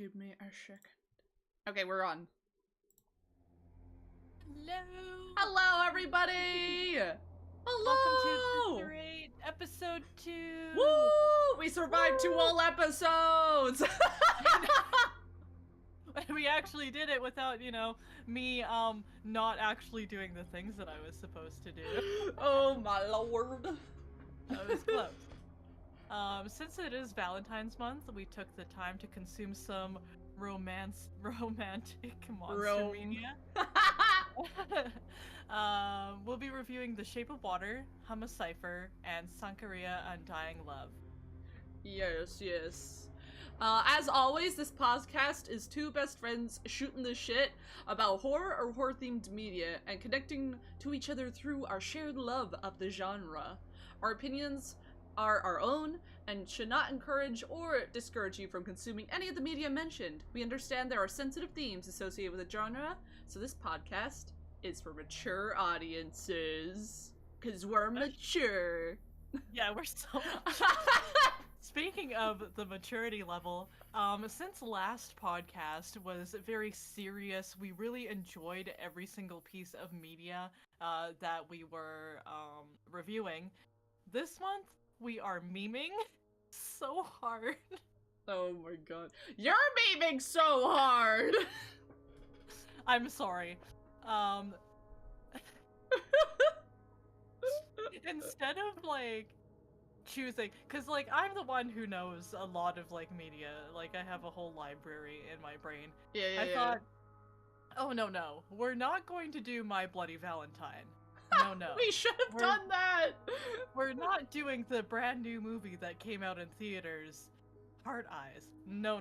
Give me a second. Okay, we're on. Hello! Hello, everybody! Hello! Welcome to VisceRate Episode 2! Woo! We survived 2 whole episodes! We actually did it without, me, not actually doing the things that I was supposed to do. Oh my lord. That was close. Since it is Valentine's month, we took the time to consume some romantic monster media. We'll be reviewing The Shape of Water, Homicipher, and Sankarea Undying Love. Yes. As always, this podcast is two best friends shooting the shit about horror or horror-themed media and connecting to each other through our shared love of the genre. Our opinions are our own and should not encourage or discourage you from consuming any of the media mentioned. We understand there are sensitive themes associated with the genre, so this podcast is for mature audiences. 'Cause we're mature. Yeah, we're so Speaking of the maturity level, since last podcast was very serious, we really enjoyed every single piece of media that we were reviewing. This month, we are memeing so hard. Oh my god. You're memeing so hard! I'm sorry. Instead of, choosing, because I'm the one who knows a lot of media, I have a whole library in my brain. Yeah. I thought, oh no, we're not going to do My Bloody Valentine. No. We should have done that! We're not doing the brand new movie that came out in theaters, Heart Eyes. No.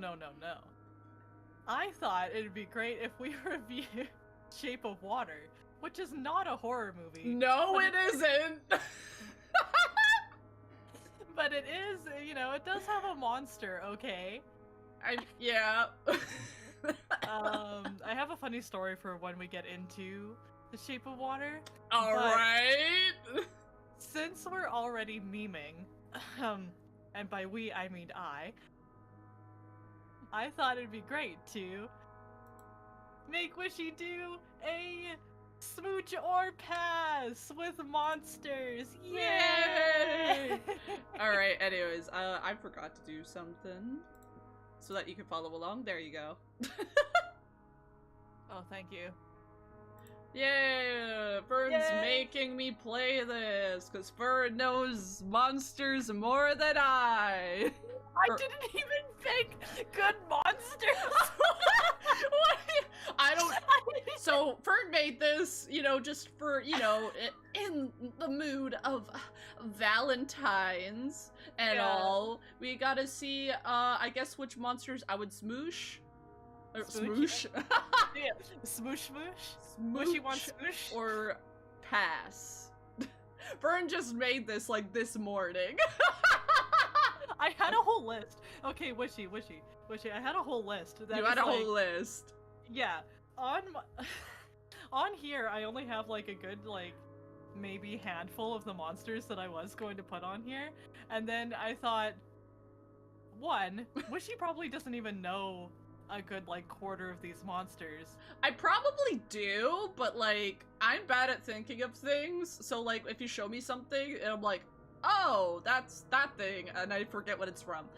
I thought it'd be great if we review Shape of Water, which is not a horror movie. No, it isn't! But it is, it does have a monster, okay? Yeah. I have a funny story for when we get into The Shape of Water. Alright! Since we're already memeing, and by we I mean I thought it'd be great to make Wishy do a smooch or pass with monsters. Yay! Alright, anyways, I forgot to do something so that you can follow along. There you go. Oh, thank you. Yeah, Fern's making me play this because Fern knows monsters more than I. Didn't even pick good monsters. What? I don't. So Fern made this, just for, in the mood of Valentine's and all. We gotta see, I guess which monsters I would smoosh. Or smoosh. Yeah. Smoosh. Wishy wants smoosh. Or pass. Fern just made this this morning. I had a whole list. Okay, Wishy. I had a whole list. You had a whole list. Yeah. On here, I only have a good maybe handful of the monsters that I was going to put on here, and then I thought, one, Wishy probably doesn't even know a good quarter of these monsters. I probably do, but I'm bad at thinking of things, so if you show me something and I'm like, oh, that's that thing, and I forget what it's from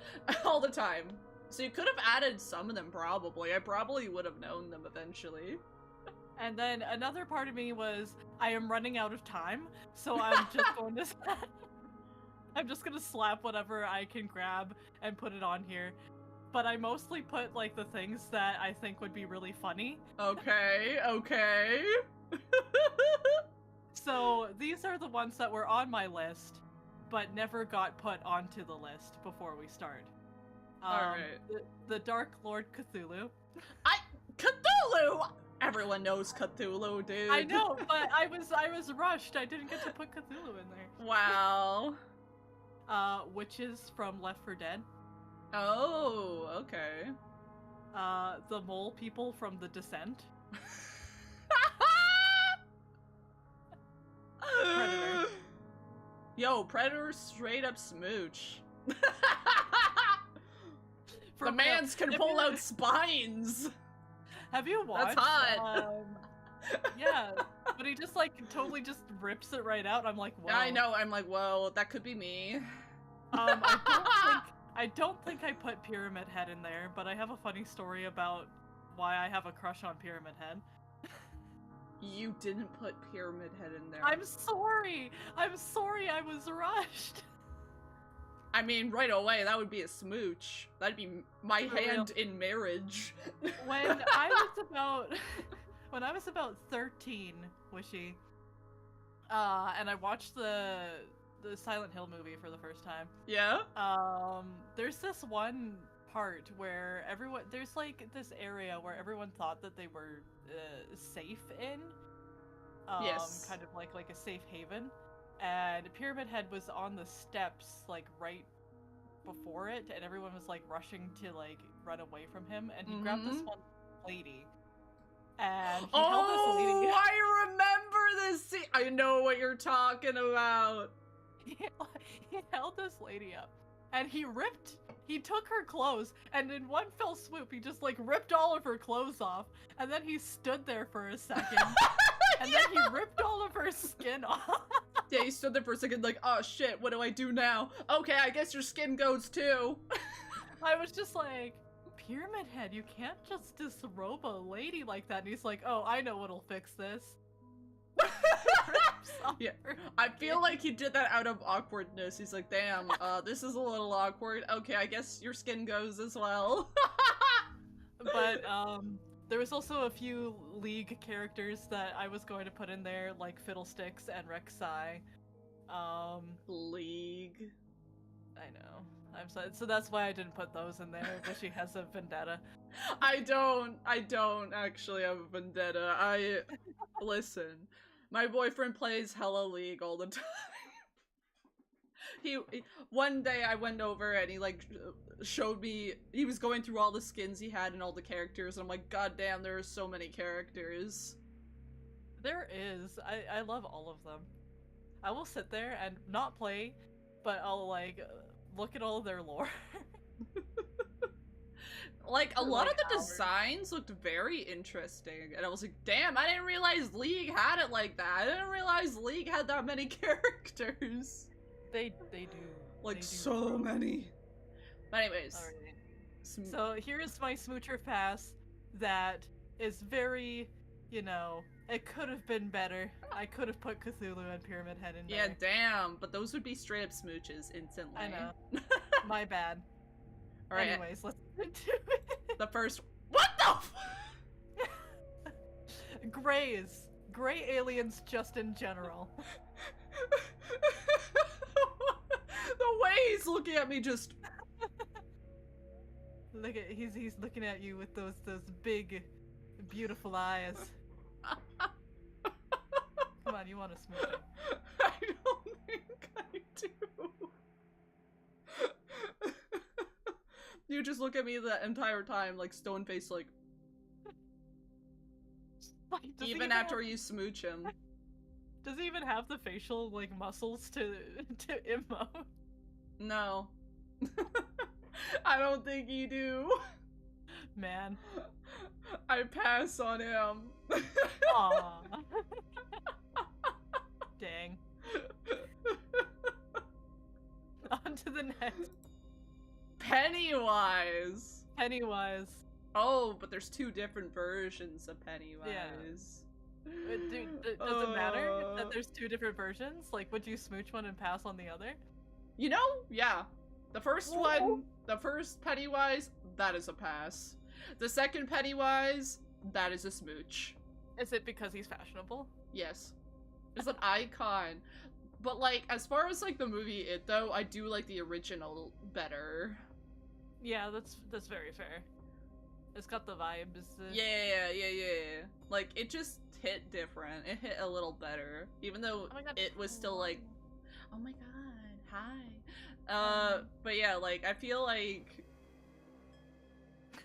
all the time. So you could have added some of them probably. I probably would have known them eventually. And then another part of me was, I am running out of time, so I'm just going to I'm just gonna slap whatever I can grab and put it on here. But I mostly put the things that I think would be really funny. Okay. So these are the ones that were on my list, but never got put onto the list before we start. Alright. The Dark Lord Cthulhu. Cthulhu! Everyone knows Cthulhu, dude. I know, but I was rushed. I didn't get to put Cthulhu in there. Wow. Witches from Left 4 Dead. Oh, okay. The mole people from The Descent. Predator. Yo, Predator straight up smooch. For the real. mans can pull out spines. Have you watched? That's hot. Yeah, but he just like totally just rips it right out. I'm like, whoa. I know. I'm like, whoa, that could be me. I don't think I put Pyramid Head in there, but I have a funny story about why I have a crush on Pyramid Head. You didn't put Pyramid Head in there. I'm sorry. I was rushed. I mean, right away, that would be a smooch. That'd be my hand in marriage. When I was about 13, Wishy, and I watched the Silent Hill movie for the first time. Yeah? There's this one part where there's like this area where everyone thought that they were safe in. Yes. Kind of like a safe haven. And Pyramid Head was on the steps, like, right before it, and everyone was, like, rushing to, like, run away from him, and he grabbed this one lady. And he held this lady up. I remember this scene! I know what you're talking about! He held this lady up, and he took her clothes, and in one fell swoop, he just, like, ripped all of her clothes off, and then he stood there for a second, and then he ripped all of her skin off. Yeah, he stood there for a second like, oh shit, what do I do now? Okay, I guess your skin goes too. I was just like, Pyramid Head, you can't just disrobe a lady like that. And he's like, oh, I know what'll fix this. Yeah, I feel like he did that out of awkwardness. He's like, damn, this is a little awkward. Okay, I guess your skin goes as well. But, there was also a few League characters that I was going to put in there, like Fiddlesticks and Rek'Sai. League. I know. I'm sorry. So that's why I didn't put those in there, but she has a vendetta. I don't actually have a vendetta. Listen, my boyfriend plays hella League all the time. One day I went over and he like showed me, he was going through all the skins he had and all the characters, and I'm like, god damn, there are so many characters. There is. I love all of them. I will sit there and not play, but I'll like look at all of their lore. Like, a lot of the hours. designs looked very interesting, and I was like, damn, I didn't realize League had it like that. I didn't realize League had that many characters. They do. Like, They do. so many. But anyways. Alright. So here's my smoocher pass that is very, you know, it could have been better. I could have put Cthulhu and Pyramid Head in there. Yeah, damn, but those would be straight up smooches instantly. I know. My bad. Alright. Anyways, let's get into it. The first— what the Greys. Gray aliens just in general. The way he's looking at me just— Look at he's looking at you with those big, beautiful eyes. Come on, you want to smooch it? I don't think I do. You just look at me the entire time, like stone face, like even after you smooch him. Does he even have the facial like muscles to emote? No. I don't think you do. Man. I pass on him. Aww. Dang. On to the next. Pennywise. Pennywise. Oh, but there's two different versions of Pennywise. Yeah. Does it matter that there's two different versions? Like, would you smooch one and pass on the other? You know, yeah. The first one, the first Pennywise, that is a pass. The second Pennywise, that is a smooch. Is it because he's fashionable? Yes. It's an icon. But, like, as far as, like, the movie It, though, I do like the original better. Yeah, that's very fair. It's got the vibes. Yeah. Like, it just hit different. It hit a little better. Even though it was still, like, oh my god, hi. But yeah, like, I feel like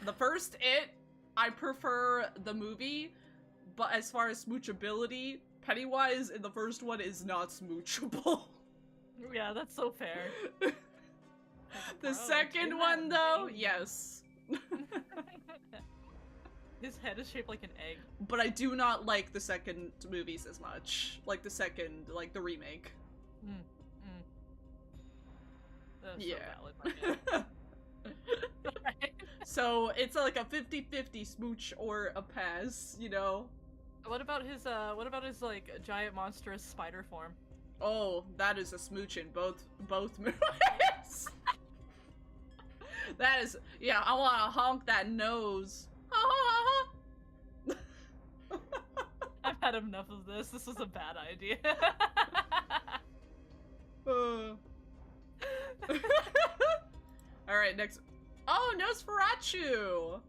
the first It, I prefer the movie, but as far as smoochability, Pennywise in the first one is not smoochable. Yeah, that's so fair. The Bro, second isn't one, that though, amazing? yes. His head is shaped like an egg. But I do not like the second movies as much. Like the second, like the remake. That's Yeah. so valid, my man. So it's like a 50-50 smooch or a pass, you know? What about his like giant monstrous spider form? Oh, that is a smooch in both movies. That is, yeah, I want to honk that nose. I've had enough of this. This was a bad idea. Alright, next. Oh, Nosferatu!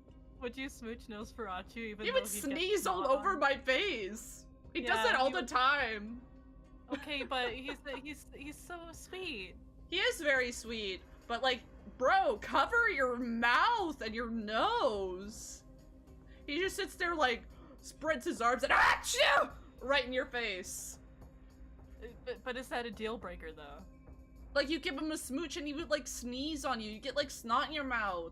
Would you smooch Nosferatu even He though would he sneeze gets all gnawed over on? my face. He does Yeah, it all he the would- time. Okay, but he's so sweet. He is very sweet, but like, bro, cover your mouth and your nose. He just sits there like, spreads his arms and achoo! Right in your face. But is that a deal breaker though? Like, you give him a smooch and he would like sneeze on you. You get like snot in your mouth.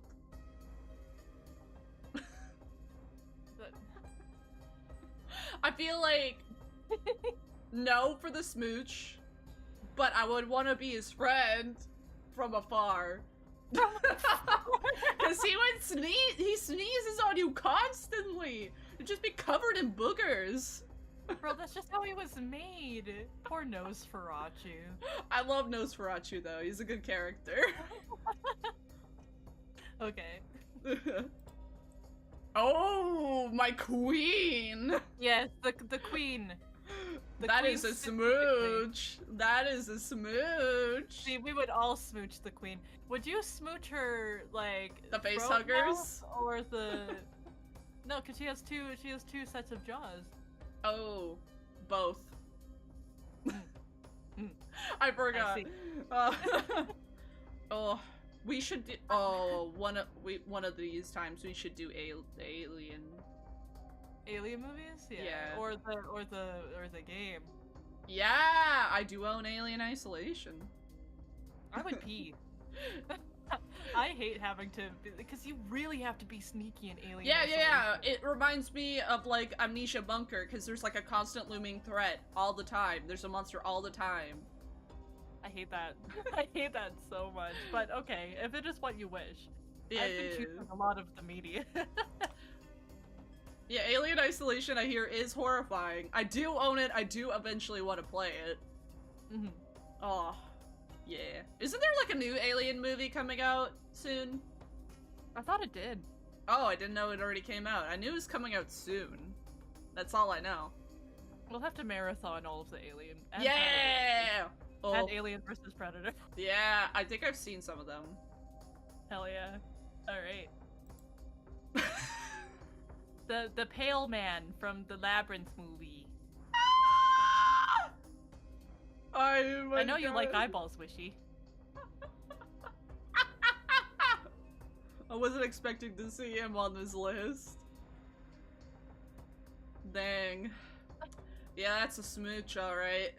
But... I feel like no for the smooch, but I would want to be his friend from afar. Because he would sneeze. He sneezes on you constantly. You'd just be covered in boogers. Bro, that's just how he was made. Poor Nosferatu. I love Nosferatu though. He's a good character. Okay. Oh, my queen. Yes, the queen. The That queen is a specifically. smooch. That is a smooch. See, we would all smooch the queen. Would you smooch her like The face throat huggers? mouth, or the? No, because she has two sets of jaws. Oh, both. Mm. I forgot. see. Oh, we should do. Oh, one of these times we should do Alien. Alien movies? Yeah. Or the game. Yeah, I do own Alien Isolation. I would pee. I hate having to, because you really have to be sneaky in Alien Yeah. Isolation. It reminds me of like Amnesia Bunker because there's like a constant looming threat all the time. There's a monster all the time. I hate that. I hate that so much. But okay, if it is what you wish. Yeah, I've been choosing a lot of the media. Yeah, Alien Isolation I hear is horrifying. I do own it. I do eventually want to play it. Mhm. Oh, yeah. Isn't there like a new Alien movie coming out soon? I thought it did. Oh, I didn't know it already came out. I knew it was coming out soon. That's all I know. We'll have to marathon all of the Alien. And Yeah! Oh, And Alien versus Predator. yeah, I think I've seen some of them. Hell yeah. Alright. The pale man from the Labyrinth movie. I know you like eyeballs, Wishy. I wasn't expecting to see him on this list. Dang. Yeah, that's a smooch, alright.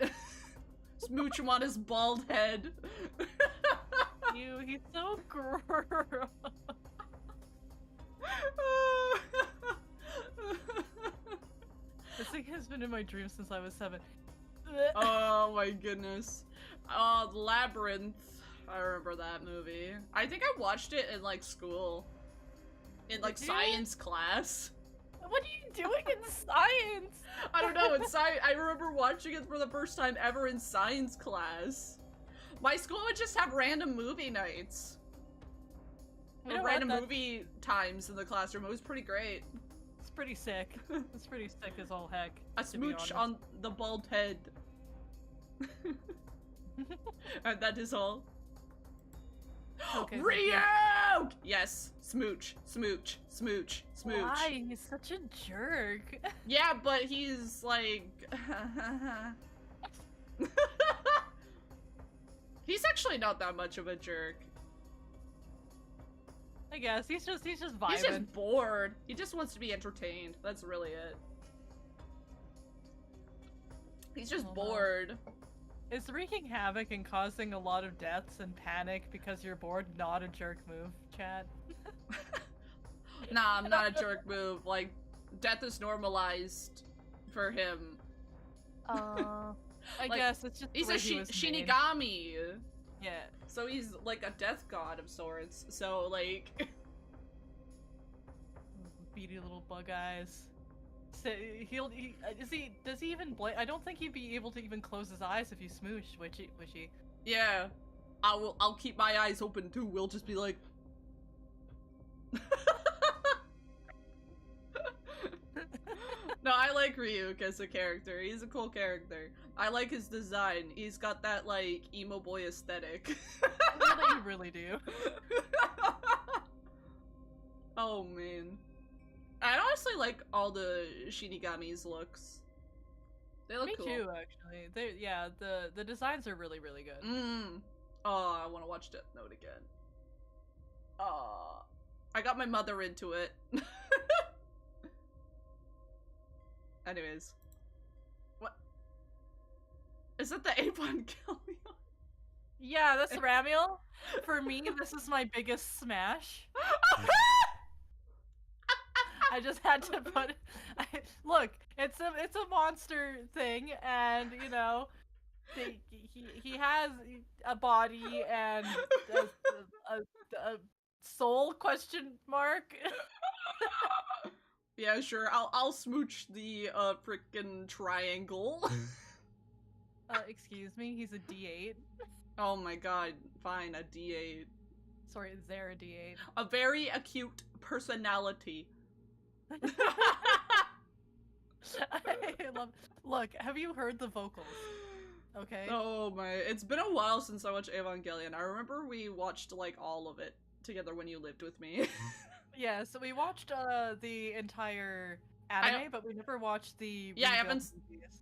Smooch him on his bald head. He's so gross. This thing has been in my dreams since I was 7. Oh my goodness. Oh, The Labyrinth. I remember that movie. I think I watched it in like school. In like Did you? science class. What are you doing in science? I don't know, in I remember watching it for the first time ever in science class. My school would just have random movie nights. You know Or what? random That's- movie times in the classroom. It was pretty great. It's pretty sick. It's pretty sick as all heck. A to be smooch honest. on the bald head. And that is all. Okay, Ryuk! Yes, smooch, smooch, smooch, smooch. Why? He's such a jerk. Yeah, but he's like... He's actually not that much of a jerk. I guess he's just vibing. He's just bored. He just wants to be entertained. That's really it. He's just Oh, no. bored. Is wreaking havoc and causing a lot of deaths and panic because you're bored not a jerk move, chat? Nah, I'm not a jerk move. Like, death is normalized for him. I Like, guess it's just he's the a way he was made. Shinigami. Yeah. So he's like a death god of sorts. So like, Beady little bug eyes. So does he even blink? I don't think he'd be able to even close his eyes if you smooch, Wishy. yeah, I'll keep my eyes open too. We'll just be like. No, I like Ryuk as a character. He's a cool character. I like his design. He's got that, like, emo boy aesthetic. You really do. Oh, man. I honestly like all the Shinigami's looks. They look cool. Me too, actually. The designs are really, really good. Oh, I want to watch Death Note again. I got my mother into it. Anyways. What? Is that the Avon Kelly? Yeah, that's Ramiel. For me, this is my biggest smash. I just had to put. Look, it's a monster thing, and you know, he has a body and a soul question mark. Yeah, sure. I'll smooch the frickin' triangle. Excuse me, he's a D8. Oh my god, fine, a D8. Sorry, is there a D8? A very acute personality. Look, have you heard the vocals? Okay. Oh my, it's been a while since I watched Evangelion. I remember we watched like all of it together when you lived with me. Yeah, so we watched the entire anime, but we never watched the yeah, movies.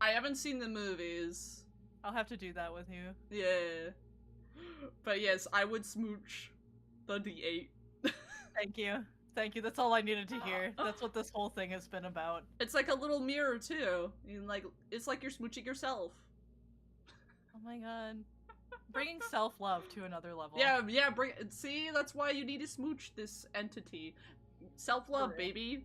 I haven't seen the movies. I'll have to do that with you. Yeah. But yes, I would smooch the D8. Thank you. Thank you. That's all I needed to hear. That's what this whole thing has been about. It's like a little mirror too. It's like you're smooching yourself. Oh my god. Bringing self-love to another level. Yeah, see, that's why you need to smooch this entity. Self-love, baby.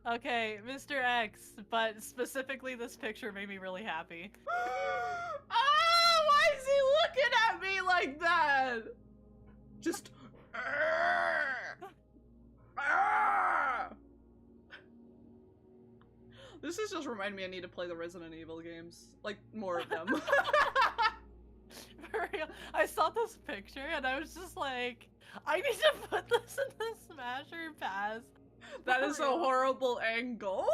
Okay, Mr. X, but specifically this picture made me really happy. Oh, why is he looking at me like that? Just This is just reminding me I need to play the Resident Evil games. Like, more of them. For real. I saw this picture and I was just like, I need to put this in the Smasher Pass. That is a horrible angle.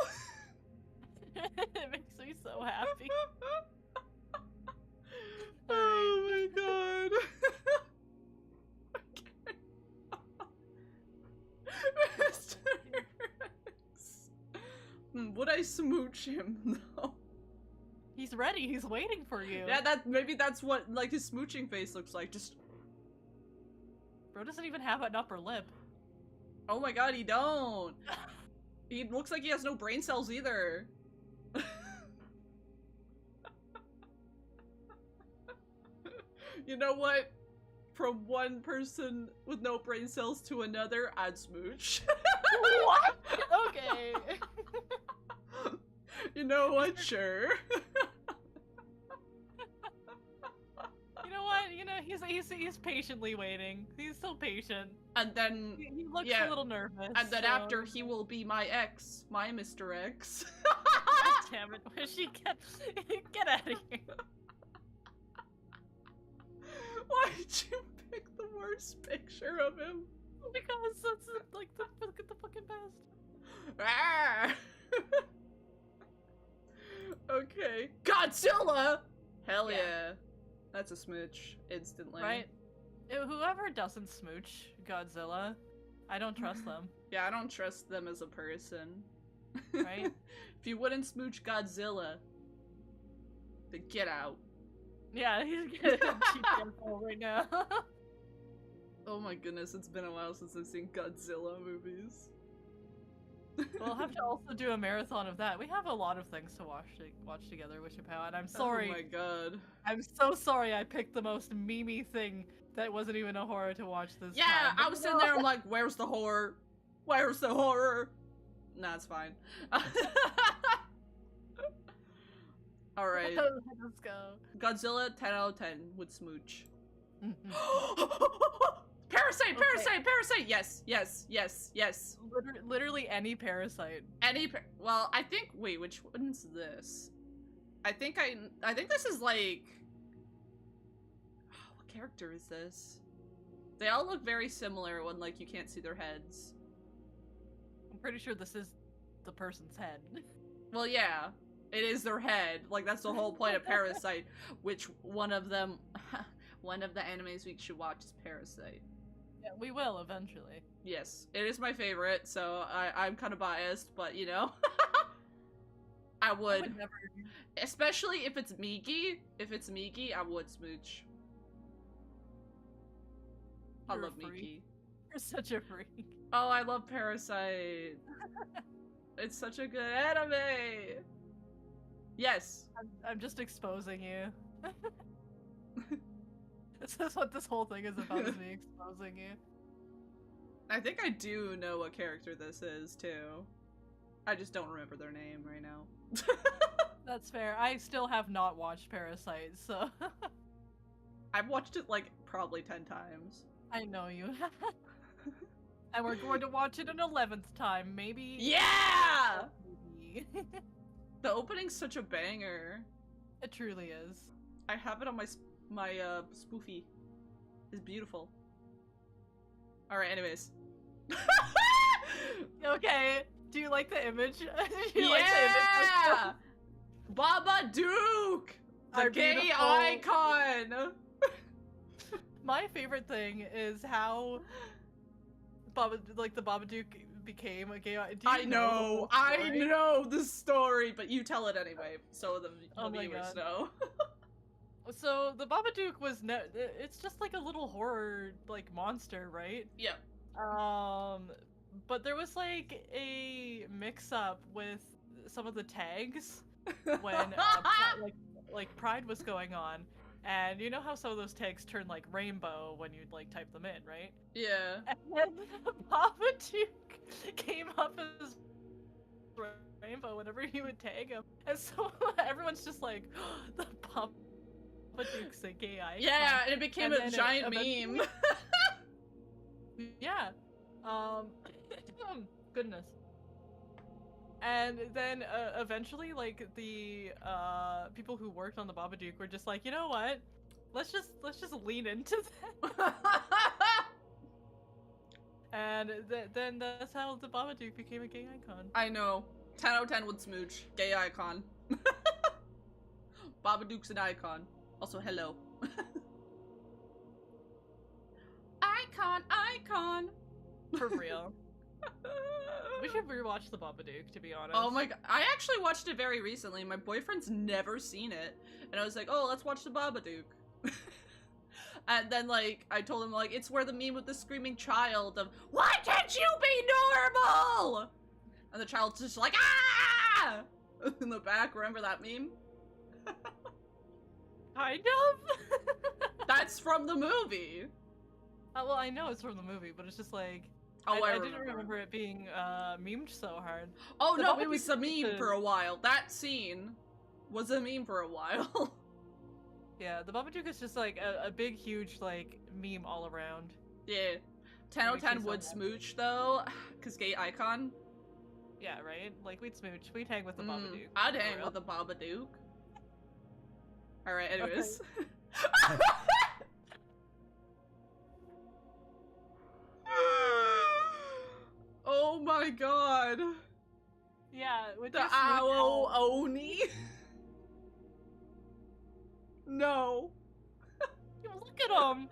It makes me so happy. Oh my god. Mr. X. Would I smooch him though? He's ready, he's waiting for you. Yeah, maybe that's what like his smooching face looks like. Just Bro doesn't even have an upper lip. oh my god, he don't. He looks like he has no brain cells either. You know what? From one person with no brain cells to another, I'd smooch. What? Okay. You know what? Sure. You know what? You know, he's patiently waiting. He's still patient. And then he looks a little nervous. And then so... after he will be my ex, my Mr. X. God damn it, Wishy, get out of here. Why did you pick the worst picture of him? Because that's like the fucking best. Ah! Okay. Godzilla! Hell yeah. That's a smooch, instantly. Right? Whoever doesn't smooch Godzilla, I don't trust them. Yeah, I don't trust them as a person. Right? If you wouldn't smooch Godzilla, then get out. Yeah, he's getting careful right now. Oh my goodness, it's been a while since I've seen Godzilla movies. We'll have to also do a marathon of that. We have a lot of things to watch together, Wishipow, and I'm sorry. Oh my god. I'm so sorry I picked the most memey thing that wasn't even a horror to watch this Yeah, time. I was sitting there, I'm like, where's the horror? Where's the horror? Nah, it's fine. Alright. Let's go. Godzilla 10 out of 10 with Smooch. Parasite! Parasite! Yes. Literally any parasite. Well, I think, wait, which one's this? I think this is like, what character is this? They all look very similar when, like, you can't see their heads. I'm pretty sure this is the person's head. Well, yeah, it is their head. Like, that's the whole point of Parasite, which one of the animes we should watch is Parasite. Yeah, we will eventually. Yes, it is my favorite, so I'm kind of biased, but you know, I would never. Especially if it's Miki. If it's Miki, I would smooch. I love Miki. You're such a freak. Oh, I love Parasite. It's such a good anime. Yes. I'm just exposing you. This is what this whole thing is about, is me exposing you. I think I do know what character this is, too. I just don't remember their name right now. That's fair. I still have not watched Parasite, so... I've watched it, like, probably 10 times. I know you have. And we're going to watch it an 11th time, maybe? Yeah! Maybe. The opening's such a banger. It truly is. I have it on my spoofy. It's beautiful. Alright, anyways. Okay, do you like the image? Yeah! Like the image? Babadook! The gay beautiful... icon! My favorite thing is how the Babadook became a gay icon. I know the story, but you tell it anyway, so the viewers know. So the Babadook was it's just like a little horror like monster, right? Yep. But there was like a mix-up with some of the tags when like Pride was going on, and you know how some of those tags turn like rainbow when you like type them in, right? Yeah. And then the Babadook came up as rainbow whenever you would tag him, and so everyone's just like, the Babadook's a gay icon. Yeah, and it became a giant meme. Yeah. Goodness. And then eventually, like, the people who worked on the Babadook were just like, you know what? Let's just lean into that. And then that's how the Babadook became a gay icon. I know. 10 out of 10 with Smooch. Gay icon. Babadook's an icon. Also, hello. Icon! For real. We should rewatch the Babadook, to be honest. Oh my god. I actually watched it very recently. My boyfriend's never seen it. And I was like, oh, let's watch the Babadook. And then, like, I told him, like, it's where the meme with the screaming child of, why can't you be normal? And the child's just like, ah! In the back, remember that meme? Kind of? That's from the movie. Well, I know it's from the movie, but it's just like... Oh, I didn't remember it being memed so hard. Oh no, it was a meme for a while. That scene was a meme for a while. Yeah, the Babadook is just like a big, huge, like, meme all around. Yeah. 10 out of 10 would smooch, though, because gay icon. Yeah, right? Like, we'd smooch. We'd hang with the Babadook. I'd hang with the Babadook. Alright, anyways. Okay. Oh my god. Yeah, with the Owl Oni. No. Look at him.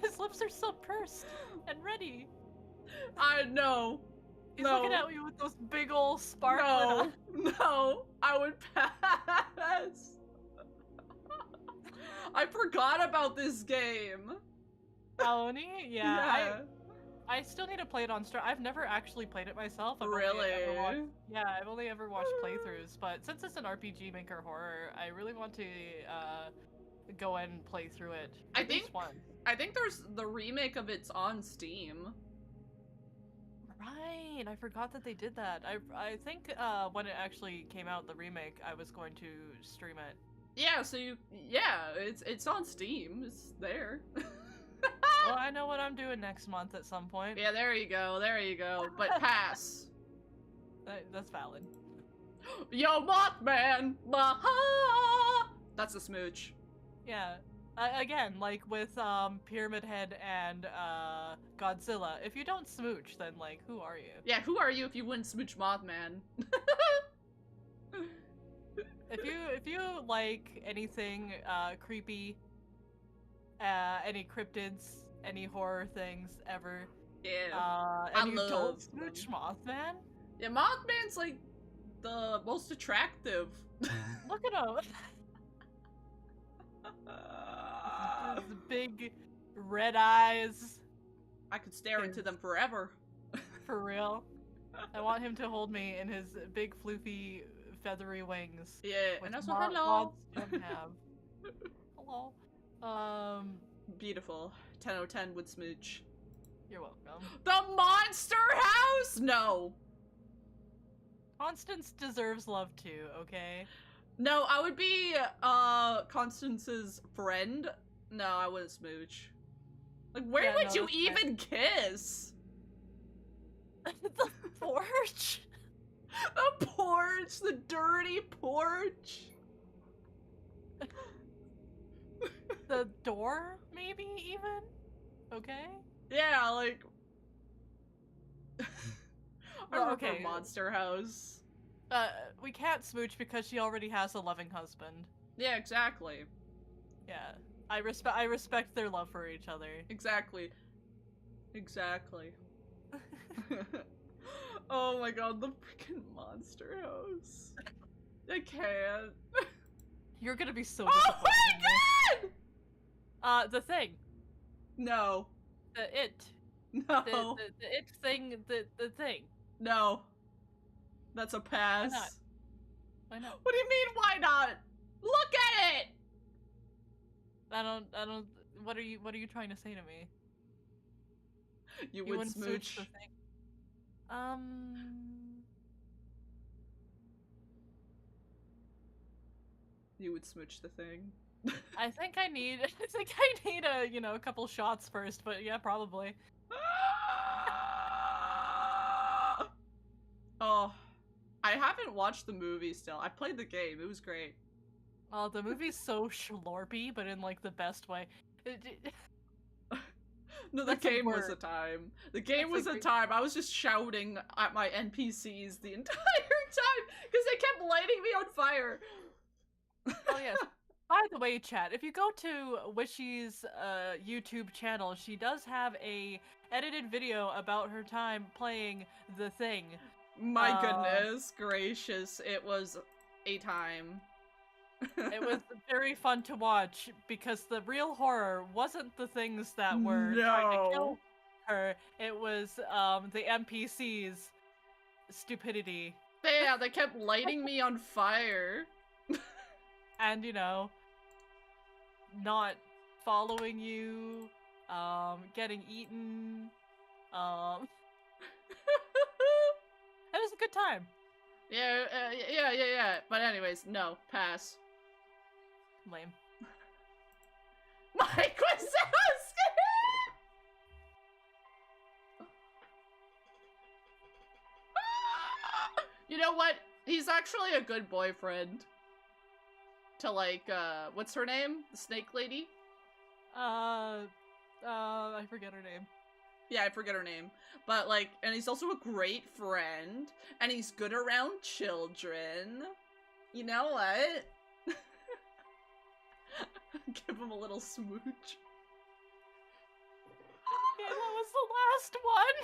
His lips are so pursed and ready. I know. He's looking at me with those big old sparkling eyes. No, I would pass. I forgot about this game. Oni? Yeah. I still need to play it on Star. I've never actually played it myself. Really? I've only ever watched playthroughs, but since it's an RPG Maker horror, I really want to go and play through it. I think there's the remake of it's on Steam. Right, I forgot that they did that. I think when it actually came out, the remake, I was going to stream it. Yeah, so it's on Steam. It's there. Well, I know what I'm doing next month at some point. Yeah, there you go. But pass. That's valid. Yo, Mothman! Baha! That's a smooch. Yeah. Again, like with Pyramid Head and Godzilla, if you don't smooch, then like, who are you? Yeah, who are you if you wouldn't smooch Mothman? If you like anything creepy, any cryptids, any horror things ever, yeah, and you don't smooch Mothman? Yeah, Mothman's like the most attractive. Look at him. His big red eyes. I could stare into them forever. For real. I want him to hold me in his big floofy feathery wings. Yeah, and also hello. Moths don't have. Hello. Beautiful. 10 out of 10 would smooch. You're welcome. The Monster House? No. Constance deserves love too, okay? No, I would be Constance's friend. No, I wouldn't smooch. Like, where would you even kiss? The porch? The porch, the dirty porch. The door, maybe even? Okay. Yeah, like I remember okay. Monster House. We can't smooch because she already has a loving husband. Yeah, exactly. Yeah. I respect their love for each other. Exactly. Oh my god, the freaking Monster House. I can't. You're gonna be so Oh disappointed. my god! The Thing. No. The It. No. The It thing, the Thing. No. That's a pass. Why not? Why not? What do you mean, why not? Look at it! I don't, what are you trying to say to me? You wouldn't smooch. The Thing? You would smooch the Thing. I think I need a couple shots first, but yeah, probably. Oh, I haven't watched the movie still. I played the game. It was great. Oh, the movie's so schlorpy, but in like the best way. No, the game was a time. The game was a time. I was just shouting at my NPCs the entire time because they kept lighting me on fire. Oh yes. By the way, chat, if you go to Wishy's YouTube channel, she does have a edited video about her time playing The Thing. My goodness gracious, it was a time. It was very fun to watch because the real horror wasn't the things that were trying to kill her. It was the NPCs' stupidity. Yeah, they kept lighting me on fire. And, not following you, getting eaten, It was a good time. Yeah. But anyways, no, pass. Lame. Mike Wazowski! You know what? He's actually a good boyfriend. To like, what's her name? The snake lady? I forget her name. Yeah, I forget her name. But like, and he's also a great friend, and he's good around children. You know what? Give him a little smooch. Yeah, that was the last one!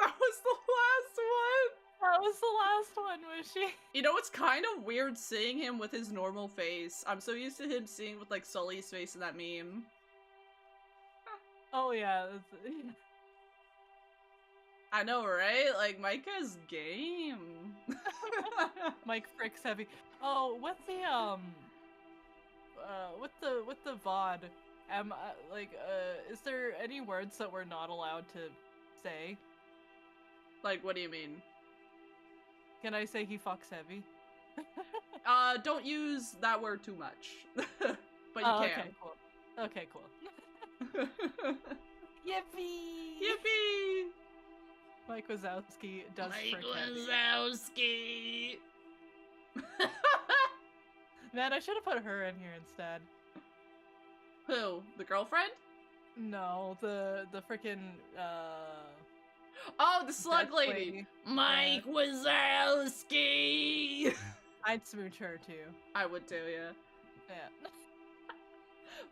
That was the last one! That was the last one, Wishy. You know, it's kind of weird seeing him with his normal face. I'm so used to him seeing with, like, Sully's face in that meme. Oh, yeah. I know, right? Like, Micah's game. Mike Frick's heavy. Oh, with the VOD, is there any words that we're not allowed to say? Like, what do you mean? Can I say he fucks heavy? Don't use that word too much. But you can. Okay, cool. Yippee! Yippee! Mike Wazowski does Mike frick heavy. Wazowski! Man, I should have put her in here instead. Who? The girlfriend? No, the frickin' Oh, the slug lady! Mike Wazowski! I'd smooch her too. I would too, yeah. Yeah.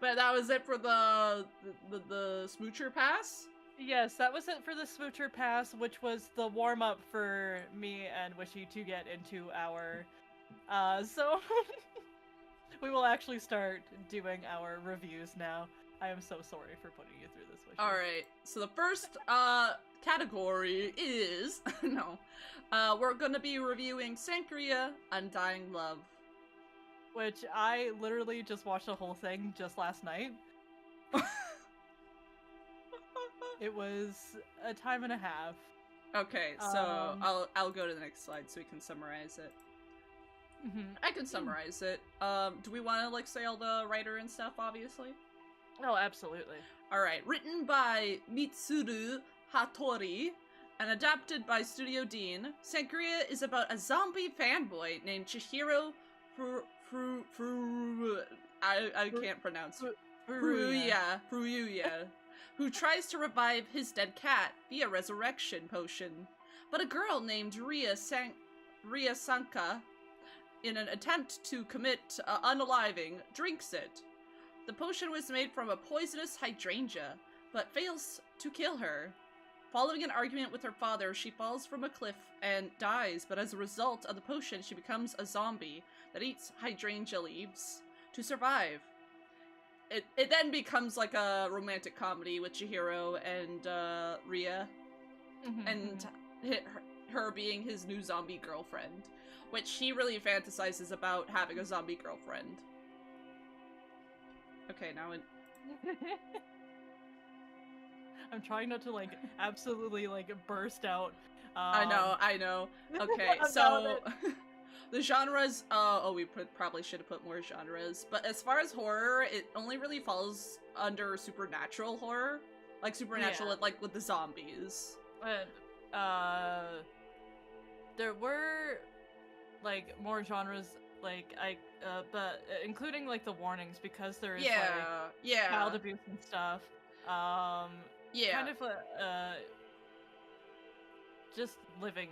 But that was it for the smoocher pass? Yes, that was it for the smoocher pass, which was the warm-up for me and Wishy to get into our so we will actually start doing our reviews now. I am so sorry for putting you through this, Wishy. Alright, so the first category is we're gonna be reviewing Sankarea Undying Love. Which I literally just watched the whole thing just last night. It was a time and a half. Okay, so I'll go to the next slide so we can summarize it. I can summarize it. Do we want to like say all the writer and stuff? Obviously. Oh, absolutely. All right, written by Mitsuru Hattori and adapted by Studio Dean. Sankarea is about a zombie fanboy named Chihiro I can't pronounce. Furuya, who tries to revive his dead cat via resurrection potion. But a girl named Ria Sanka, in an attempt to commit unaliving, drinks it. The potion was made from a poisonous hydrangea, but fails to kill her. Following an argument with her father, she falls from a cliff and dies, but as a result of the potion, she becomes a zombie that eats hydrangea leaves to survive. It then becomes like a romantic comedy with Chihiro and Ria, and her being his new zombie girlfriend, which he really fantasizes about having a zombie girlfriend. Okay, now I'm trying not to like absolutely like burst out. I know. Okay, so the genres. We probably should have put more genres. But as far as horror, it only really falls under supernatural horror, like supernatural, like with the zombies. There were like more genres, like but including like the warnings, because there is like child abuse and stuff. Kind of just living.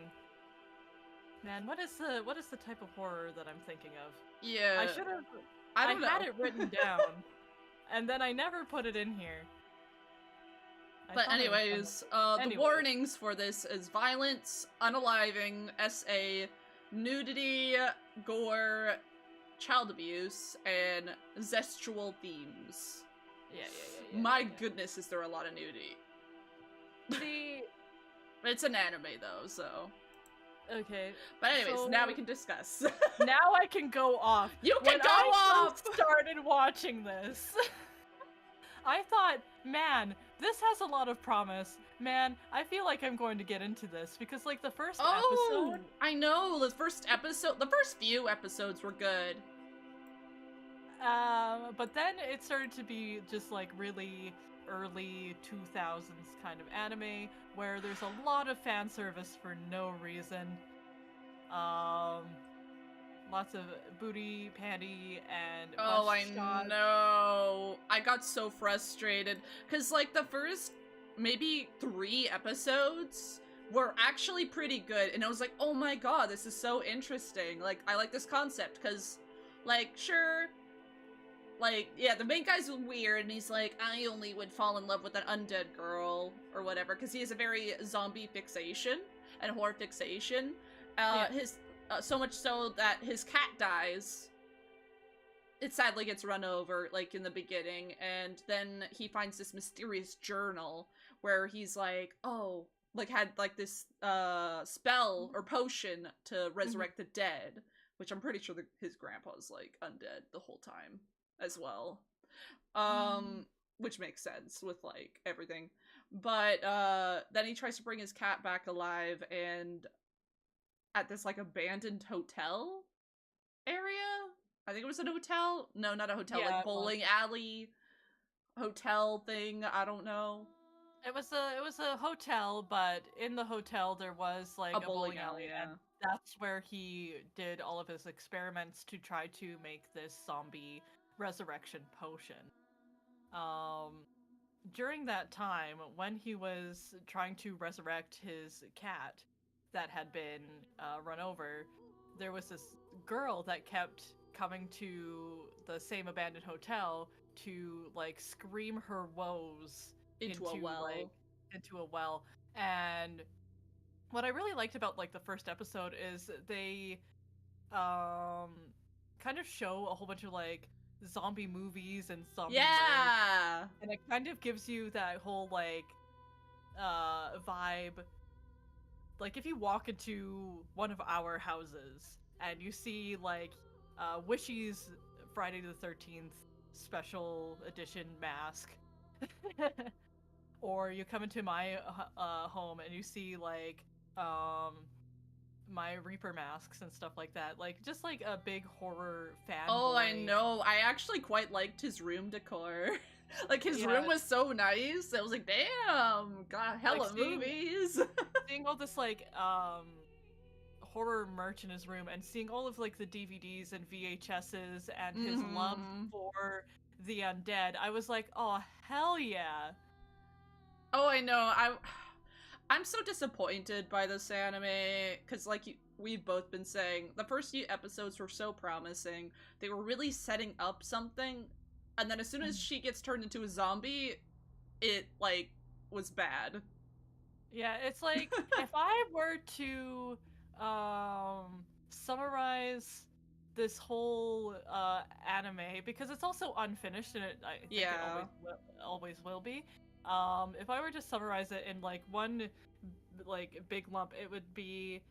Man, what is the type of horror that I'm thinking of? Yeah, I should have. I had it written down, and then I never put it in here. But anyways, the warnings for this is violence, unaliving, SA, nudity, gore, child abuse, and zestual themes. Yeah. My goodness, is there a lot of nudity. It's an anime though, so. Okay. But anyways, now we can discuss. Now I can go off. You can go off! Started watching this. I thought, man, this has a lot of promise. Man, I feel like I'm going to get into this because like the first episode. I know, the first few episodes were good. But then it started to be just like really early 2000s kind of anime where there's a lot of fan service for no reason. Lots of booty, panty, and I know. I got so frustrated because like the first maybe 3 episodes were actually pretty good, and I was like, oh my god, this is so interesting. Like, I like this concept because, like, sure. Like, yeah, the main guy's weird, and he's like, I only would fall in love with an undead girl, or whatever, because he has a very zombie fixation, and horror fixation. So much so that his cat dies. It sadly gets run over, like, in the beginning, and then he finds this mysterious journal, where he's like, oh, like had like this spell or potion to resurrect the dead, which I'm pretty sure his grandpa's like undead the whole time as well. Which makes sense with like everything. But then he tries to bring his cat back alive, and at this like abandoned hotel area. I think it was an hotel. No, not a hotel, Yeah, like bowling alley hotel thing. I don't know. it was a hotel, but in the hotel there was like A a bowling alley, yeah. and that's where he did all of his experiments to try to make this zombie resurrection potion. During that time, when he was trying to resurrect his cat that had been run over, there was this girl that kept coming to the same abandoned hotel to like scream her woes Into a well. like into a well. And what I really liked about like the first episode is they kind of show a whole bunch of like zombie movies and zombie Yeah. and it kind of gives you that whole like vibe. Like if you walk into one of our houses and you see like Wishy's Friday the 13th special edition mask, or you come into my home and you see like my Reaper masks and stuff like that, like just like a big horror fan. Oh, I know. I actually quite liked his room decor. Like his room was so nice. I was like, damn, got hella like movies. Seeing all this like horror merch in his room and seeing all of like the DVDs and VHSs and his love for the undead, I was like, oh hell yeah. Oh, I know. I'm so disappointed by this anime because like we've both been saying, the first few episodes were so promising. They were really setting up something, and then as soon as she gets turned into a zombie, it like was bad. Yeah, it's like if I were to summarize this whole anime, because it's also unfinished and I think it always will be. If I were to summarize it in like one like big lump, it would be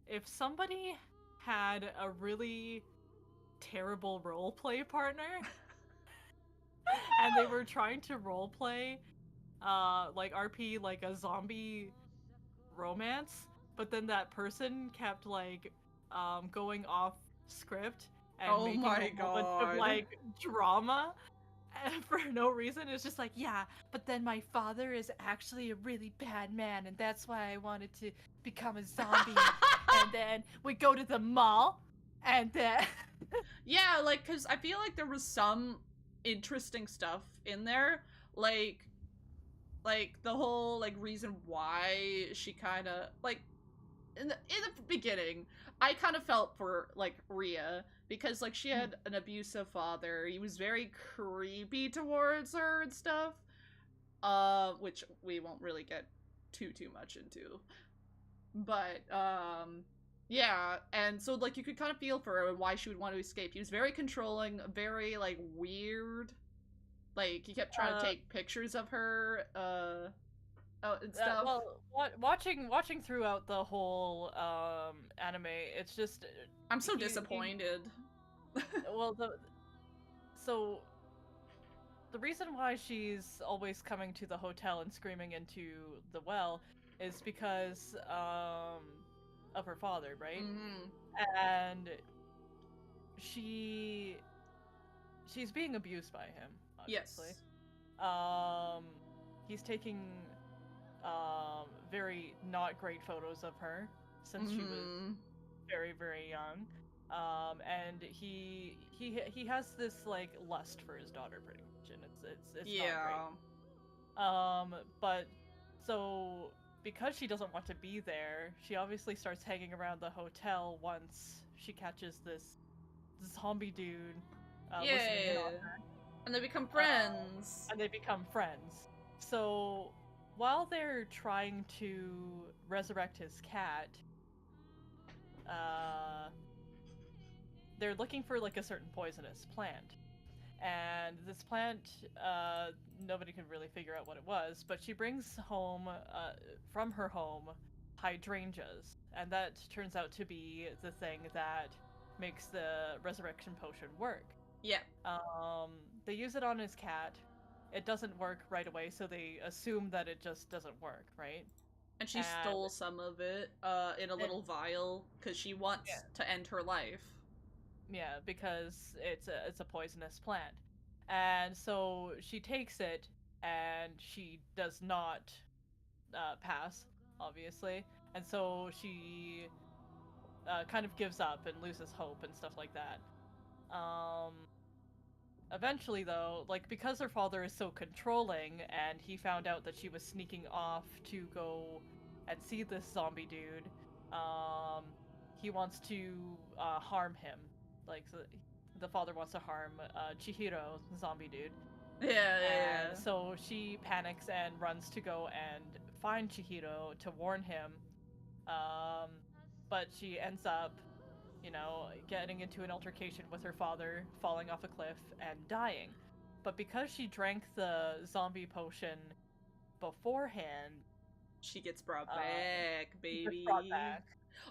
if somebody had a really terrible roleplay partner and they were trying to roleplay like RP like a zombie romance, but then that person kept like going off script and making a whole bunch of like drama for no reason. It's just like, yeah, but then my father is actually a really bad man and that's why I wanted to become a zombie. And then we go to the mall and then yeah, like because I feel like there was some interesting stuff in there, like the whole like reason why she kind of like in the beginning I kind of felt for like Rhea because like she had an abusive father. He was very creepy towards her and stuff, which we won't really get too much into, but yeah, and so like you could kind of feel for her and why she would want to escape. He was very controlling, very like weird. Like, he kept trying to take pictures of her, and stuff. Well, watching throughout the whole anime, it's just I'm so disappointed. Well, so the reason why she's always coming to the hotel and screaming into the well is because of her father, right? And she's being abused by him. Obviously. Yes. He's taking very not great photos of her since she was very, very young. And he has this like lust for his daughter pretty much, and it's not great. But so because she doesn't want to be there, she obviously starts hanging around the hotel once she catches this zombie dude listening in on her. And they become friends. So while they're trying to resurrect his cat, they're looking for like a certain poisonous plant. And this plant nobody could really figure out what it was, but she brings home, from her home, hydrangeas, and that turns out to be the thing that makes the resurrection potion work. Yeah. They use it on his cat. It doesn't work right away, so they assume that it just doesn't work, right? And she stole some of it in a little vial because she wants to end her life. Yeah, because it's a poisonous plant. And so she takes it, and she does not pass, obviously. And so she kind of gives up and loses hope and stuff like that. Eventually, though, like, because her father is so controlling, and he found out that she was sneaking off to go and see this zombie dude, he wants to harm him. Like, the father wants to harm Chihiro, zombie dude. Yeah. So she panics and runs to go and find Chihiro to warn him. But she ends up, getting into an altercation with her father, falling off a cliff, and dying. But because she drank the zombie potion beforehand, she gets brought back, baby. Brought back.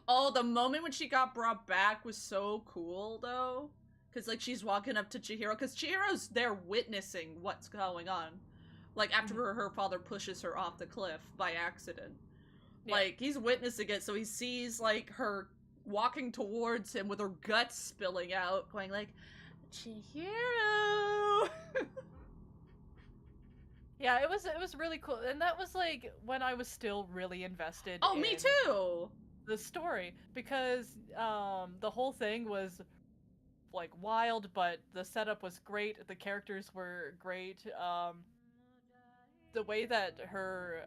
Oh, the moment when she got brought back was so cool, though. Because, like, she's walking up to Chihiro, because Chihiro's there witnessing what's going on. Like, after her father pushes her off the cliff by accident. Yeah. Like, he's witnessing it, so he sees, like, her walking towards him with her guts spilling out, going like, Chihiro! Yeah, it was really cool, and that was, like, when I was still really invested in me too! The story, because, the whole thing was, like, wild, but the setup was great, the characters were great, the way that her,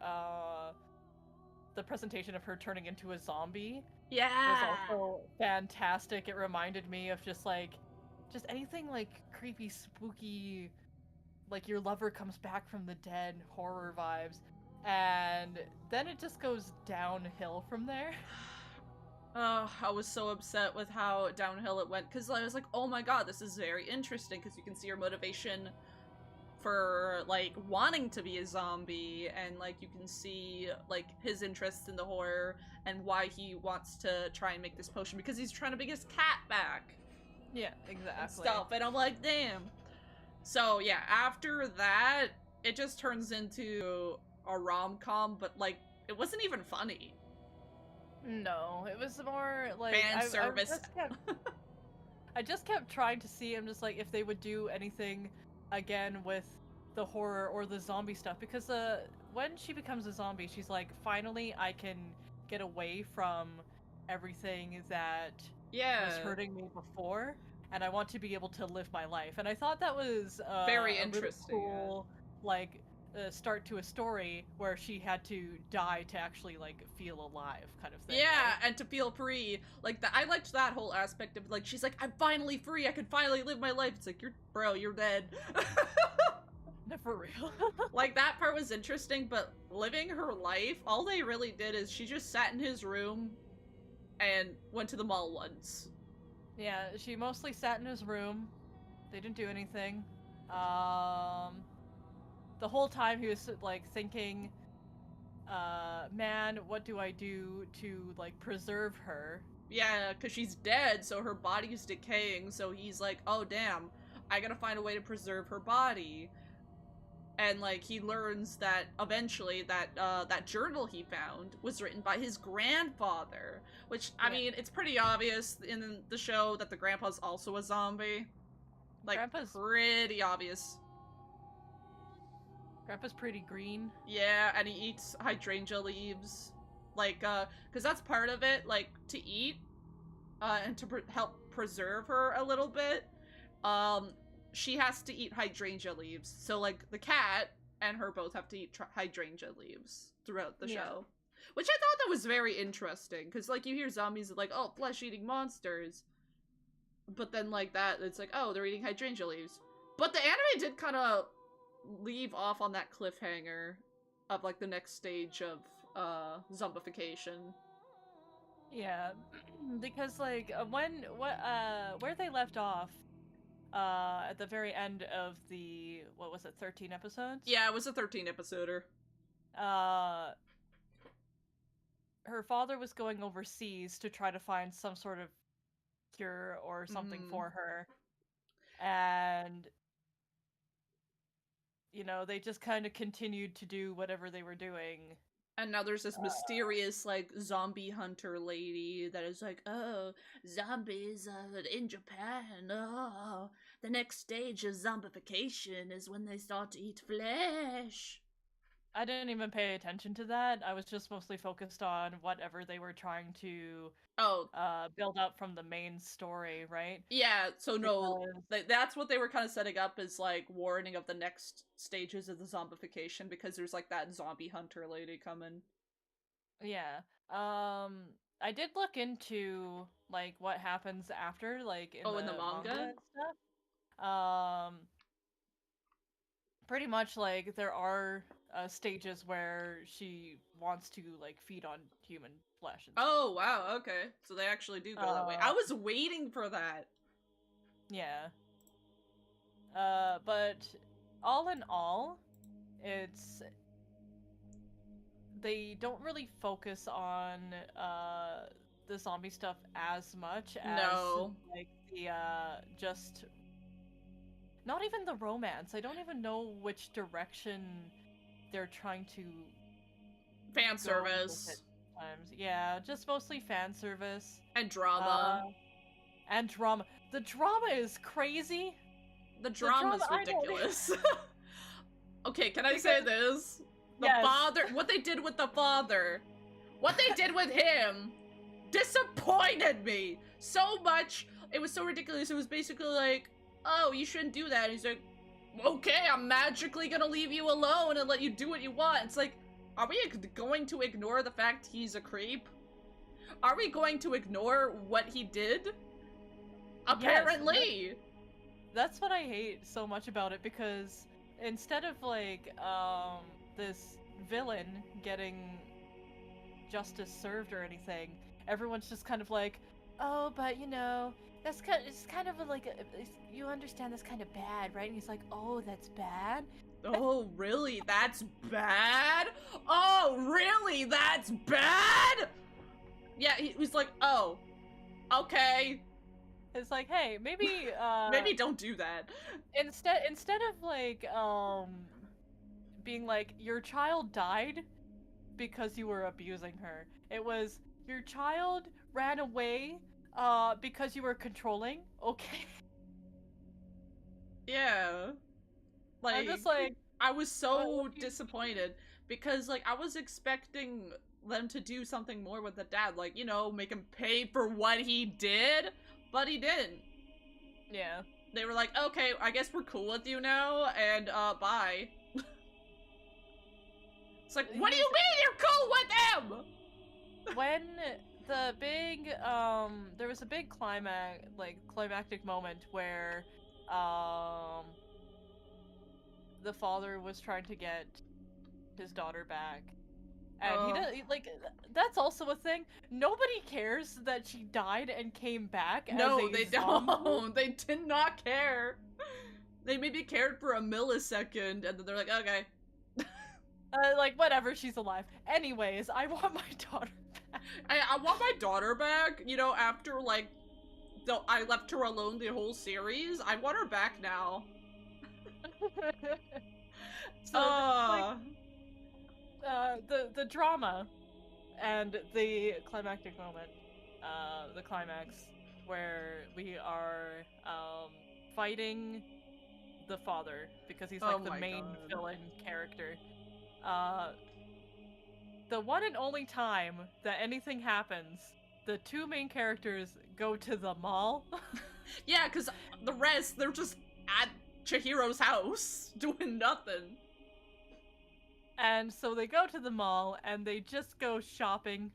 the presentation of her turning into a zombie was also fantastic. It reminded me of just anything, like, creepy, spooky, like, your lover comes back from the dead horror vibes, and then it just goes downhill from there. Oh, I was so upset with how downhill it went, because I was like, oh my god, this is very interesting, because you can see her motivation for, like, wanting to be a zombie, and, like, you can see, like, his interest in the horror, and why he wants to try and make this potion, because he's trying to bring his cat back. Yeah, exactly. And stuff, and I'm like, damn. So, yeah, after that, it just turns into a rom-com, but, like, it wasn't even funny. No, it was more, like, fan service. I just kept trying to see, I'm just like, if they would do anything again with the horror or the zombie stuff, because when she becomes a zombie, she's like, finally I can get away from everything that was hurting me before, and I want to be able to live my life. And I thought that was very interesting, really cool, like, start to a story where she had to die to actually, like, feel alive, kind of thing. Yeah, right? And to feel free. Like, I liked that whole aspect of, like, she's like, I'm finally free, I can finally live my life. It's like, you're dead. No, for real. Like, that part was interesting, but living her life, all they really did is she just sat in his room and went to the mall once. Yeah, she mostly sat in his room. They didn't do anything. The whole time he was, like, thinking, man, what do I do to, like, preserve her? Yeah, because she's dead, so her body's decaying, so he's like, oh, damn, I gotta find a way to preserve her body. And, like, he learns that, eventually, that journal he found was written by his grandfather. Which, I mean, it's pretty obvious in the show that the grandpa's also a zombie. Like, Grandpa's pretty obvious. Grandpa's pretty green. Yeah, and he eats hydrangea leaves. Like, because that's part of it, like, to eat, and to help preserve her a little bit, she has to eat hydrangea leaves. So, like, the cat and her both have to eat hydrangea leaves throughout the show. Which I thought that was very interesting, because, like, you hear zombies like, oh, flesh-eating monsters. But then, like, that, it's like, oh, they're eating hydrangea leaves. But the anime did kind of leave off on that cliffhanger of, like, the next stage of, zombification. Yeah, because, like, where they left off, at the very end of the, what was it, 13 episodes? Yeah, it was a 13-episoder. Her father was going overseas to try to find some sort of cure or something for her. And, you know, they just kind of continued to do whatever they were doing. And now there's this mysterious, like, zombie hunter lady that is like, oh, zombies in Japan, oh, the next stage of zombification is when they start to eat flesh. I didn't even pay attention to that. I was just mostly focused on whatever they were trying to build up from the main story, right? Yeah, so no, that's what they were kind of setting up as, like, warning of the next stages of the zombification, because there's, like, that zombie hunter lady coming. Yeah. I did look into, like, what happens after, like, in in the manga? And stuff. Pretty much, like, there are stages where she wants to, like, feed on human flesh and stuff. Oh, wow, okay. So they actually do go that way. I was waiting for that. Yeah. But all in all, they don't really focus on the zombie stuff as much as like the just not even the romance. I don't even know which direction they're trying to fan service. Yeah, just mostly fan service and drama. The drama is crazy. The drama is ridiculous. Okay, can I say this? The father, what they did with the father, what they did with him, disappointed me so much. It was so ridiculous. It was basically like, oh, you shouldn't do that. And he's like, okay, I'm magically gonna leave you alone and let you do what you want. It's like, are we going to ignore the fact he's a creep? Are we going to ignore what he did? Apparently. Yes, that's what I hate so much about it, because instead of, like, this villain getting justice served or anything, everyone's just kind of like, oh, but, you know, it's kind of like, you understand that's kind of bad, right? And he's like, oh, that's bad? Oh, really? That's bad? Oh, really? That's bad? Yeah, he was like, oh, okay. It's like, hey, maybe, maybe don't do that. Instead of, like, being like, your child died because you were abusing her. It was, your child ran away, because you were controlling? Okay. Yeah. Like, I'm just like, I was so disappointed, because, like, I was expecting them to do something more with the dad, like, you know, make him pay for what he did, but he didn't. Yeah. They were like, okay, I guess we're cool with you now, and, bye. It's like, what do you mean you're cool with him? When the big, there was a big climactic moment where, the father was trying to get his daughter back. And he does, like, that's also a thing. Nobody cares that she died and came back as a zombie. No, they don't. They did not care. They maybe cared for a millisecond, and then they're like, okay. Like, whatever, she's alive. Anyways, I want my daughter back. I want my daughter back, you know, after, like, I left her alone the whole series. I want her back now. So, the drama and the climactic moment, the climax, where we are, fighting the father, because he's, like, the main villain character. The one and only time that anything happens, the two main characters go to the mall. Yeah, because the rest, they're just at Chihiro's house, doing nothing. And so they go to the mall, and they just go shopping,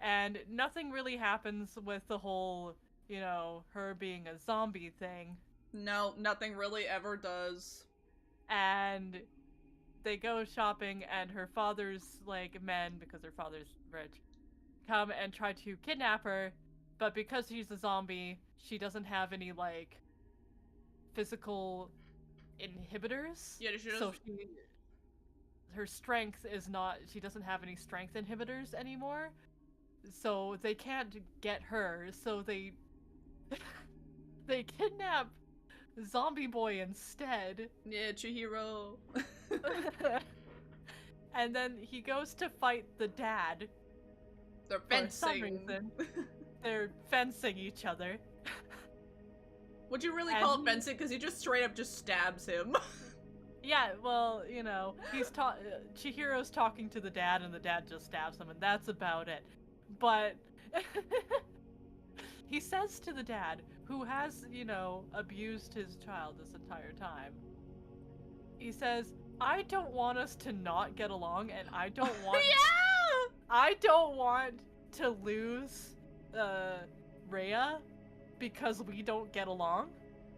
and nothing really happens with the whole, you know, her being a zombie thing. No, nothing really ever does. And they go shopping, and her father's, like, men, because her father's rich, come and try to kidnap her, but because she's a zombie, she doesn't have any, like, physical inhibitors. Yeah, she so her strength is not, she doesn't have any strength inhibitors anymore. So they can't get her, so they they kidnap Zombie Boy instead. Yeah, Chihiro. And then he goes to fight the dad. They're For some fencing. reason. They're fencing each other. Would you really call it fencing? Because he just straight up just stabs him. Yeah, well, you know, Chihiro's talking to the dad, and the dad just stabs him, and that's about it. But he says to the dad, who has, you know, abused his child this entire time, he says, I don't want us to not get along, and I don't want I don't want to lose Rhea because we don't get along.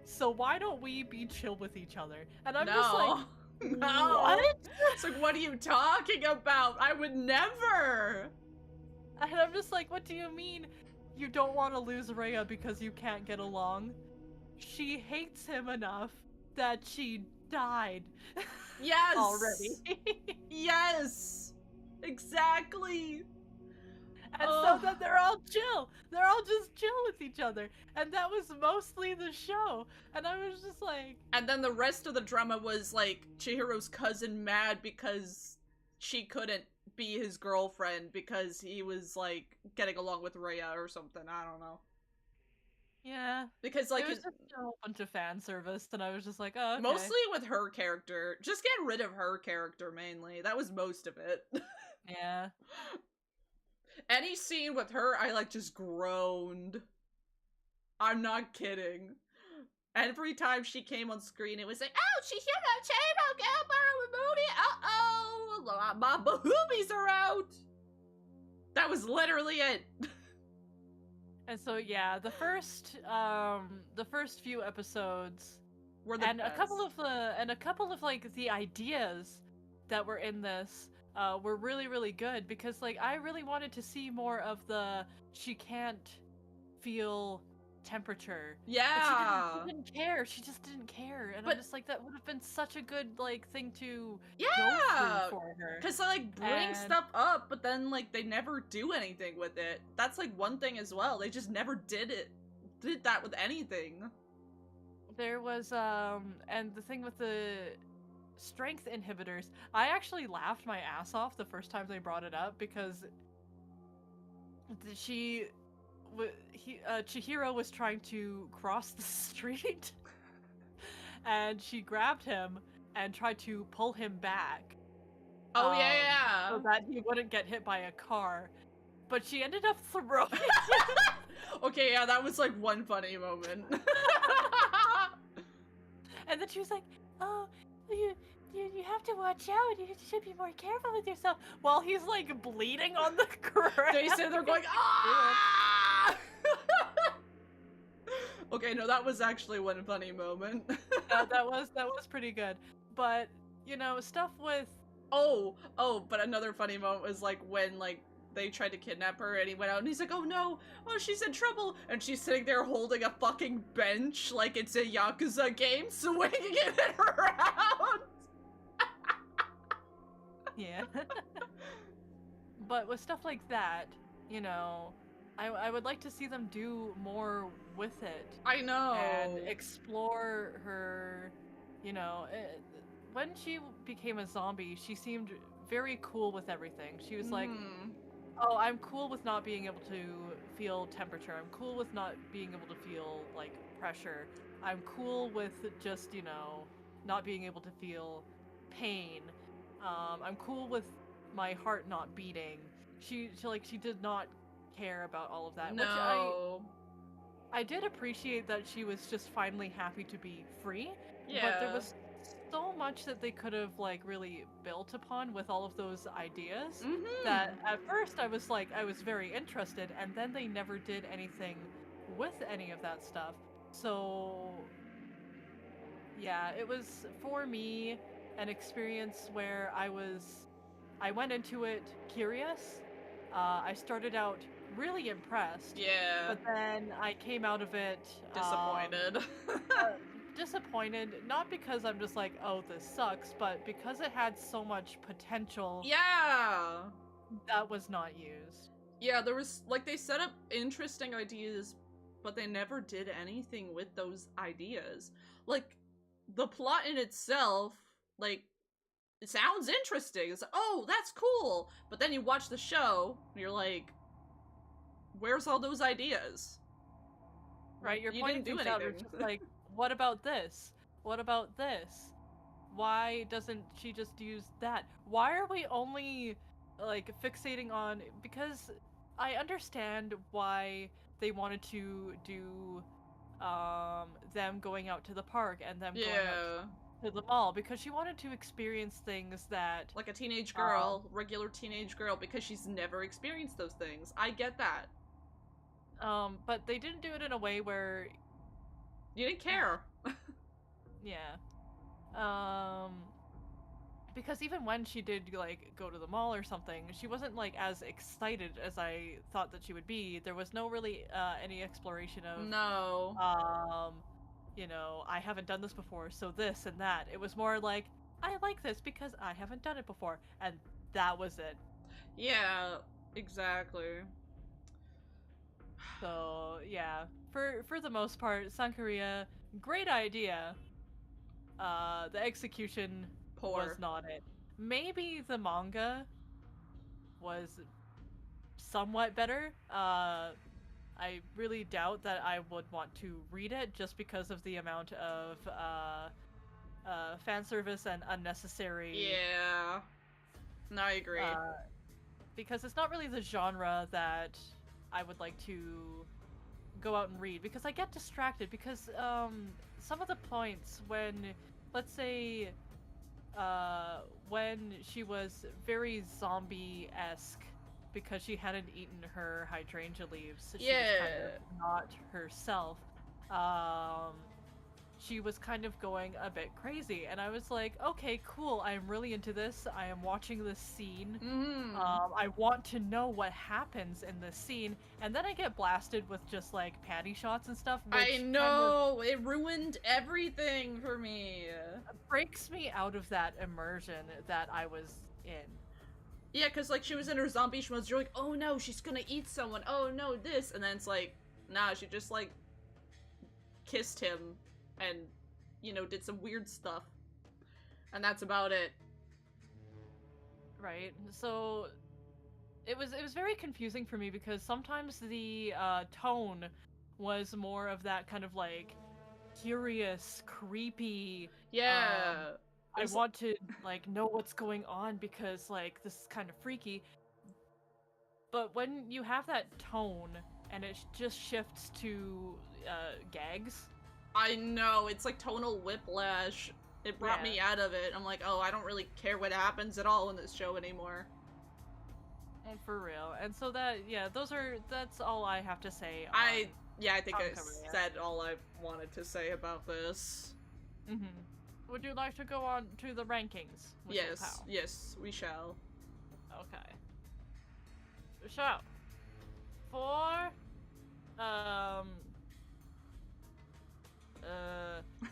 So why don't we be chill with each other? And I'm just like, no. What? It's like, what are you talking about? I would never. And I'm just like, what do you mean you don't want to lose Rhea because you can't get along? She hates him enough that she died. Yes. Already. Yes. Exactly. And so then they're all chill. They're all just chill with each other. And that was mostly the show. And I was just like... And then the rest of the drama was, like, Chihiro's cousin mad because she couldn't be his girlfriend because he was, like, getting along with Rhea or something. I don't know. Yeah. Because, like... It was just a whole bunch of fan service, and I was just like, oh, okay. Mostly with her character. Just get rid of her character, mainly. That was most of it. Yeah. Any scene with her, I, like, just groaned. I'm not kidding. Every time she came on screen, it was like, oh, Chihiro, uh-oh, my boobies are out. That was literally it. And so, yeah, the first few episodes were the best. a couple of, like, the ideas that were in this were really, really good, because, like, I really wanted to see more of the she can't feel temperature. Yeah. She didn't care. She just didn't care. And I'm just like, that would have been such a good, like, thing to go through for her. Because they, like, bring stuff up, but then, like, they never do anything with it. That's, like, one thing as well. They just never did that with anything. There was, and the thing with the strength inhibitors, I actually laughed my ass off the first time they brought it up, because Chihiro was trying to cross the street and she grabbed him and tried to pull him back. Oh, yeah. So that he wouldn't get hit by a car. But she ended up throwing him. Okay, yeah, that was like one funny moment. And then she was like, oh, you have to watch out. You should be more careful with yourself. While he's, like, bleeding on the ground. They said they're going, ah! Okay, no, that was actually one funny moment. that was pretty good. But, you know, stuff with... Oh, but another funny moment was, like, when, like, they tried to kidnap her and he went out and he's like, oh no, oh, she's in trouble. And she's sitting there holding a fucking bench like it's a Yakuza game, swinging it around. Yeah. But with stuff like that, you know, I would like to see them do more with it. I know. And explore her, you know, when she became a zombie, she seemed very cool with everything. She was like, oh, I'm cool with not being able to feel temperature. I'm cool with not being able to feel, like, pressure. I'm cool with just, you know, not being able to feel pain. I'm cool with my heart not beating. She did not care about all of that. No. Which I did appreciate that she was just finally happy to be free. Yeah. But there was so much that they could have, like, really built upon with all of those ideas that at first I was very interested, and then they never did anything with any of that stuff. So yeah, it was, for me, an experience where I went into it curious. I started out really impressed. Yeah. But then I came out of it disappointed. disappointed, not because I'm just like, oh, this sucks, but because it had so much potential Yeah. that was not used. Yeah, there was, like, they set up interesting ideas, but they never did anything with those ideas. Like, the plot in itself, like, it sounds interesting. It's like, oh, that's cool. But then you watch the show, and you're like, where's all those ideas? Right? You're You pointing didn't do things out, you're anything. just like, what about this? What about this? Why doesn't she just use that? Why are we only, like, fixating on... Because I understand why they wanted to do, them going out to the park and them going out to the mall, because she wanted to experience things that... Like a teenage girl, regular teenage girl, because she's never experienced those things. I get that. But they didn't do it in a way where... You didn't care. Yeah. Because even when she did, like, go to the mall or something, she wasn't, like, as excited as I thought that she would be. There was no really, any exploration of... No. You know, I haven't done this before, so this and that. It was more like, I like this because I haven't done it before, and that was it. Yeah, exactly. So, yeah. For the most part, Sankarea, great idea. The execution was not it. Maybe the manga was somewhat better. I really doubt that I would want to read it just because of the amount of fan service and unnecessary... Yeah. No, I agree. Because it's not really the genre that I would like to go out and read, because I get distracted, because some of the points when, let's say, when she was very zombie-esque because she hadn't eaten her hydrangea leaves, so she was kind of not herself, she was kind of going a bit crazy, and I was like, okay, cool, I'm really into this, I am watching this scene, I want to know what happens in this scene, and then I get blasted with just, like, panty shots and stuff, which I know! It ruined everything for me! Breaks me out of that immersion that I was in. Yeah, because, like, she was in her zombie schmutz, you're like, oh no, she's gonna eat someone, oh no, this, and then it's like, nah, she just, like, kissed him, and, you know, did some weird stuff. And that's about it. Right, so it was very confusing for me, because sometimes the tone was more of that kind of, like, curious, creepy... Yeah. I want to, like, know what's going on because, like, this is kind of freaky. But when you have that tone and it just shifts to gags... I know, it's like tonal whiplash. It brought me out of it. I'm like, oh, I don't really care what happens at all in this show anymore. And for real. And so that's all I have to say on... I think I said all I wanted to say about this. Would you like to go on to the rankings? Yes, we shall. Okay. So,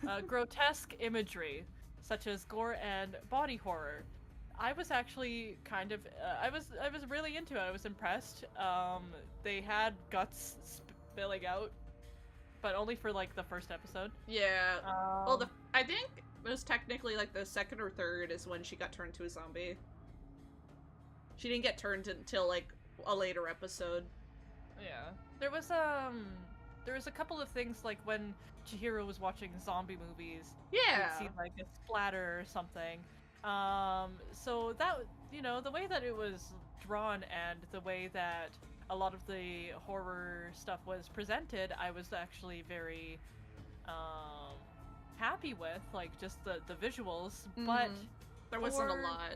for grotesque imagery, such as gore and body horror, I was actually kind of I was really into it. I was impressed. They had guts spilling out, but only for, like, the first episode. Yeah. Well, I think it was technically, like, the second or third is when she got turned to a zombie. She didn't get turned until, like, a later episode. Yeah. There was a couple of things, like, when Chihiro was watching zombie movies. Yeah. You'd see, like, a splatter or something. So that, you know, the way that it was drawn and the way that a lot of the horror stuff was presented, I was actually very, happy with, like, just the visuals, but... There wasn't a lot.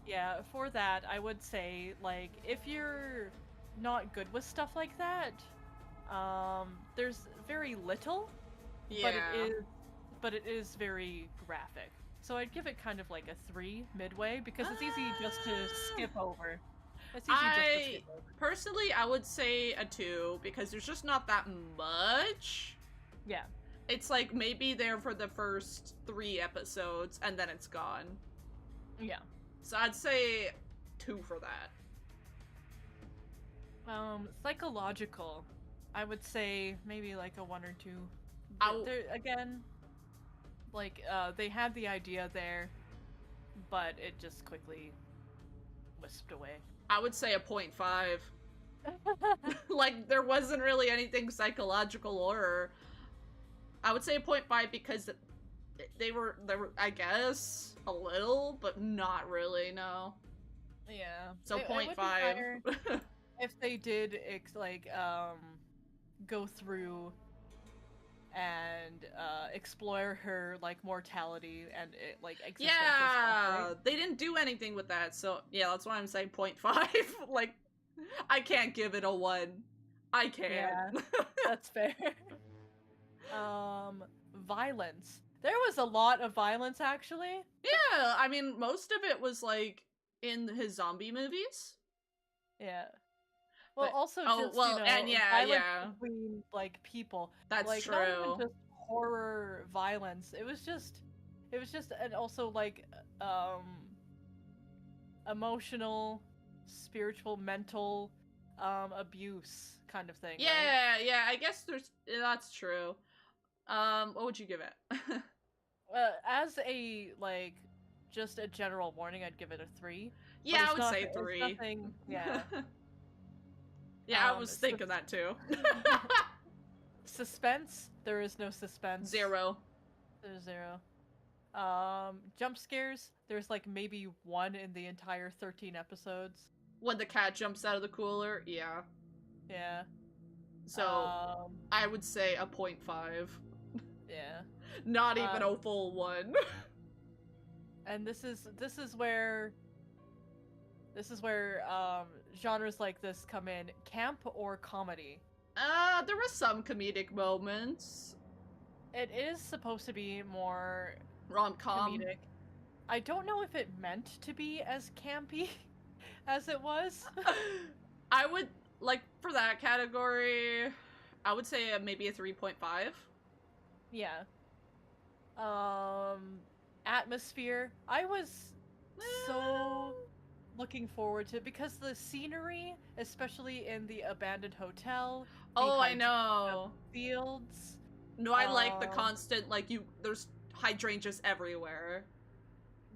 Yeah, for that, I would say, like, if you're not good with stuff like that, there's very little, but it is very graphic. So I'd give it kind of like a 3 midway, because it's easy just to skip over. It's easy just to skip over. Personally, I would say a 2, because there's just not that much. Yeah. it's like maybe there for the first 3 episodes and then it's gone. Yeah. So I'd say 2 for that. Psychological. I would say maybe like a 1 or 2. Again, like, they had the idea there, but it just quickly wisped away. I would say a 0.5. Like, there wasn't really anything psychological or... I would say a 0.5 because they were, I guess, a little, but not really, no. Yeah. So it would be 0.5. higher if they did, go through and explore her, like, mortality and, existence. Yeah, they didn't do anything with that, so, yeah, that's why I'm saying 0.5. Like, I can't give it a 1. I can't. Yeah, that's fair. Violence. There was a lot of violence, actually. Yeah, I mean, most of it was, like, in his zombie movies. Yeah. Well, But, also just, and violence between, like, people. That's like, true. Not even just horror violence. It was just, and also, like, emotional, spiritual, mental, abuse kind of thing. Yeah, right? yeah, I guess that's true. What would you give it? As a, like, just a general warning, I'd give it a 3. Yeah, I would say 3. Nothing, yeah. Yeah, I was thinking that too. Suspense? There is no suspense. 0. There's 0. Jump scares? There's, like, maybe 1 in the entire 13 episodes. When the cat jumps out of the cooler, yeah. Yeah. So, I would say a 0.5. Yeah. Not even a full 1. And this is where genres like this come in. Camp or comedy? There were some comedic moments. It is supposed to be more rom-com. Comedic. I don't know if it meant to be as campy as it was. I would, like, for that category, I would say maybe a 3.5. Yeah. Atmosphere. I was so looking forward to it because the scenery, especially in the abandoned hotel. Oh, I know. Fields. No, I like the constant, like, there's hydrangeas everywhere.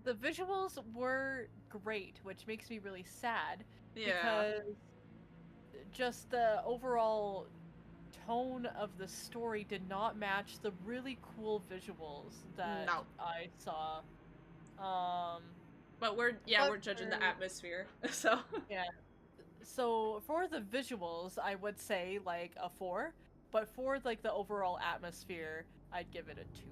The visuals were great, which makes me really sad. Yeah. Because just the overall tone of the story did not match the really cool visuals that I saw. But we're judging the atmosphere, so. Yeah. So for the visuals, I would say like a 4, but for like the overall atmosphere, I'd give it a 2.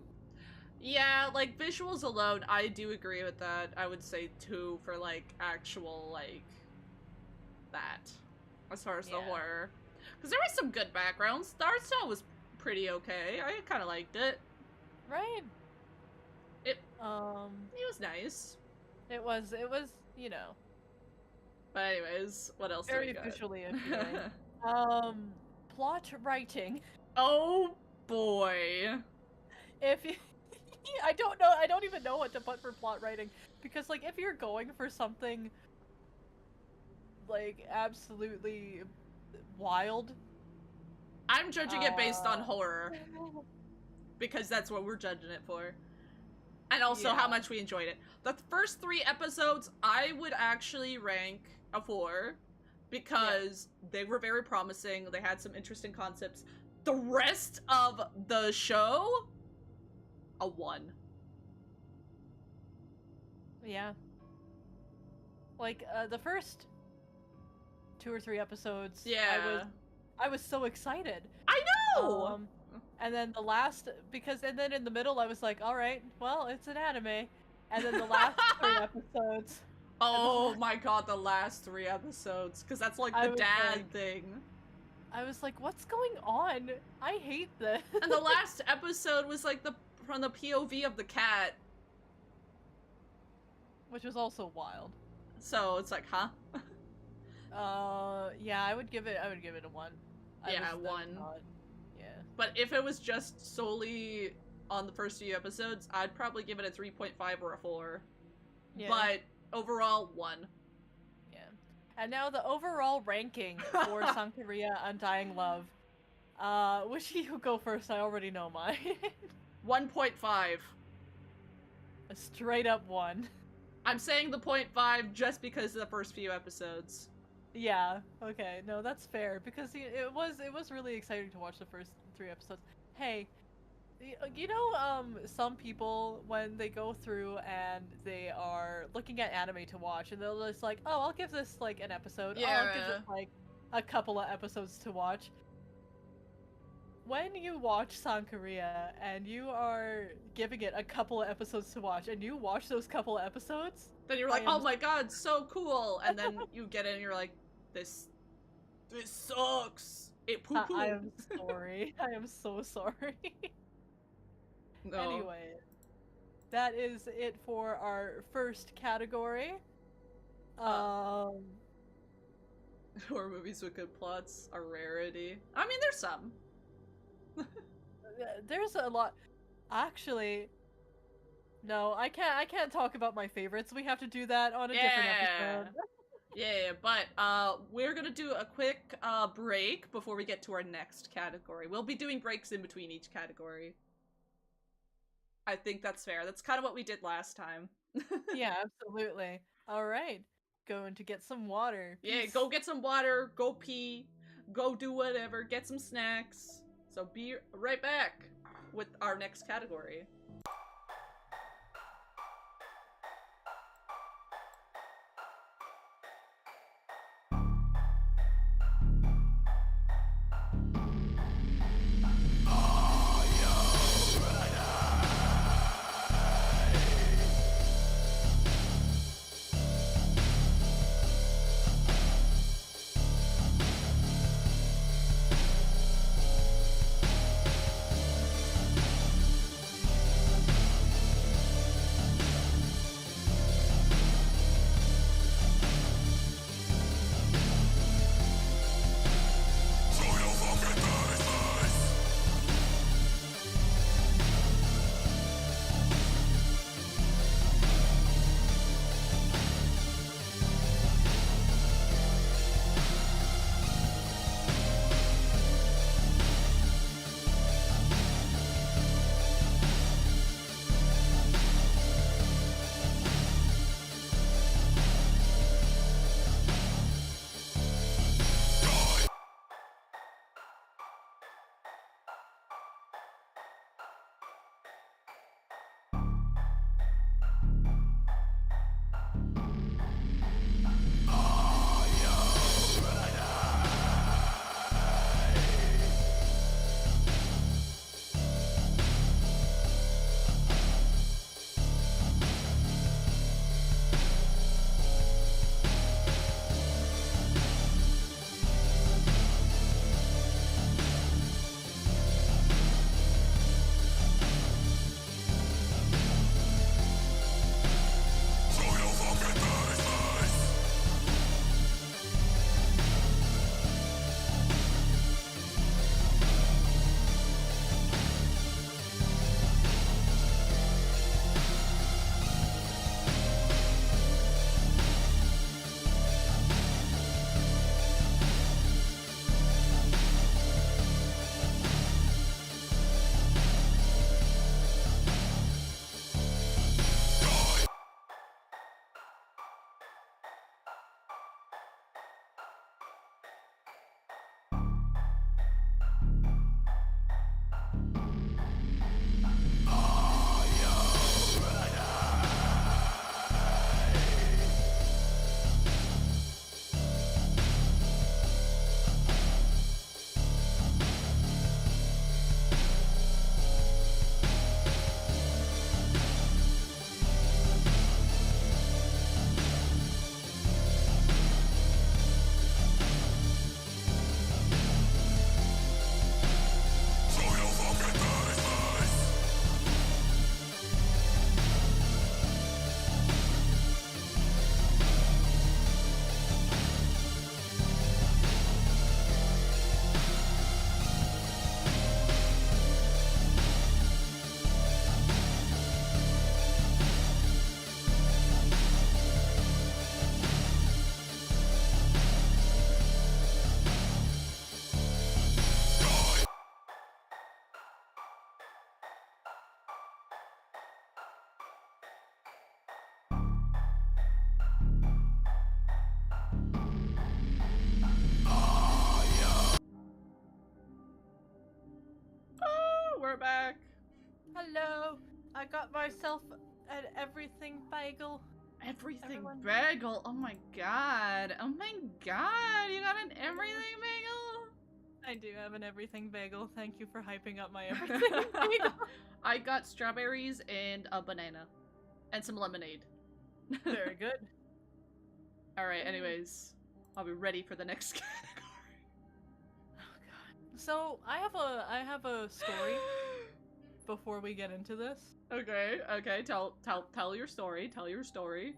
Yeah, like visuals alone, I do agree with that. I would say 2 for like actual like that, as far as the horror. Because there was some good backgrounds. The art style was pretty okay. I kind of liked it. Right. It was nice. It was, you know. But anyways, what else very do we got? Visually appealing. Plot writing. Oh boy. If you, I don't even know what to put for plot writing, because like if you're going for something like absolutely wild, I'm judging it based on horror. Because that's what we're judging it for. And also how much we enjoyed it. The first 3 episodes, I would actually rank a 4. Because they were very promising. They had some interesting concepts. The rest of the show, a 1. Yeah. Like, the first 2 or 3 episodes, I was so excited. I know! And then the last, and then in the middle I was like, alright, well, it's an anime. And then the last 3 episodes. Oh my god, the last 3 episodes. Because that's like the dad thing. I was like, what's going on? I hate this. And the last episode was like from the POV of the cat. Which was also wild. So it's like, huh? Yeah, I would give it a 1. Yeah, 1. Yeah. But if it was just solely on the first few episodes, I'd probably give it a 3.5 or a 4. Yeah. But overall, 1. Yeah. And now the overall ranking for Sankarea Undying Love. Wish you go first, I already know mine. 1.5. A straight up 1. I'm saying the 0.5 just because of the first few episodes. Yeah, okay, no, that's fair, because it was really exciting to watch the first 3 episodes. Hey, you know, some people, when they go through and they are looking at anime to watch, and they'll just like, oh, I'll give this, like, an episode, Yeah. oh, I'll give this, like, a couple of episodes to watch. When you watch Sankarea, and you are giving it a couple of episodes to watch, and you watch those couple of episodes... Then you're like, oh my god, so cool! And then you get in and you're like, this sucks! It poo-poo! I am sorry. I am so sorry. No. Anyway, that is it for our first category. Horror movies with good plots are rarity. I mean, there's some. There's a lot. Actually, no, I can't talk about my favorites. We have to do that on a different episode. Yeah, but we're gonna do a quick break before we get to our next category. We'll be doing breaks in between each category. I think that's fair. That's kind of what we did last time. Yeah, absolutely. All right, going to get some water. Yeah, Peace. go get some water, go pee, go do whatever, get some snacks. So be right back with our next category. we're back. Hello. I got myself an everything bagel. Everything Everyone- bagel. Oh my god. Oh my god. You got an everything bagel? I do have an everything bagel. Thank you for hyping up my everything bagel. I got strawberries and a banana. And some lemonade. Very good. Alright, anyways. I'll be ready for the next category. Oh god. So I have a story before we get into this. Okay, tell your story. Tell your story.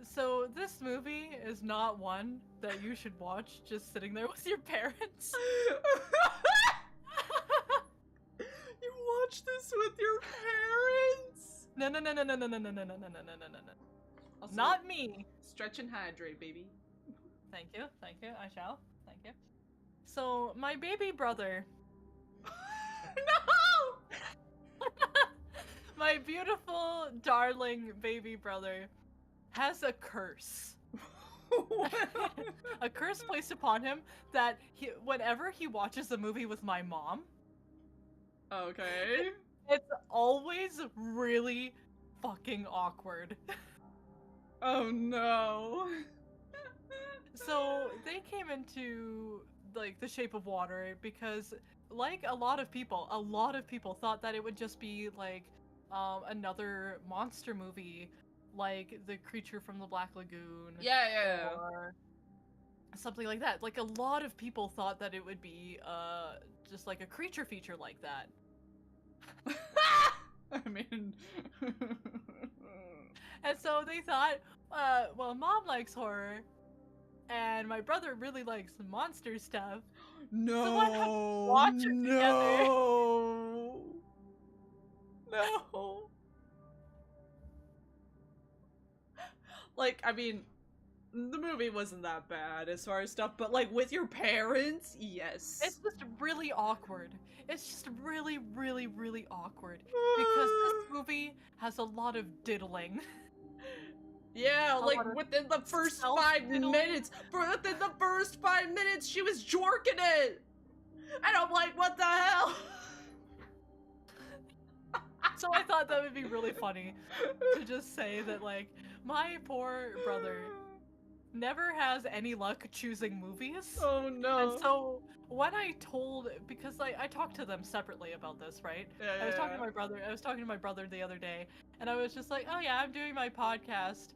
So this movie is not one that you should watch just sitting there with your parents. You watch this with your parents? No. Also, Not me. Stretch and hydrate, baby. Thank you. I shall. Thank you. So my baby brother, No! my beautiful, darling baby brother, has a curse. A curse placed upon him that whenever he watches a movie with my mom, Okay. it's always really fucking awkward. Oh no. So they came into like The Shape of Water because, like a lot of people thought that it would just be like another monster movie, like The Creature from the Black Lagoon. Yeah. Or something like that. Like a lot of people thought that it would be just like a creature feature like that. I mean. And so they thought, well, mom likes horror, and my brother really likes monster stuff. No. So why not watch it together? No. Like, I mean, the movie wasn't that bad as far as stuff, but like with your parents, yes. It's just really awkward. It's just really, really, really awkward. Because this movie has a lot of diddling. Yeah, A like lot of within the first 5 self-diddling. minutes. Within the first 5 minutes, she was jorking it. And I'm like, what the hell? So I thought that would be really funny to just say that, like, my poor brother never has any luck choosing movies. Oh no. And so when I told, because like I talked to them separately about this, right? Yeah, I was talking yeah. to my brother the other day, and I was just like, "Oh yeah, I'm doing my podcast."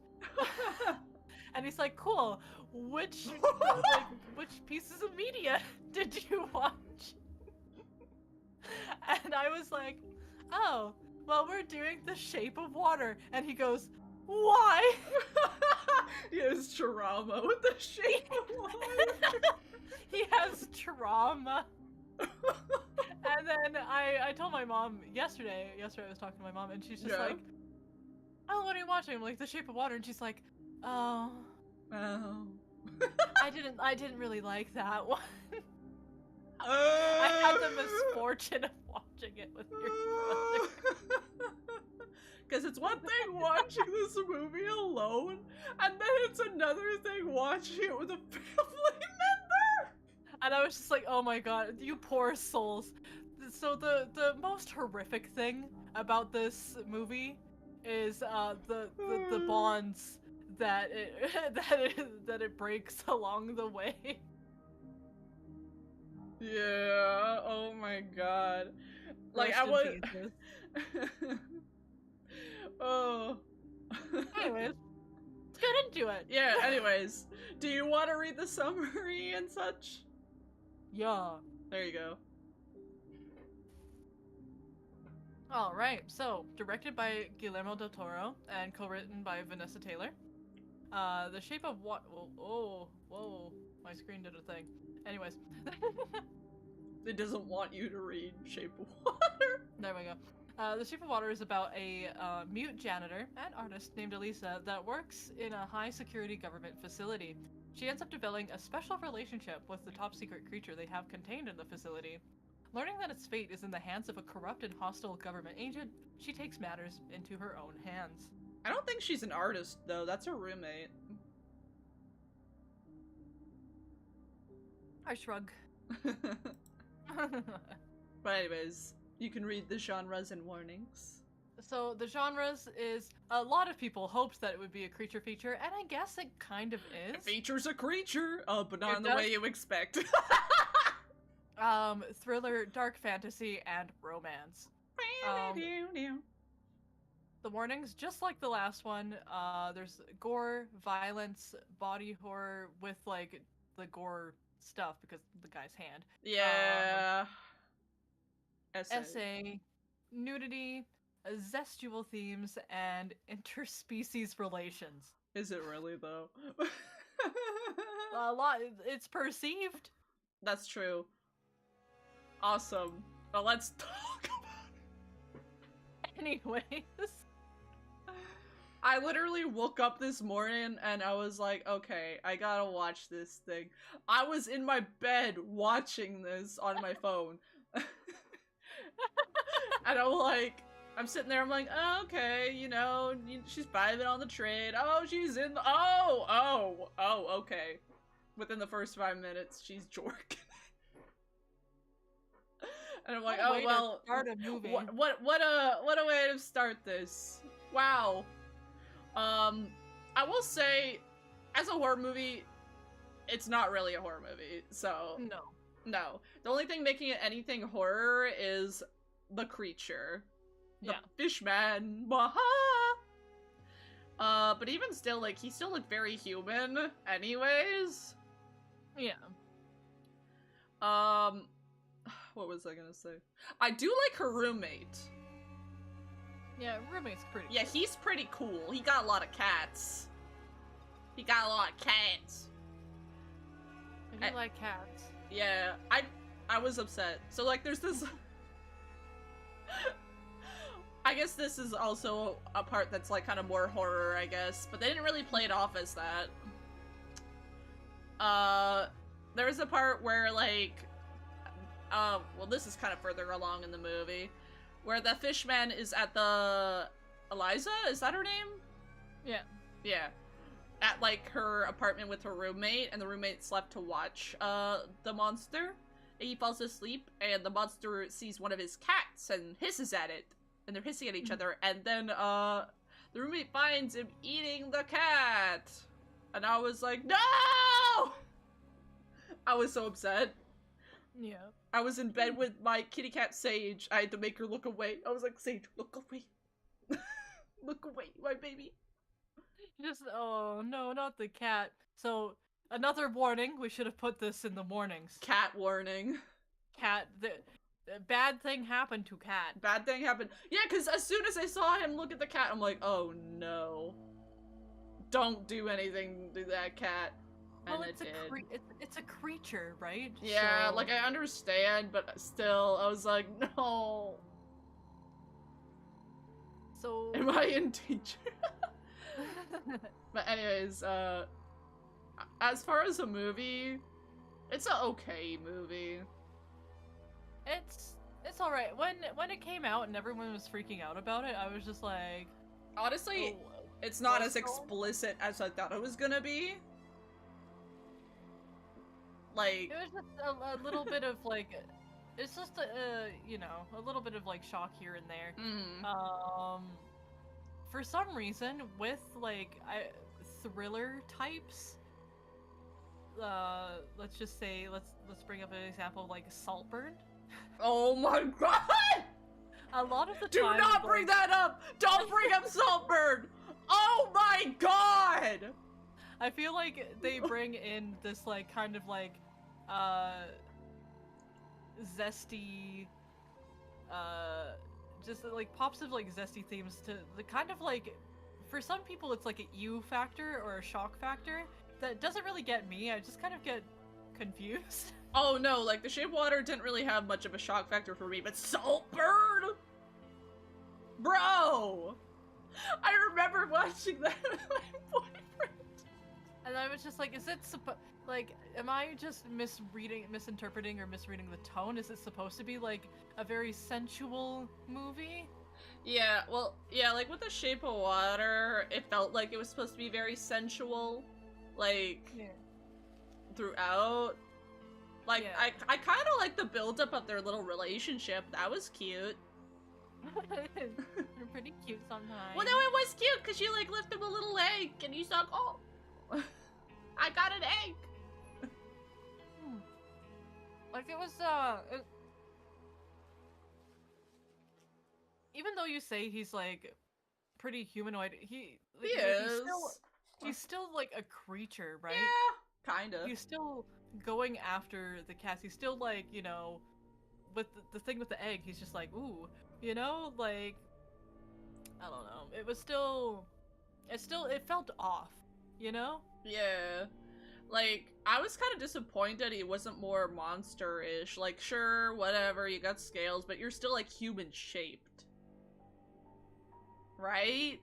And he's like, "Cool. Which pieces of media did you watch?" And I was like, "Oh, well, we're doing The Shape of Water." And he goes, "Why?" He has trauma with The Shape of Water. He has trauma. And then I told my mom yesterday I was talking to my mom, and she's just Yeah. like, "Oh, what are you watching?" I'm like, The Shape of Water. And she's like, "Oh, Oh. I didn't really like that one." I had the misfortune of watching it with your brother. Because it's one thing watching this movie alone, and then it's another thing watching it with a family member. And I was just like, "Oh my god, you poor souls." So the most horrific thing about this movie is the bonds that it breaks along the way. Yeah. Oh my god. Like Rest I in was. pieces. Oh. Anyways, let's get into it. Yeah. Anyways, do you want to read the summary and such? Yeah. There you go. Alright, so, directed by Guillermo del Toro and co-written by Vanessa Taylor. The Shape of Water. Whoa, my screen did a thing. Anyways. It doesn't want you to read Shape of Water. There we go. The Shape of Water is about a mute janitor and artist named Elisa that works in a high-security government facility. She ends up developing a special relationship with the top-secret creature they have contained in the facility. Learning that its fate is in the hands of a corrupt and hostile government agent, she takes matters into her own hands. I don't think she's an artist, though. That's her roommate. I shrug. But anyways, You can read the genres and warnings. So the genres is a lot of people hoped that it would be a creature feature, and I guess it kind of is. It features a creature, but not It in the way you expect. Thriller, dark fantasy, and romance. The warnings, just like the last one, there's gore, violence, body horror with like the gore stuff because of the guy's hand. Yeah. Essay, nudity, zestual themes, and interspecies relations. Is it really though? A lot. It's perceived. That's true. Awesome. Well, let's talk about it. Anyways. I literally woke up this morning and I was like, okay, I gotta watch this thing. I was in my bed watching this on my phone. And I'm sitting there, I'm like, oh, okay, you know, she's vibing on the train. Oh, she's in the- oh, okay. Within the first 5 minutes, she's jorking. And I'm like, oh, well, start a movie. what a way to start this. Wow. I will say, as a horror movie, it's not really a horror movie, so... No. The only thing making it anything horror is the creature. The fishman. Baha! But even still, like, he still looked very human, anyways. Yeah. What was I gonna say? I do like her roommate. Yeah, roommate's pretty Yeah, cool. he's pretty cool. He got a lot of cats. I do like cats. Yeah, I was upset. So, like, there's this... I guess this is also a part that's, like, kind of more horror, I guess. But they didn't really play it off as that. There's a part where, like... well, this is kind of further along in the movie. Where the fishman is at the... Eliza? Is that her name? Yeah. Yeah. At, like, her apartment with her roommate, and the roommate's left to watch, the monster. And he falls asleep, and the monster sees one of his cats and hisses at it. And they're hissing at each other, and then, the roommate finds him eating the cat! And I was like, no! I was so upset. Yeah. I was in bed with my kitty cat Sage. I had to make her look away. I was like, Sage, look away. Look away, my baby. Just, oh no, not the cat. So, another warning, we should have put this in the warnings. Cat warning. Cat, the bad thing happened to Cat. Bad thing happened. Yeah, because as soon as I saw him look at the cat, I'm like, oh no. Don't do anything to that cat. Well, And it's a creature, right? Yeah, So... like, I understand, but still, I was like, no. So... Am I in danger? But anyways, as far as a movie, it's an okay movie. It's alright. When it came out and everyone was freaking out about it, I was just like... Honestly, oh, it's not as so? explicit as I thought it was gonna be. Like... It was just a little bit of, like... It's just, you know, a little bit of, like, shock here and there. For some reason, with, like, thriller types, let's just say, let's bring up an example of, like, Saltburn. Oh my god! A lot of the Do time... not like, bring that up! Don't bring up Saltburn! Oh my god! I feel like they bring in this, like, kind of, like, zesty, just, like, pops of, like, zesty themes to the kind of, like, for some people it's like a ew factor or a shock factor that doesn't really get me. I just kind of get confused. Oh no, like, The Shape of Water didn't really have much of a shock factor for me, but Saltburn? Bro! I remember watching that with my boyfriend. And I was just like, is it like, am I just misinterpreting or misreading the tone? Is it supposed to be, like, a very sensual movie? Yeah, well, yeah, like, with The Shape of Water, it felt like it was supposed to be very sensual, like, Yeah. throughout. Like, Yeah. I kind of like the build-up of their little relationship. That was cute. They're pretty cute sometimes. Well, no, it was cute, because she, like, left him a little egg, and he's like, oh, I got an egg. Like, it was, even though you say he's, like, pretty humanoid, He is. He's still, like, a creature, right? Yeah, kind of. He's still going after the cats. He's still, like, you know, with the thing with the egg, he's just like, ooh, you know, like, I don't know. It was still, it felt off, you know? Yeah. Like, I was kind of disappointed he wasn't more monster-ish. Like, sure, whatever, you got scales, but you're still, like, human-shaped. Right?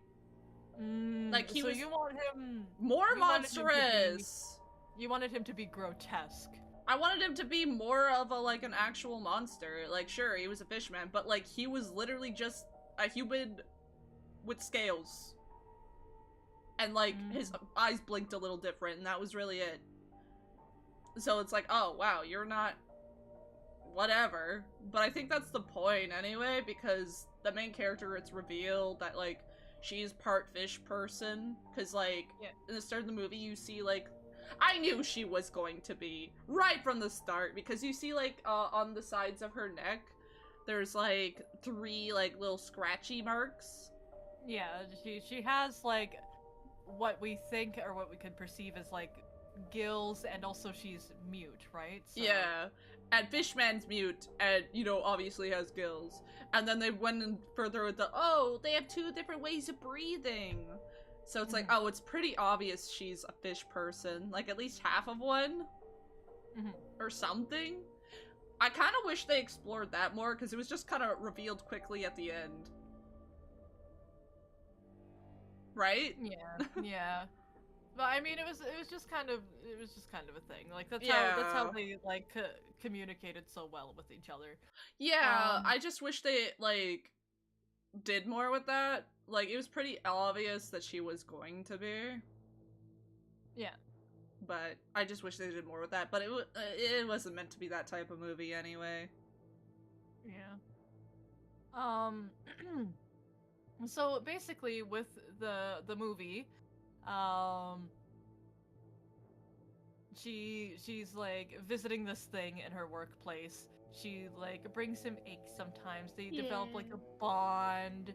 Like, he so was you want him more you wanted him to be- monstrous. You wanted him to be grotesque. I wanted him to be more of a, like, an actual monster. Like, sure, he was a fishman, but, like, he was literally just a human with scales. And, like, his eyes blinked a little different, and that was really it. So it's like, oh, wow, you're not... whatever. But I think that's the point anyway, because the main character, it's revealed that, like, she's part fish person. Because, like, in the start of the movie, you see, like... I knew she was going to be, right from the start, because you see, like, on the sides of her neck, there's, like, 3, like, little scratchy marks. Yeah, she has, like, what we think, or what we could perceive as, like, gills, and also she's mute, right? So... Yeah, and Fishman's mute, and, you know, obviously has gills. And then they went in further with the, oh, they have 2 different ways of breathing. So it's like, oh, it's pretty obvious she's a fish person. Like, at least half of one? Or something? I kind of wish they explored that more, because it was just kind of revealed quickly at the end. Right? Yeah, yeah. But I mean, it was just kind of a thing. Like, that's how they, like, communicated so well with each other. Yeah, I just wish they, like, did more with that. Like, it was pretty obvious that she was going to be. Yeah. But I just wish they did more with that. But it wasn't meant to be that type of movie anyway. Yeah. So basically, with the movie, she's like visiting this thing in her workplace. She, like, brings him eggs sometimes. They develop, like, a bond.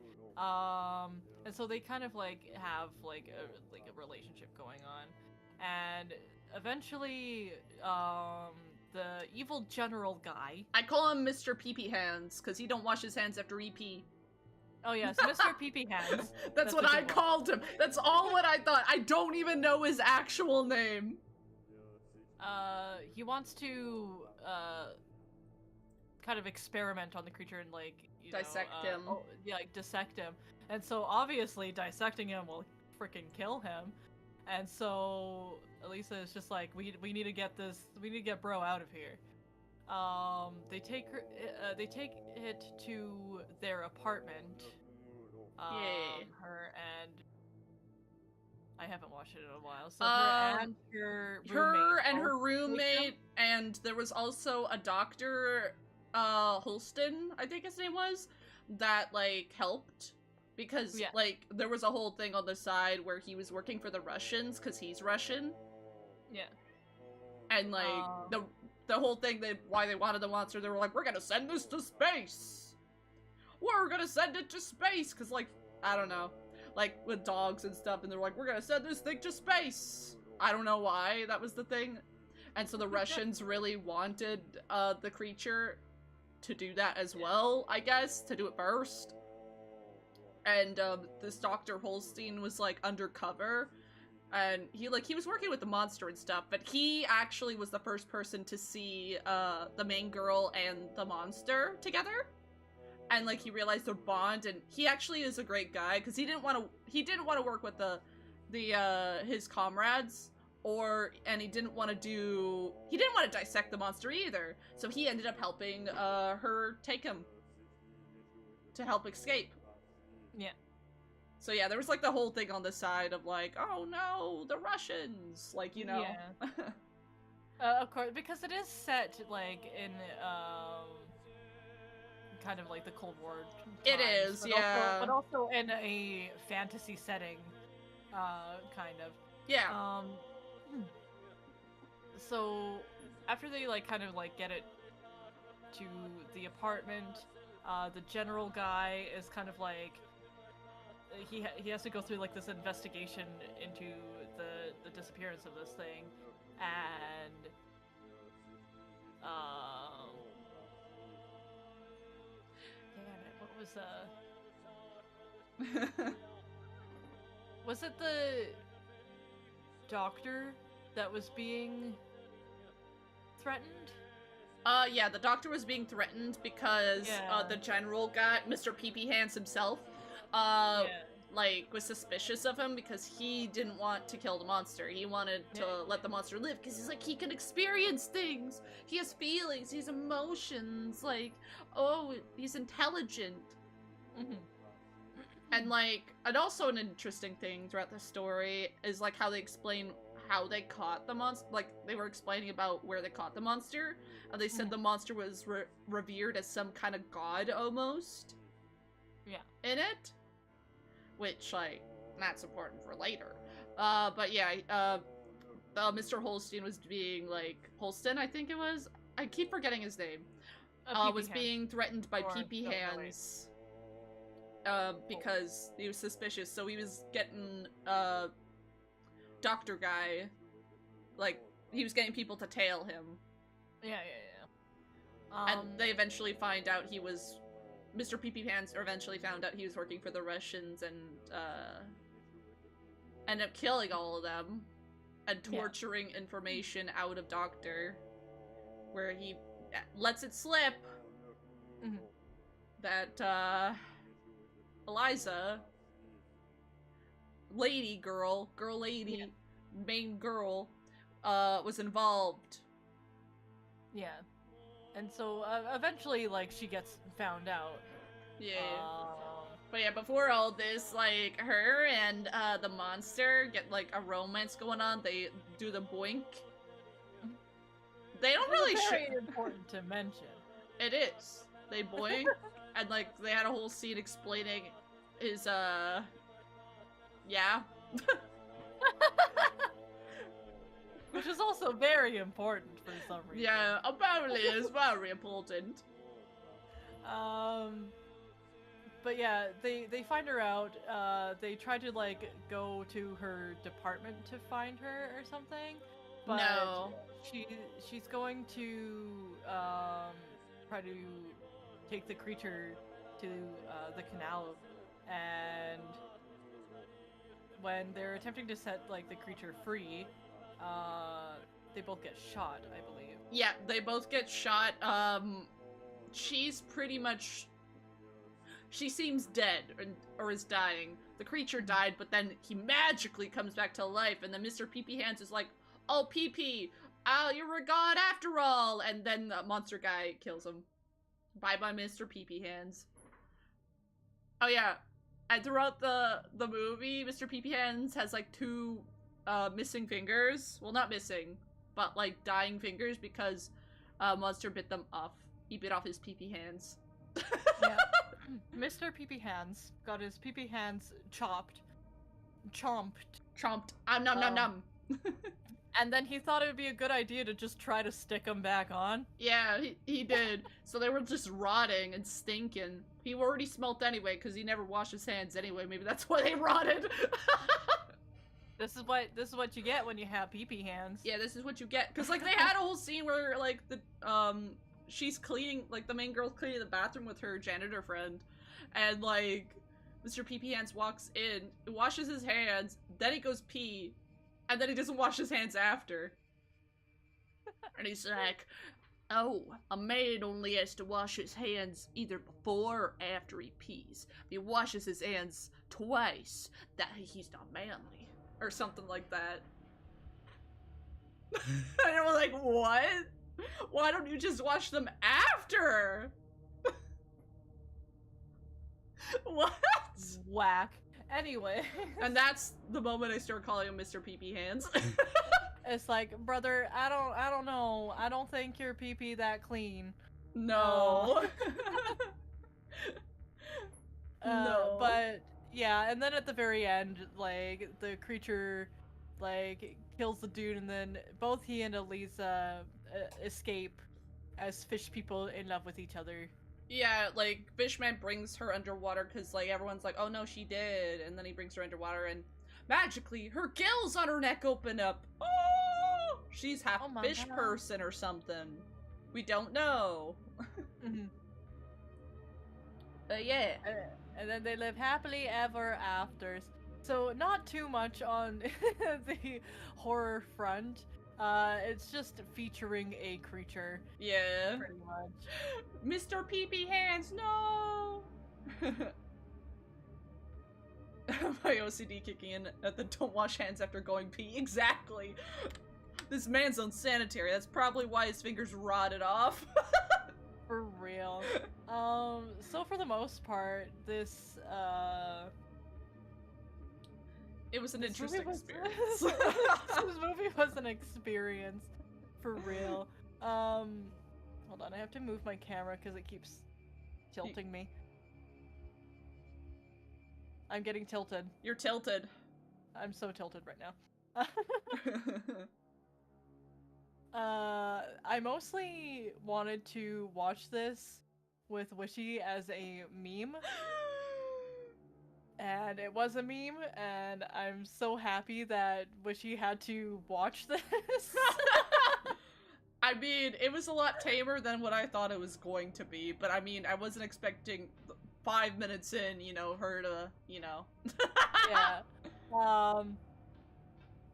And so they kind of, like, have, like a relationship going on. And eventually, the evil general guy... I call him Mr. Pee-Pee Hands, because he don't wash his hands after he pee. Oh yes, Mr. Pee-Pee Hands. That's what I called him. That's all what I thought. I don't even know his actual name. He wants to, kind of experiment on the creature and, like, dissect him. Oh, yeah, like, dissect him. And so, obviously, dissecting him will freaking kill him. And so, Elisa is just like, we need to get bro out of here. They take it to their apartment. Her and... I haven't watched it in a while. So her and her roommate, and there was also a Dr. Holston, I think his name was, that, like, helped. Because, like, there was a whole thing on the side where he was working for the Russians, because he's Russian. Yeah. And, like, the whole thing, why they wanted the monster, they were like, we're gonna send this to space! We're gonna send it to space! Because, like, I don't know. Like, with dogs and stuff, and they're like, we're gonna send this thing to space! I don't know why that was the thing. And so the Russians really wanted, the creature to do that as well, I guess, to do it first. And, this Dr. Holstein was, like, undercover, and he was working with the monster and stuff, but he actually was the first person to see, the main girl and the monster together. And, like, he realized their bond, and he actually is a great guy, because he didn't want to work with his comrades, and he didn't want to dissect the monster either, so he ended up helping, her take him to help escape. Yeah. So yeah, there was, like, the whole thing on the side of, like, oh no, the Russians, like, you know. Yeah. Of course, because it is set like in kind of like the Cold War times, It is, but yeah. but also in a fantasy setting, kind of. Yeah. So after they like kind of like get it to the apartment, the general guy is kind of like he has to go through like this investigation into the disappearance of this thing, and damn it, what was was it the doctor that was being threatened? Yeah, the doctor was being threatened because the general guy, Mr. Pee-Pee Hands himself, like, was suspicious of him because he didn't want to kill the monster. He wanted to let the monster live because he's like, he can experience things. He has feelings, he has emotions, like, oh, he's intelligent. And, like, and also an interesting thing throughout the story is, like, how they explain how they caught the monster. Like, they were explaining about where they caught the monster, and they said the monster was revered as some kind of god, almost. In it. Which, like, that's important for later. But yeah, Mr. Holstein was being, like, Holston, I think it was? I keep forgetting his name. Was being threatened by Pee-Pee Hands. Because he was suspicious, so he was getting, doctor guy, like, he was getting people to tail him. And they eventually find out he was, Mr. Pee-Pee Hands eventually found out he was working for the Russians and, ended up killing all of them and torturing information out of Doctor, where he lets it slip that, Eliza, main girl, was involved. And so, eventually, like, she gets found out. But yeah, before all this, like, her and, the monster get, like, a romance going on. They do the boink. They don't really very important to mention. It is. They boink, and, like, they had a whole scene explaining his, yeah. Which is also very important for some reason. Yeah, apparently it's very important. But yeah, they find her out. They try to, like, go to her department to find her or something. But no. She's going to try to take the creature to the canal, and when they're attempting to set, like, the creature free, they both get shot, I believe. Yeah, they both get shot. She's pretty much, she seems dead or is dying. The creature died, but then he magically comes back to life, and then Mr. Pee-Pee Hands is like, oh, Pee-Pee, you're a god after all, and then the monster guy kills him. Bye-bye, Mr. Pee-Pee Hands. Oh yeah, and throughout the movie, Mr. Pee-Pee Hands has, like, two missing fingers. Well, not missing, but, like, dying fingers because monster bit them off. He bit off his pee-pee hands. Yeah. Mr. Pee-Pee Hands got his pee-pee hands chomped. Nom nom nom. And then he thought it would be a good idea to just try to stick them back on. Yeah, he did. So they were just rotting and stinking. He already smelt anyway because he never washed his hands anyway. Maybe that's why they rotted. This is what you get when you have pee-pee hands. Yeah, this is what you get. Because, like, they had a whole scene where, like, she's cleaning, like, the main girl's cleaning the bathroom with her janitor friend. And, like, Mr. Pee-Pee Hands walks in, washes his hands, then he goes pee, and then he doesn't wash his hands after. And he's like, oh, a man only has to wash his hands either before or after he pees. If he washes his hands twice, that he's not manly. Or something like that. And I was like, what? Why don't you just wash them after? What? Whack. Anyway. And that's the moment I start calling him Mr. Pee-Pee Hands. It's like, brother, I don't know. I don't think your pee-pee that clean. No. No. But yeah, and then at the very end, like the creature, like kills the dude, and then both he and Elisa escape as fish people in love with each other. Yeah, like, Fishman brings her underwater because, like, everyone's like, oh no, she did. And then he brings her underwater and magically her gills on her neck open up. Oh! She's half fish God. person or something. We don't know. But yeah. And then they live happily ever afters. So not too much on the horror front. It's just featuring a creature. Yeah. Pretty much. Mr. Pee-Pee Hands, no! My OCD kicking in at the don't wash hands after going pee. Exactly. This man's unsanitary. That's probably why his fingers rotted off. For real. So for the most part, this it was an interesting experience. This movie was an experience, for real. Hold on, I have to move my camera because it keeps tilting me. I'm getting tilted. You're tilted. I'm so tilted right now. I mostly wanted to watch this with Wishy as a meme. And it was a meme, and I'm so happy that Wishy had to watch this. I mean, it was a lot tamer than what I thought it was going to be, but I mean, I wasn't expecting 5 minutes in, you know, her to, you know. Yeah.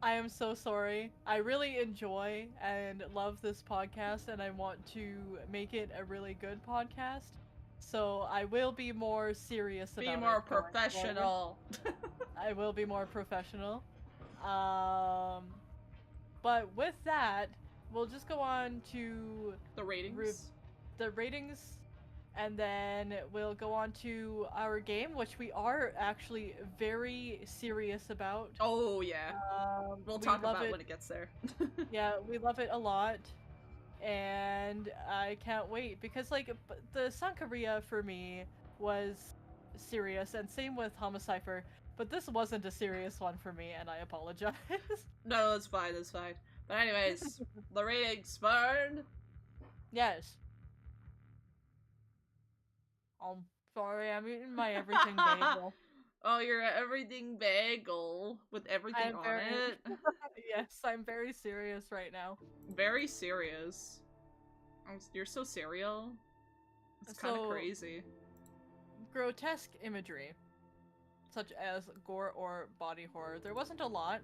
I am so sorry. I really enjoy and love this podcast, and I want to make it a really good podcast. So I will be more serious about it. Be more professional. I will be more professional. But with that, we'll just go on to the ratings. And then we'll go on to our game, which we are actually very serious about. Oh, yeah. We'll talk about it when it gets there. Yeah, we love it a lot. And I can't wait, because, like, the Sankarea for me was serious, and same with Homicipher, but this wasn't a serious one for me, and I apologize. No, that's fine, that's fine. But anyways, the ratings, Fern. Yes. Sorry, I'm eating my everything bagel. Oh, you're an everything bagel with everything on it. Yes, I'm very serious right now. Very serious. You're so serial. It's kind of crazy. Grotesque imagery, such as gore or body horror. There wasn't a lot.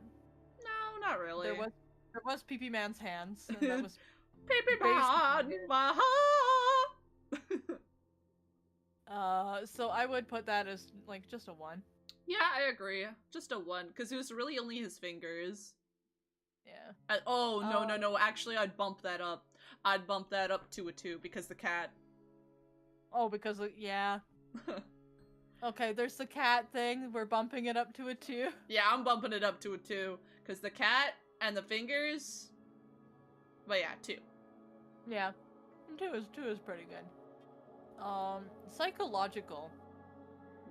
No, not really. There was Pee-Pee Man's hands, and that was Pee-Pee Man, so I would put that as, like, just a 1. Yeah, I agree. Just a 1, because it was really only his fingers. Yeah. No. Actually, I'd bump that up. I'd bump that up to a 2, because the cat. Oh, because, yeah. Okay, there's the cat thing. We're bumping it up to a 2. Yeah, I'm bumping it up to a 2, because the cat and the fingers. But yeah, 2. Yeah. 2 is pretty good. Psychological.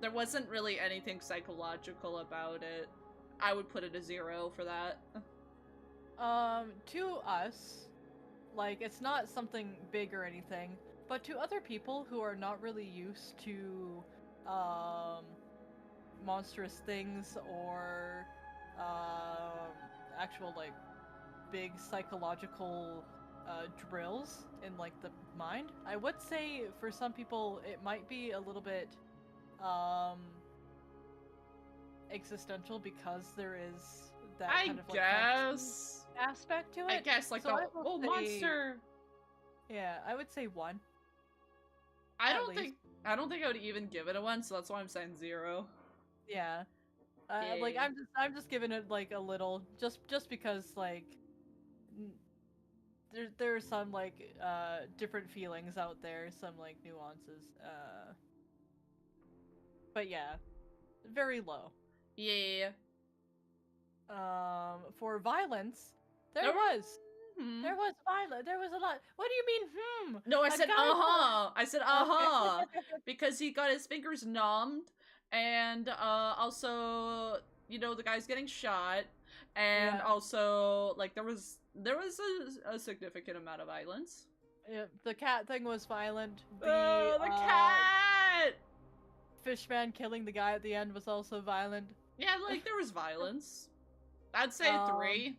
There wasn't really anything psychological about it. I would put it a 0 for that. To us, like, it's not something big or anything, but to other people who are not really used to, monstrous things or, actual, like, big psychological, drills in, like, the mind, I would say for some people it might be a little bit, existential, because there is that kind of, like, guess aspect to it. I guess, like, so the monster. Yeah, I would say 1. I don't think I would even give it a 1, so that's why I'm saying 0. Yeah. Like, I'm just giving it, like, a little, just because, like, there are some, like, different feelings out there, some, like, nuances, but yeah, very low. Yeah. For violence, There was. Hmm. There was violence. There was a lot. What do you mean, No, I said, guy I said, because he got his fingers numbed, and, also, you know, the guy's getting shot, and also, like, there was a significant amount of violence. Yeah, the cat thing was violent. The cat! Fishman killing the guy at the end was also violent. Yeah, like, there was violence. I'd say 3.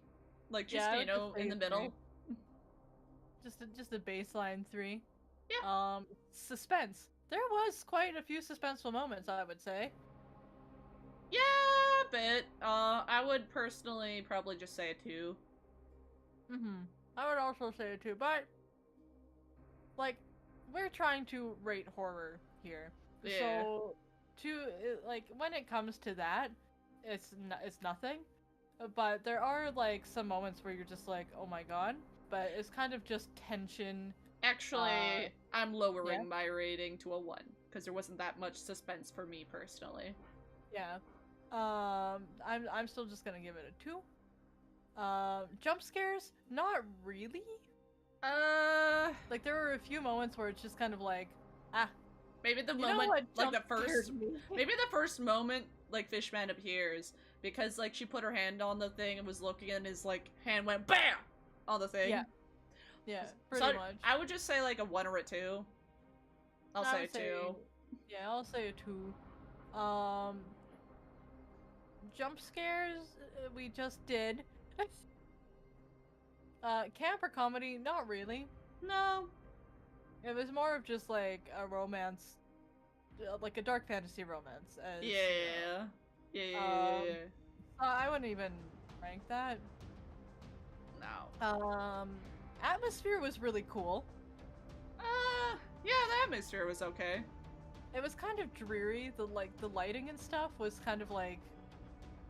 Like, just, you know, in the middle. 3. Just a baseline 3. Yeah. Suspense. There was quite a few suspenseful moments, I would say. Yeah, but, I would personally probably just say a 2. I would also say a 2, but, like, we're trying to rate horror here. Yeah. So, like, when it comes to that, it's nothing. But there are, like, some moments where you're just like, oh my god. But it's kind of just tension. Actually, I'm lowering my rating to a 1. Because there wasn't that much suspense for me, personally. Yeah. I'm still just gonna give it a 2. Jump scares? Not really. Like, there were a few moments where it's just kind of like, maybe the moment, like maybe the first moment, like, Fishman appears, because, like, she put her hand on the thing and was looking, and his, like, hand went BAM! On the thing. Yeah, pretty much. I would just say, like, a 1 or a 2. I'll say a 2. Yeah, I'll say a 2. Jump scares, we just did. Camp or comedy? Not really. No. It was more of just, like, a romance, like a dark fantasy romance. Yeah. I wouldn't even rank that. No. Atmosphere was really cool. Yeah, the atmosphere was okay. It was kind of dreary. The lighting and stuff was kind of like,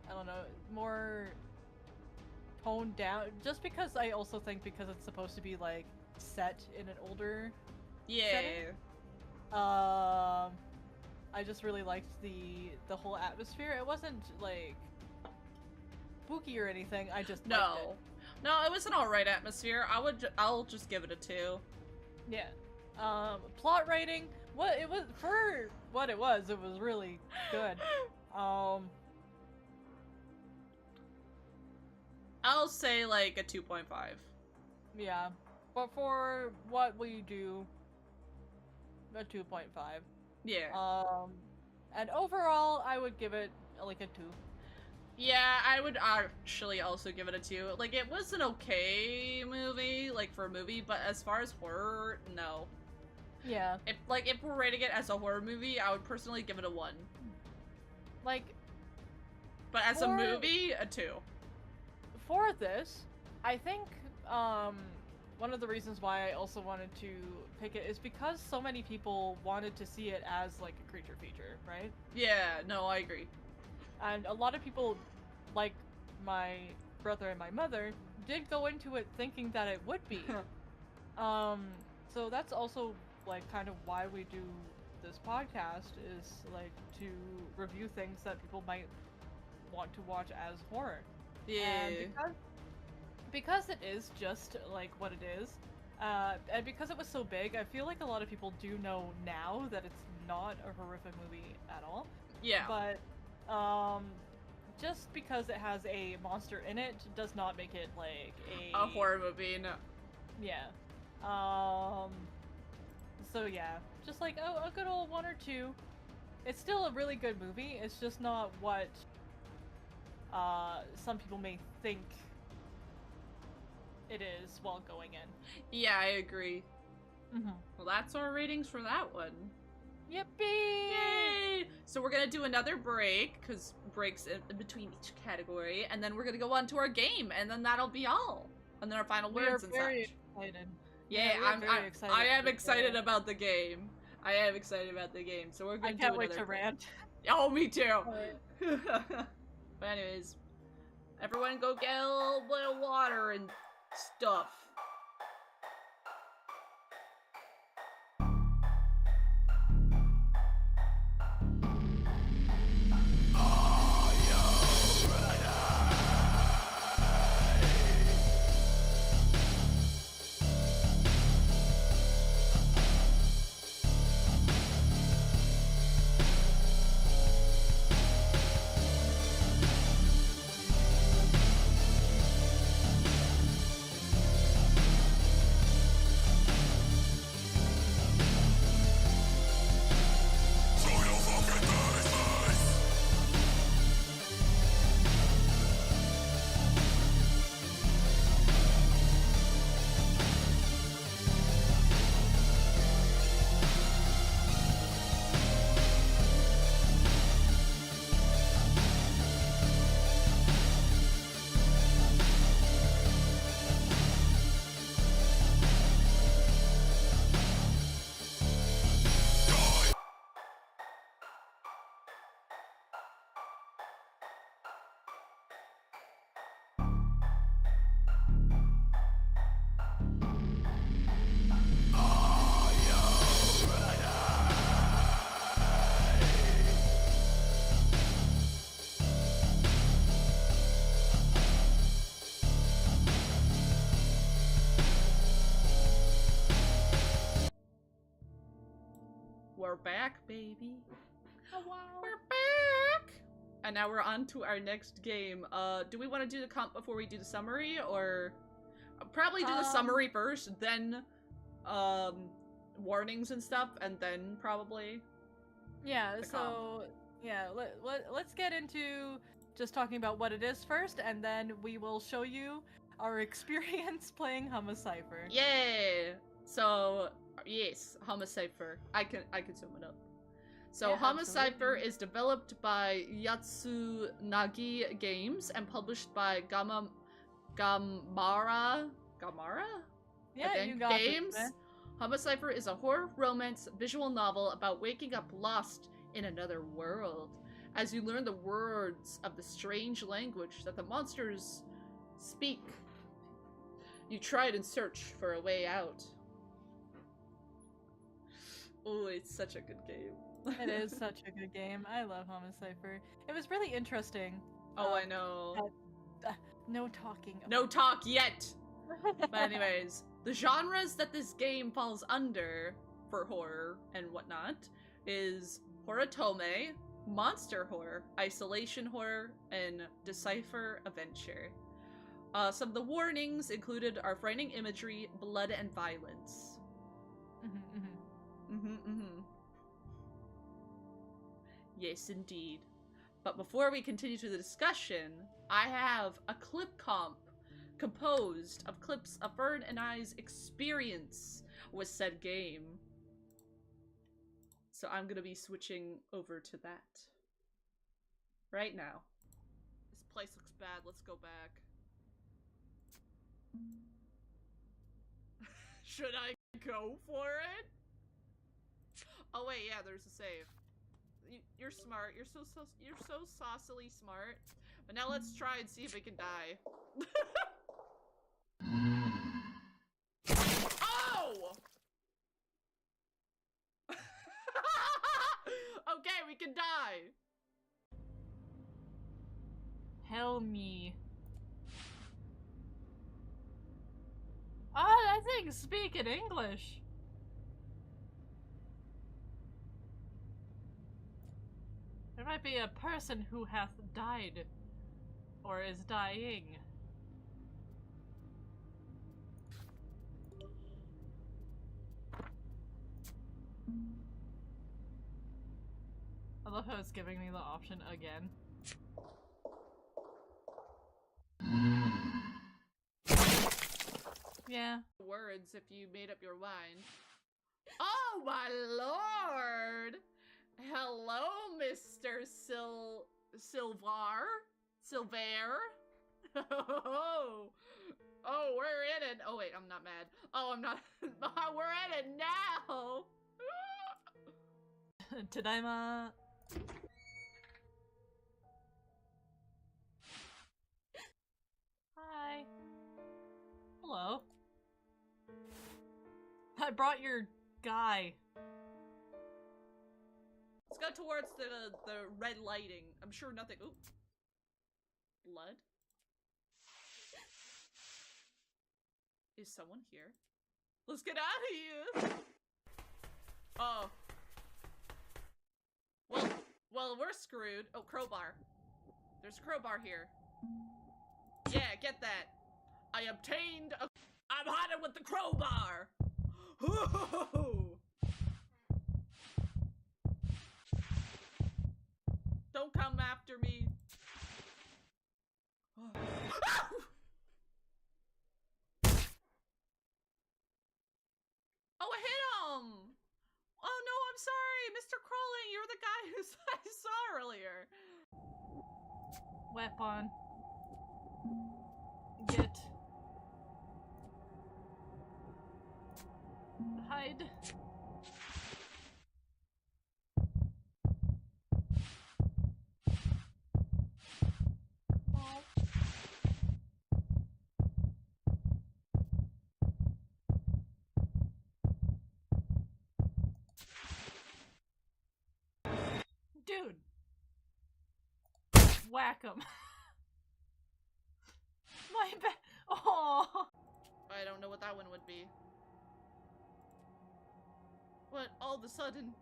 I don't know, more toned down. Just because I also think because it's supposed to be, like, set in an older setting. I just really liked the whole atmosphere. It wasn't, like, spooky or anything. I just liked it. No, it was an alright atmosphere. I'll just give it a 2. Yeah. Plot writing, it was really good. I'll say, like, a 2.5. Yeah. But for what we do, a 2.5. Yeah. And overall, I would give it, like, a 2. Yeah, I would actually also give it a 2. Like, it was an okay movie, like, for a movie, but as far as horror, no. Yeah. If we're rating it as a horror movie, I would personally give it a 1. Like... But as a movie, a 2. For this, I think, one of the reasons why I also wanted to pick it is because so many people wanted to see it as, like, a creature feature, right? Yeah, no, I agree. And a lot of people, like my brother and my mother, did go into it thinking that it would be. So that's also, like, kind of why we do this podcast, is, like, to review things that people might want to watch as horror. Yeah. And because it is just, like, what it is, and because it was so big, I feel like a lot of people do know now that it's not a horrific movie at all. Yeah. But, just because it has a monster in it does not make it, like, a horror movie, no. Yeah. So yeah, just like, a good old 1 or 2. It's still a really good movie, it's just not what, some people may think it is while going in. Yeah, I agree. Mm-hmm. Well, that's our ratings for that one. Yippee! Yay! So we're gonna do another break, because breaks in between each category, and then we're gonna go on to our game, and then that'll be all. And then our final words and such. We're very excited. Yeah, I am excited about the game. I am excited about the game, so we're gonna do another I can't wait to rant. Oh, me too! But anyways, everyone go get a little bit of water and stuff. we're back, baby. Oh, wow. We're back! And now we're on to our next game. Do we want to do the comp before we do the summary, or... Probably do the summary first, then, warnings and stuff, and then probably... Yeah, the so... comp. Yeah, let's get into just talking about what it is first, and then we will show you our experience playing Homicipher. Yeah! So, yes, Homicipher. I can sum it up. So, Yeah, Homicipher absolutely. is developed by Yatsunagi Games and published by Gamara? Yeah, I think, you got Games. this, man. Homicipher is a horror romance visual novel about waking up lost in another world. As you learn the words of the strange language that the monsters speak, you try and search for a way out. Oh, it's such a good game. It is such a good game. I love Homicipher. It was really interesting. Oh, I know. No talking. No talk yet! But anyways, the genres that this game falls under for horror and whatnot is horotome, monster horror, isolation horror, and decipher adventure. Some of the warnings included are frightening imagery, blood, and violence. Yes, indeed. But before we continue to the discussion, I have a clip comp composed of clips of Fern and I's experience with said game. So I'm gonna be switching over to that right now. This place looks bad. Let's go back. Should I go for it? Oh wait, yeah, there's a save. You're smart. You're so saucily smart. But now let's try and see if we can die. Oh! Okay, we can die. Hell me. I think speaking English. There might be a person who hath died, or is dying. I love how it's giving me the option again. Yeah. Words if you made up your mind. Oh my lord! Hello, Mr. Silver? Oh, we're in it. Oh wait, I'm not mad. Oh, I'm not. We're in it now. Tadaima. Hi. Hello. I brought your guy. Let's go towards the red lighting. I'm sure nothing. Ooh. Blood? Is someone here? Let's get out of here! Oh. Well, we're screwed. Oh, crowbar. There's a crowbar here. Yeah, get that. I obtained a... I'm hiding with the crowbar! Ooh. Don't come after me. Oh, I hit him! Oh no, I'm sorry, Mr. Crawling, you're the guy who I saw earlier. Weapon. Get. Hide. Oh. Dude. Whack him. My bad. Oh. I don't know what that one would be. But all of a sudden,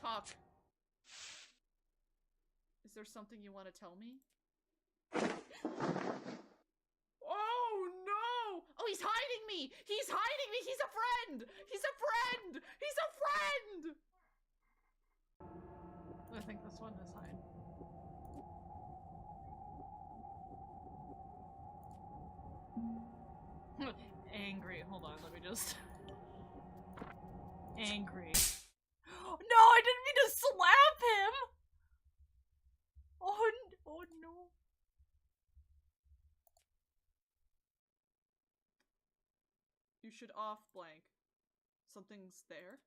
Talk. Is there something you want to tell me? Oh no! Oh, he's hiding me! He's hiding me! He's a friend! He's a friend! He's a friend! I think this one is hide. Angry. Hold on, let me just... Angry. No, I didn't mean to slap him! Oh, oh no. You should off blank. Something's there?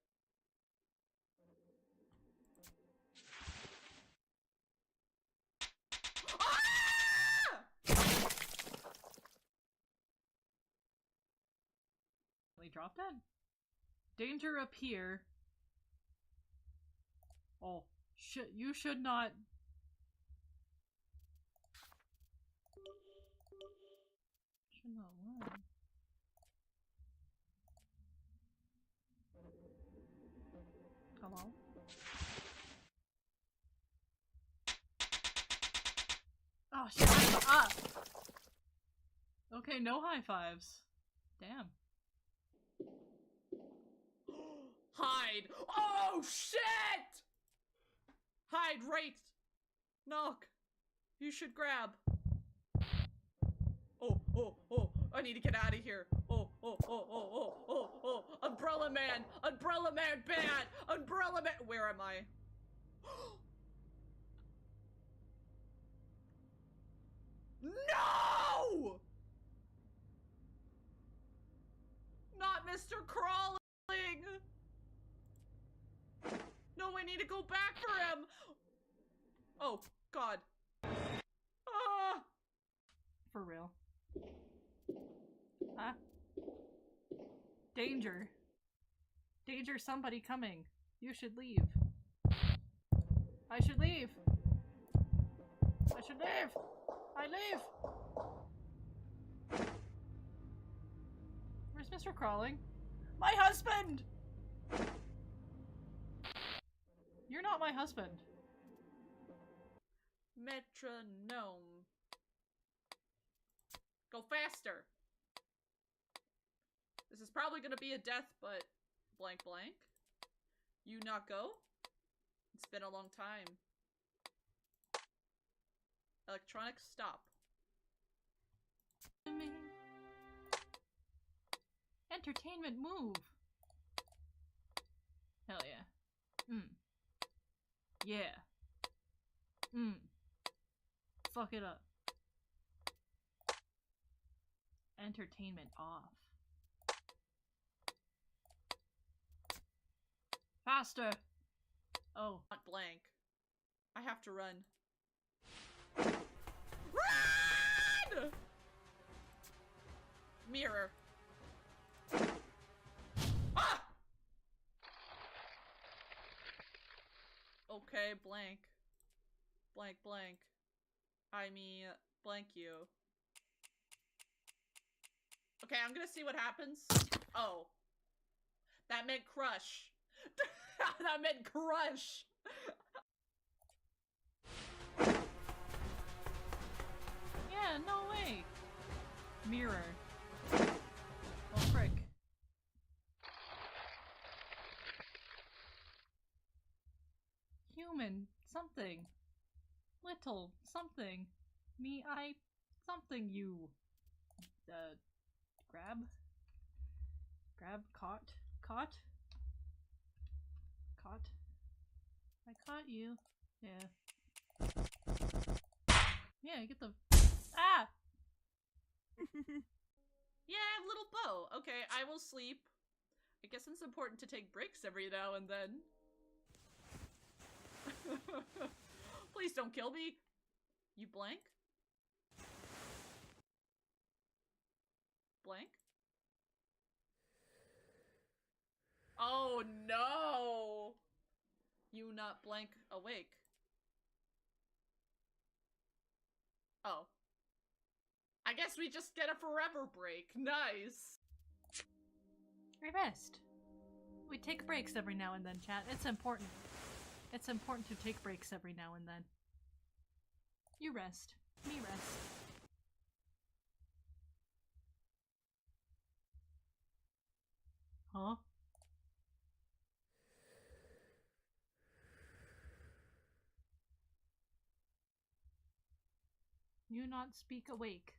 Drop dead. Danger appear. Oh, you should not. Should not run. Hello? Oh shit. Ah! Okay, no high fives. Damn. Hide! Oh shit! Hide right! Knock! You should grab. Oh, oh, oh, I need to get out of here. Oh, oh, oh, oh, oh, oh, oh, Umbrella Man! Umbrella Man bad! Umbrella Man! Where am I? No! Not Mr. Crawling! No, I need to go back for him! Oh, God. Ah! For real. Huh? Danger. Danger, somebody coming. You should leave. I should leave. I should leave. I leave. Where's Mr. Crawling? My husband! You're not my husband. Metronome. Go faster. This is probably gonna be a death, but blank blank. You not go? It's been a long time. Electronic stop. Entertainment move. Hell yeah. Yeah. Fuck it up. Entertainment off. Faster! Oh. Not blank. I have to run. Run! Mirror. Ah! Okay, blank. Blank, blank. I mean, blank you. Okay, I'm gonna see what happens. Oh. That meant crush. That meant crush. Yeah, no way. Mirror. Oh, frick. Human. Something. Little. Something. Me, I. Something you. Grab? Grab? Caught? Caught? Caught? I caught you. Yeah. Yeah, get the... Ah! Yeah, little bow. Okay, I will sleep. I guess it's important to take breaks every now and then. Please don't kill me. You blank? Blank? Oh no! You not blank awake. Oh. I guess we just get a forever break. Nice. I rest. We take breaks every now and then, chat. It's important. It's important to take breaks every now and then. You rest. Me rest. Huh? You not speak awake.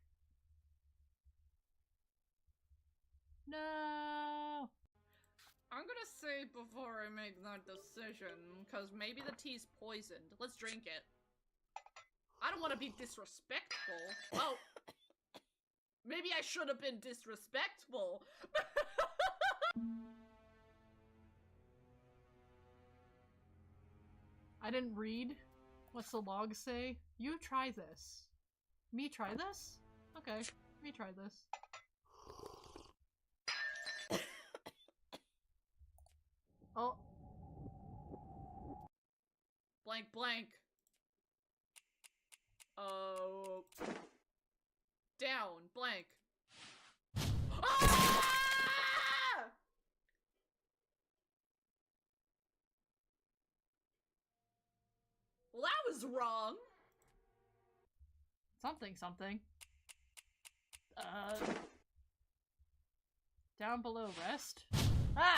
No! I'm gonna say before I make that decision, because maybe the tea's poisoned. Let's drink it. I don't want to be disrespectful. Well, maybe I should have been disrespectful. I didn't read. What's the log say? You try this. Me try this? Okay, me try this. Oh. Blank blank. Oh. Down blank. Ah! Well, that was wrong. Something. Down below, rest. Ah!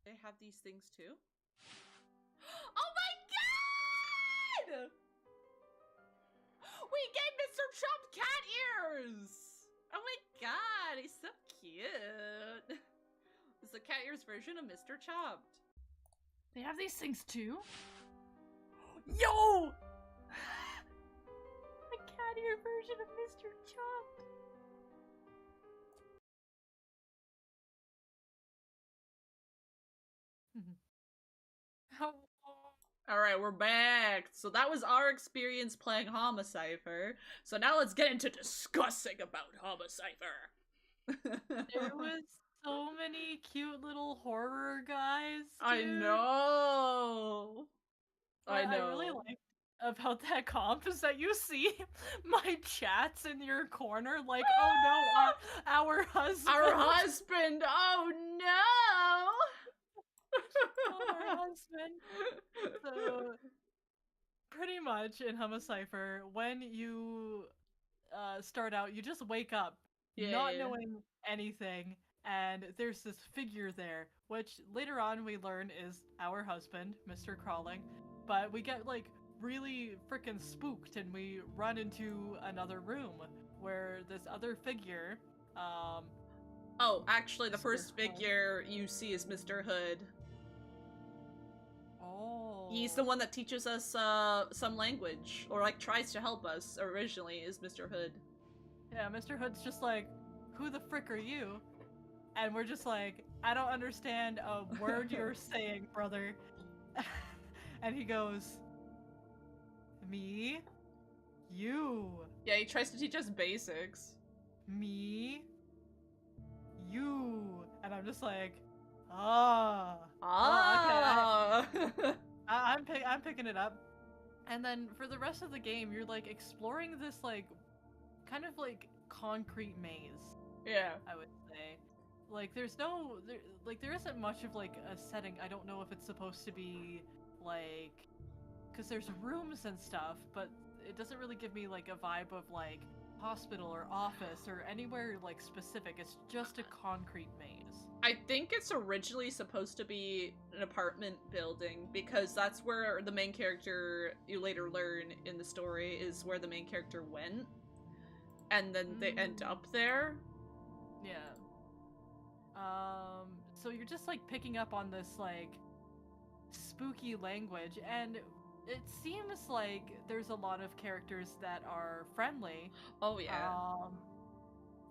They have these things too? Oh my god! We gave Mr. Chump cat ears! Oh my god, he's so cute. It's the cat ears version of Mr. Chopped. They have these things too? Yo! A cat ear version of Mr. Chopped. Alright, we're back. So that was our experience playing Homicipher. So now let's get into discussing about Homicipher. There was so many cute little horror guys, dude. I know. What I really liked about that comp is that you see my chats in your corner like, oh no, our husband. Our husband, oh no! Our husband. So, pretty much in Homicipher, when you start out, you just wake up not knowing anything, and there's this figure there, which later on we learn is our husband, Mr. Crawling, but we get like really freaking spooked and we run into another room where this other figure, oh, actually the first figure you see is Mr. Hood. Oh. He's the one that teaches us some language, or like tries to help us originally, is Mr. Hood. Yeah, Mr. Hood's just like, who the frick are you? And we're just like, I don't understand a word you're saying, brother. And he goes, me? You. Yeah, he tries to teach us basics. Me? You. And I'm just like, ah. Ah. Oh, okay. I'm picking it up. And then for the rest of the game, you're like exploring this like, kind of like concrete maze. Yeah. I would say. Like, there isn't much of, like, a setting. I don't know if it's supposed to be, like, because there's rooms and stuff, but it doesn't really give me, like, a vibe of, like, hospital or office or anywhere, like, specific. It's just a concrete maze. I think it's originally supposed to be an apartment building, because that's where the main character, you later learn in the story, is where the main character went. And then they end up there. Yeah. So you're just like picking up on this like spooky language, and it seems like there's a lot of characters that are friendly. Oh yeah.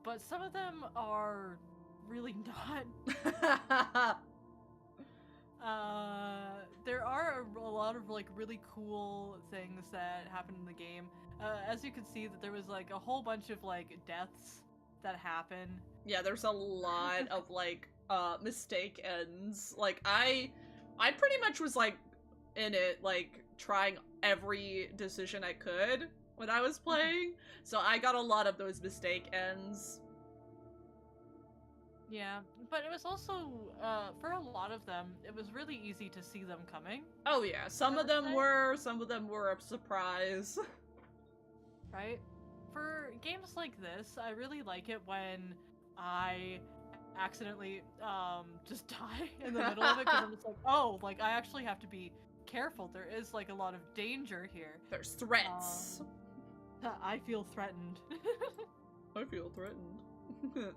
But some of them are really not. There are a lot of like really cool things that happen in the game. As you can see, that there was like a whole bunch of like deaths that happen. Yeah, there's a lot of like mistake ends. Like I pretty much was like in it, like trying every decision I could when I was playing. So I got a lot of those mistake ends. Yeah, but it was also, for a lot of them, it was really easy to see them coming. Oh yeah, some I of would them say. were, some of them were a surprise. Right? For games like this, I really like it when I accidentally just die in the middle of it because I'm just like, oh, like I actually have to be careful. There is like a lot of danger here. There's threats. I feel threatened. I feel threatened.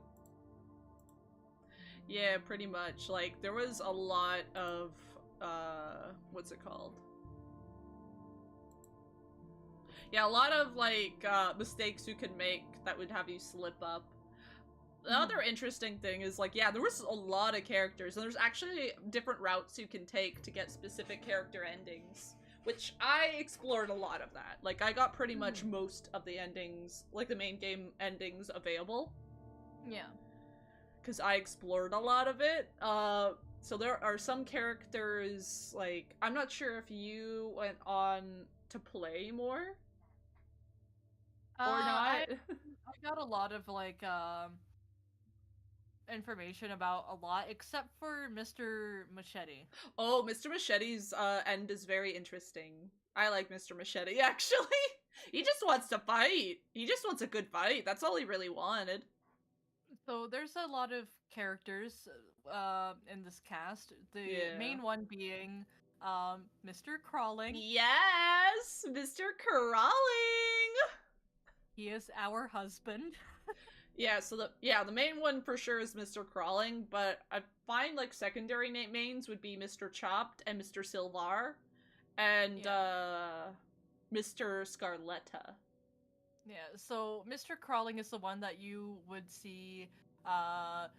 Yeah, pretty much. Like, there was a lot of, what's it called? Yeah, a lot of, like, mistakes you could make that would have you slip up. The other interesting thing is, like, yeah, there was a lot of characters, and there's actually different routes you can take to get specific character endings, which I explored a lot of that. Like, I got pretty much most of the endings, like, the main game endings available. Yeah. Because I explored a lot of it. So there are some characters, like, I'm not sure if you went on to play more or not. I got a lot of like information about a lot except for Mr. Machete. Oh, Mr. Machete's end is very interesting. I like Mr. Machete, actually. He just wants to fight. He just wants a good fight. That's all he really wanted. So there's a lot of characters in this cast. The Yeah. main one being Mr. Crawling. Yes! Mr. Crawling! He is our husband. Yeah, so the main one for sure is Mr. Crawling, but I find like secondary mains would be Mr. Chopped and Mr. Silvar and Mr. Scarletta. Yeah, so Mr. Crawling is the one that you would see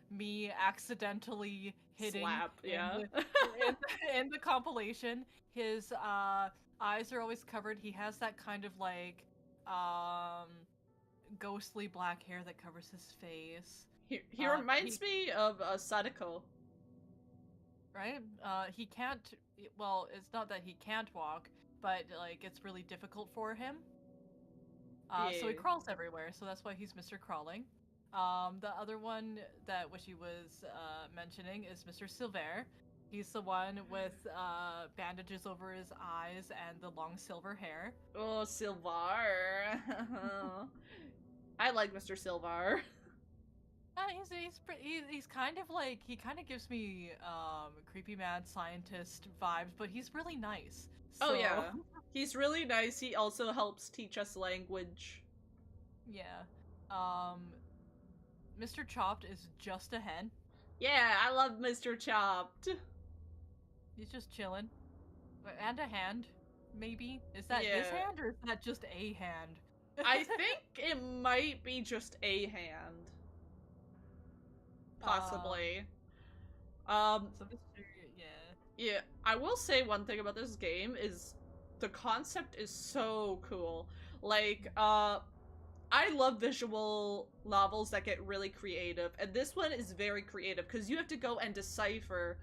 me accidentally hitting Slap, yeah. in the compilation. His eyes are always covered. He has that kind of like ghostly black hair that covers his face. He reminds me of Sadako. Right? He can't, well, it's not that he can't walk, but like it's really difficult for him. So he crawls everywhere, so that's why he's Mr. Crawling. The other one that Wishy was mentioning is Mr. Silver. He's the one with bandages over his eyes and the long silver hair. Oh, Silvar. I like Mr. Silvar. He's kind of like, he kind of gives me creepy mad scientist vibes, but he's really nice. So... Oh yeah, he's really nice. He also helps teach us language. Yeah. Mr. Chopped is just a hen. Yeah, I love Mr. Chopped. He's just chilling. And a hand, maybe? Is that his hand, or is that just a hand? I think it might be just a hand. Possibly. So Yeah, I will say one thing about this game is the concept is so cool. Like, I love visual novels that get really creative, and this one is very creative because you have to go and decipher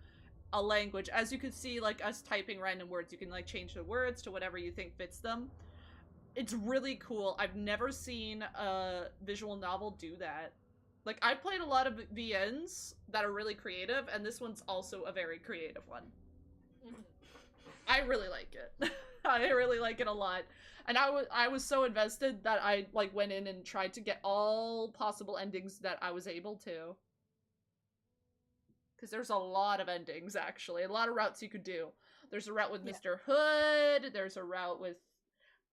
a language. As you can see, like, us typing random words, you can, like, change the words to whatever you think fits them. It's really cool. I've never seen a visual novel do that. Like, I've played a lot of VNs that are really creative, and this one's also a very creative one. I really like it. I really like it a lot. And I was so invested that I, like, went in and tried to get all possible endings that I was able to. Because there's a lot of endings, actually. A lot of routes you could do. There's a route with Mr. Hood. There's a route with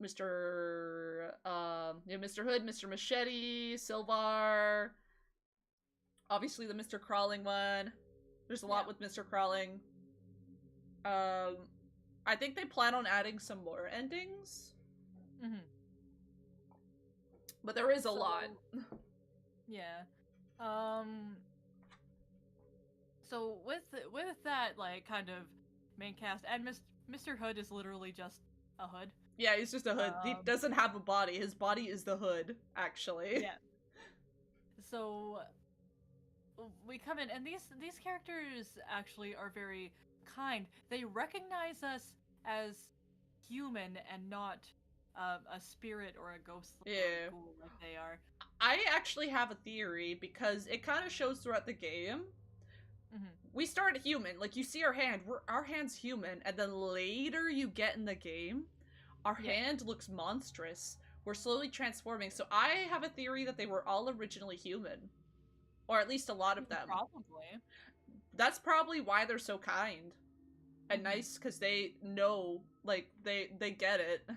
Mr. Hood, Mr. Machete, Silvar. Obviously the Mr. Crawling one. There's a lot with Mr. Crawling. I think they plan on adding some more endings. But there is a lot. Yeah. So with that, like, kind of main cast, and Mr. Hood is literally just a hood. Yeah, he's just a hood. He doesn't have a body. His body is the hood, actually. Yeah. So we come in, and these characters actually are very kind. They recognize us as human and not a spirit or a ghost or a ghoul like they are. I actually have a theory because it kind of shows throughout the game. Mm-hmm. We start human, like you see our hand, our hand's human, and then later you get in the game, our hand looks monstrous. We're slowly transforming, so I have a theory that they were all originally human. Or at least a lot of them. Probably. That's probably why they're so kind. And nice, because they know, like, they get it.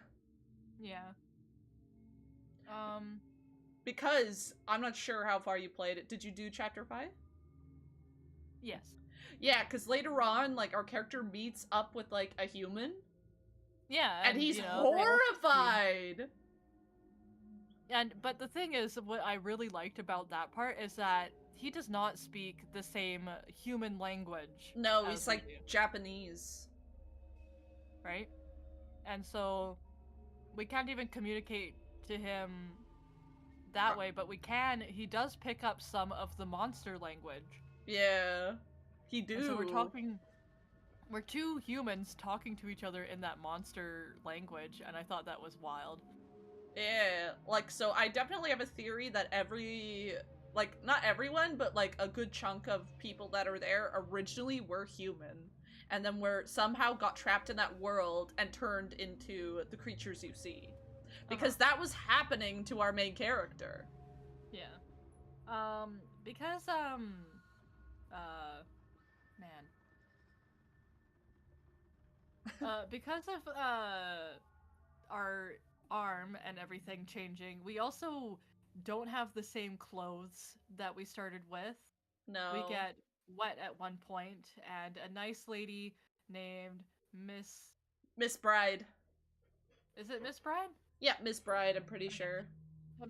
Yeah. Because, I'm not sure how far you played it. Did you do Chapter 5? Yes. Yeah, because later on, like, our character meets up with, like, a human. Yeah. And he's horrified! But the thing is, what I really liked about that part is that he does not speak the same human language. No, he's like Japanese. Right? And so we can't even communicate to him that way, but he does pick up some of the monster language. Yeah, he do. And so we're two humans talking to each other in that monster language, and I thought that was wild. Yeah, like, so I definitely have a theory that not everyone, but, like, a good chunk of people that are there originally were human. And then somehow got trapped in that world and turned into the creatures you see. Because that was happening to our main character. Yeah. Because, because of, our arm and everything changing, we also don't have the same clothes that we started with. No. We get wet at one point, and a nice lady named Miss Bride. Is it Miss Bride? Yeah, Miss Bride, I'm pretty sure.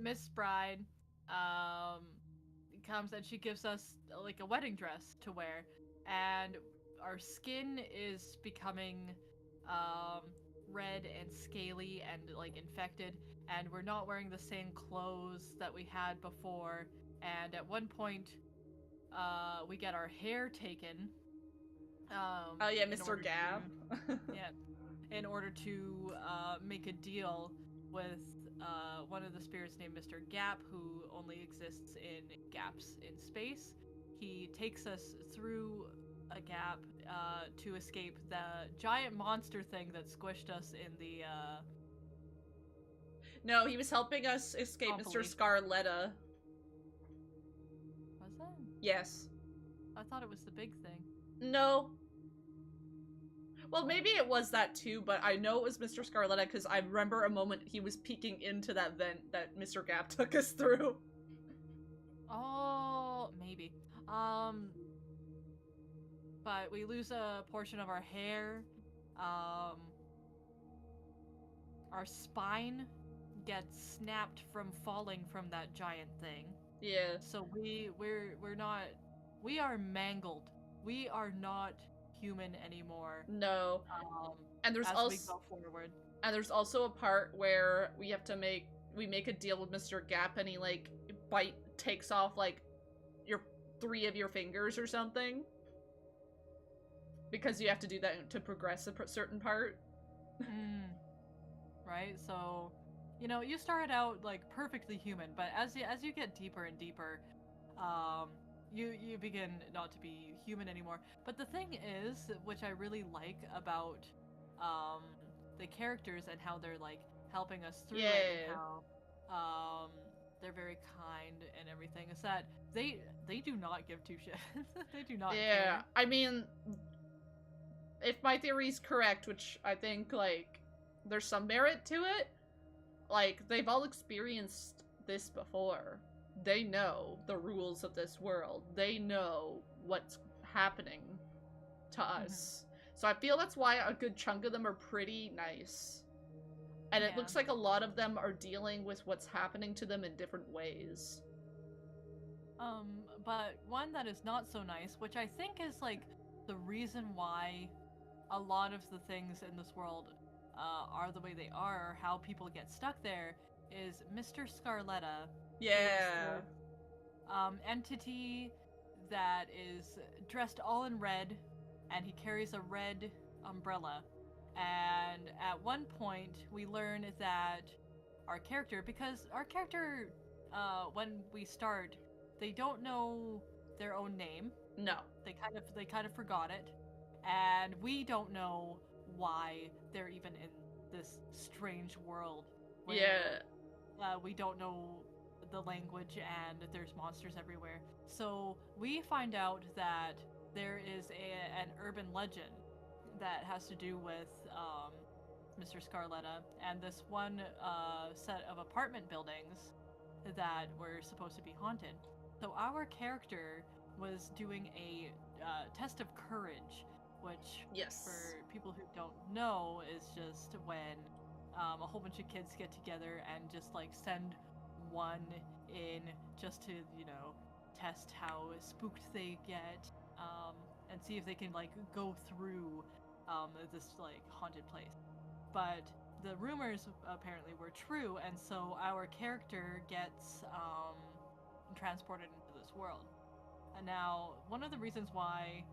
Miss Bride comes and she gives us like a wedding dress to wear, and our skin is becoming red and scaly and like infected, and we're not wearing the same clothes that we had before, and at one point we get our hair taken. Oh yeah, Mr. Gab. In order to make a deal with one of the spirits named Mr. Gap, who only exists in gaps in space. He takes us through a gap to escape the giant monster thing that squished us in the No, he was helping us escape Mr. Scarletta. Was it? Yes. I thought it was the big thing. No. Well, maybe it was that too, but I know it was Mr. Scarletta because I remember a moment he was peeking into that vent that Mr. Gap took us through. Oh, maybe. But we lose a portion of our hair. Our spine gets snapped from falling from that giant thing. Yeah. So we are mangled. We are not human anymore. No. And there's also we go forward. And there's also a part where we make a deal with Mr. Gap, and he like takes off like 3 of your fingers or something. Because you have to do that to progress a certain part. Right? So, you started out like perfectly human, but as you get deeper and deeper, you begin not to be human anymore. But the thing is, which I really like about the characters and how they're like helping us through it, and how they're very kind and everything, is that they do not give two shits. They do not care. I mean, if my theory's correct, which I think like there's some merit to it, like they've all experienced this before. They know the rules of this world. They know what's happening to us. So I feel that's why a good chunk of them are pretty nice. And it looks like a lot of them are dealing with what's happening to them in different ways. But one that is not so nice, which I think is like the reason why a lot of the things in this world are the way they are, or how people get stuck there, is Mr. Scarletta. Yeah. Entity that is dressed all in red, and he carries a red umbrella. And at one point, we learn that our character, because our character when we start, they don't know their own name. No. They kind of forgot it, and we don't know why they're even in this strange world. Where, we don't know the language, and there's monsters everywhere. So we find out that there is an urban legend that has to do with Mr. Scarletta and this one set of apartment buildings that were supposed to be haunted. So our character was doing a test of courage, which, for people who don't know, is just when a whole bunch of kids get together and just like send one in just to, you know, test how spooked they get, and see if they can like go through this like haunted place. But the rumors apparently were true, and so our character gets transported into this world. And now, one of the reasons why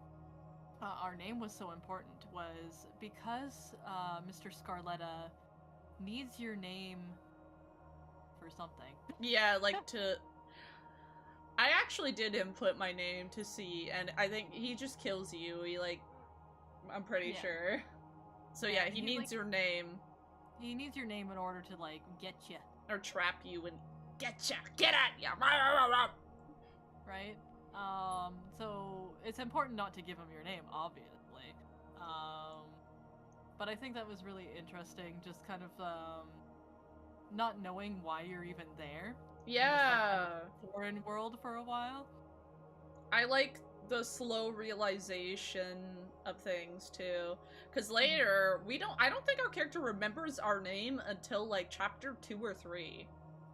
our name was so important was because Mr. Scarletta needs your name for something. Yeah, like to... I actually did input my name to see, and I think he just kills you. He, like... I'm pretty sure. So yeah, he needs your name. He needs your name in order to, like, get you. Or trap you and get ya! Get at ya! Right? So it's important not to give him your name, obviously. But I think that was really interesting, just kind of, not knowing why you're even there. Yeah. In this, like, kind of foreign world for a while. I like the slow realization of things too, because later I don't think our character remembers our name until like chapter 2 or 3.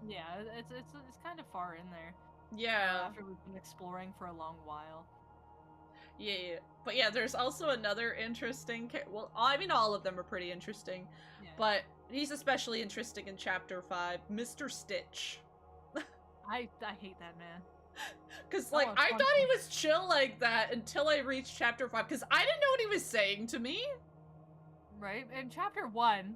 Yeah, it's kind of far in there. Yeah. After we've been exploring for a long while. Yeah, but yeah, there's also another interesting well, I mean, all of them are pretty interesting, but he's especially interesting in chapter 5, Mr. Stitch. I hate that man. Because, like, I thought he was chill like that until I reached chapter 5, because I didn't know what he was saying to me. Right? In chapter 1,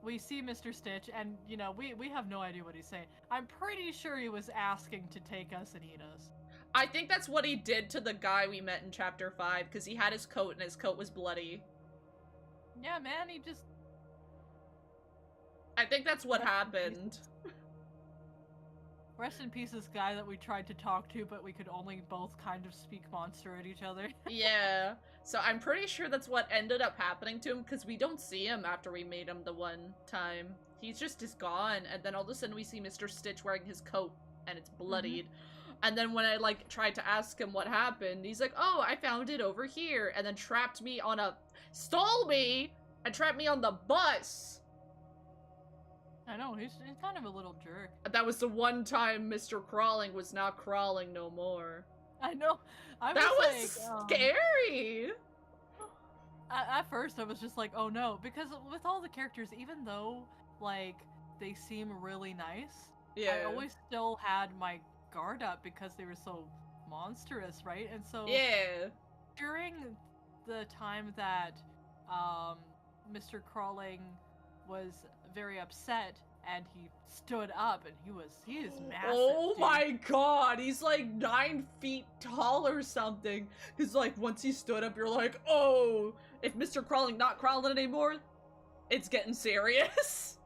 we see Mr. Stitch, and, you know, we have no idea what he's saying. I'm pretty sure he was asking to take us and eat us. I think that's what he did to the guy we met in chapter 5, because he had his coat, and his coat was bloody. Yeah, man, he just... I think that's what happened. Rest in peace, this guy that we tried to talk to, but we could only both kind of speak monster at each other. Yeah. So I'm pretty sure that's what ended up happening to him, because we don't see him after we made him the one time. He's just is gone, and then all of a sudden we see Mr. Stitch wearing his coat, and it's bloodied. And then when I, like, tried to ask him what happened, he's like, oh, I found it over here, and then trapped me on stole me, and trapped me on the bus! I know, he's kind of a little jerk. That was the one time Mr. Crawling was not crawling no more. I know. That was scary! At first, I was just like, oh no, because with all the characters, even though, like, they seem really nice, I always still had my guard up because they were so monstrous, right? And so, during the time that, Mr. Crawling was very upset, and he stood up, and he is massive. Oh my god, he's like 9 feet tall or something. Cause like once he stood up, you're like, oh, if Mr. Crawling not crawling anymore, it's getting serious.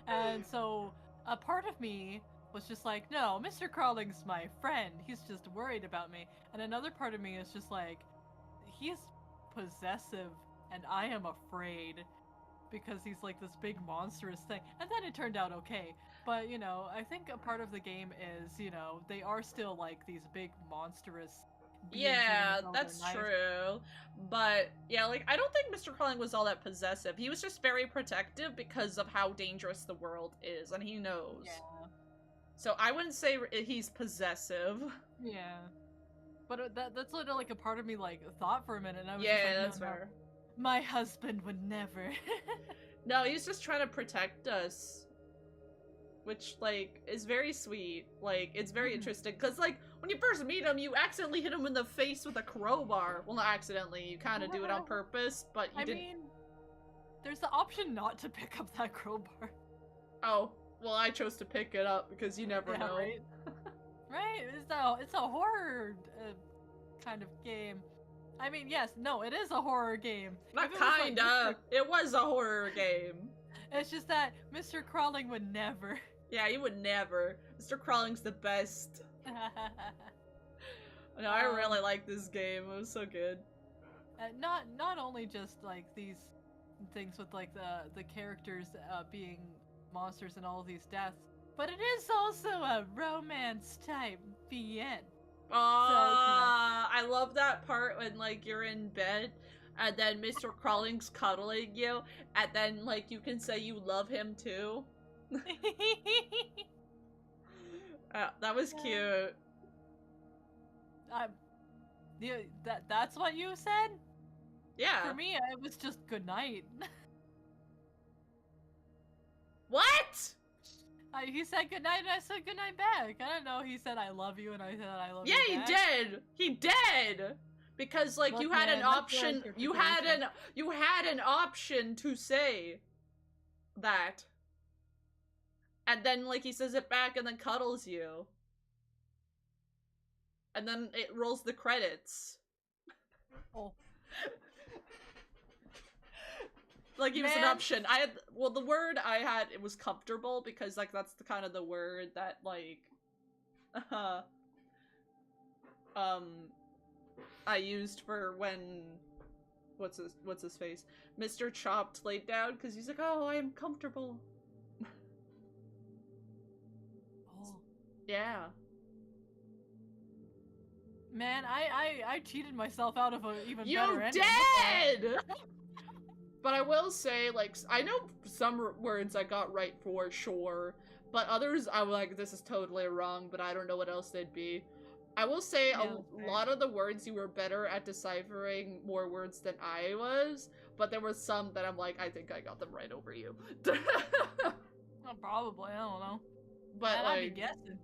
And so a part of me was just like, no, Mr. Crawling's my friend. He's just worried about me. And another part of me is just like, he's possessive, and I am afraid. Because he's like this big monstrous thing. And then it turned out okay. But, you know, I think a part of the game is, you know, they are still like these big monstrous beings. Yeah, that's true. But, yeah, like, I don't think Mr. Crawling was all that possessive. He was just very protective because of how dangerous the world is, and he knows. Yeah. So I wouldn't say he's possessive. Yeah. But that's literally like a part of me, like, thought for a minute, and I was just like, that's fair. My husband would never. No, he's just trying to protect us. Which, like, is very sweet. Like, it's very interesting. Because, like, when you first meet him, you accidentally hit him in the face with a crowbar. Well, not accidentally. You kind of do it on purpose, but you didn't. I mean, there's the option not to pick up that crowbar. Oh. Well, I chose to pick it up because you never know. Right? Right? It's a horror kind of game. I mean, yes, no, it is a horror game. Not If it was like kinda. It was a horror game. It's just that Mr. Crawling would never. Yeah, he would never. Mr. Crawling's the best. No, I really like this game. It was so good. Not only just like these things with like the characters being monsters and all of these deaths, but it is also a romance type BN. I love that part when like you're in bed and then Mr. Crawling's cuddling you and then like you can say you love him too. That was cute. That's what you said? Yeah. For me, it was just good night. What? He said good night and I said good night back. I don't know. He said I love you and I said I love you back. Yeah, he did. He did. Because like you had an option. You had an option to say that. And then like he says it back and then cuddles you. And then it rolls the credits. Oh. Like it was an option. The word I had, it was comfortable because like that's the kind of the word that like I used for when what's his face? Mr. Chopped laid down because he's like, "Oh, I am comfortable." Oh. Yeah. Man, I cheated myself out of an even better ending. You did! But I will say, like, I know some words I got right for sure, but others I'm like, this is totally wrong, but I don't know what else they'd be. I will say a lot of the words you were better at deciphering more words than I was, but there were some that I'm like, I think I got them right over you. Probably, I don't know. But I'd be guessing.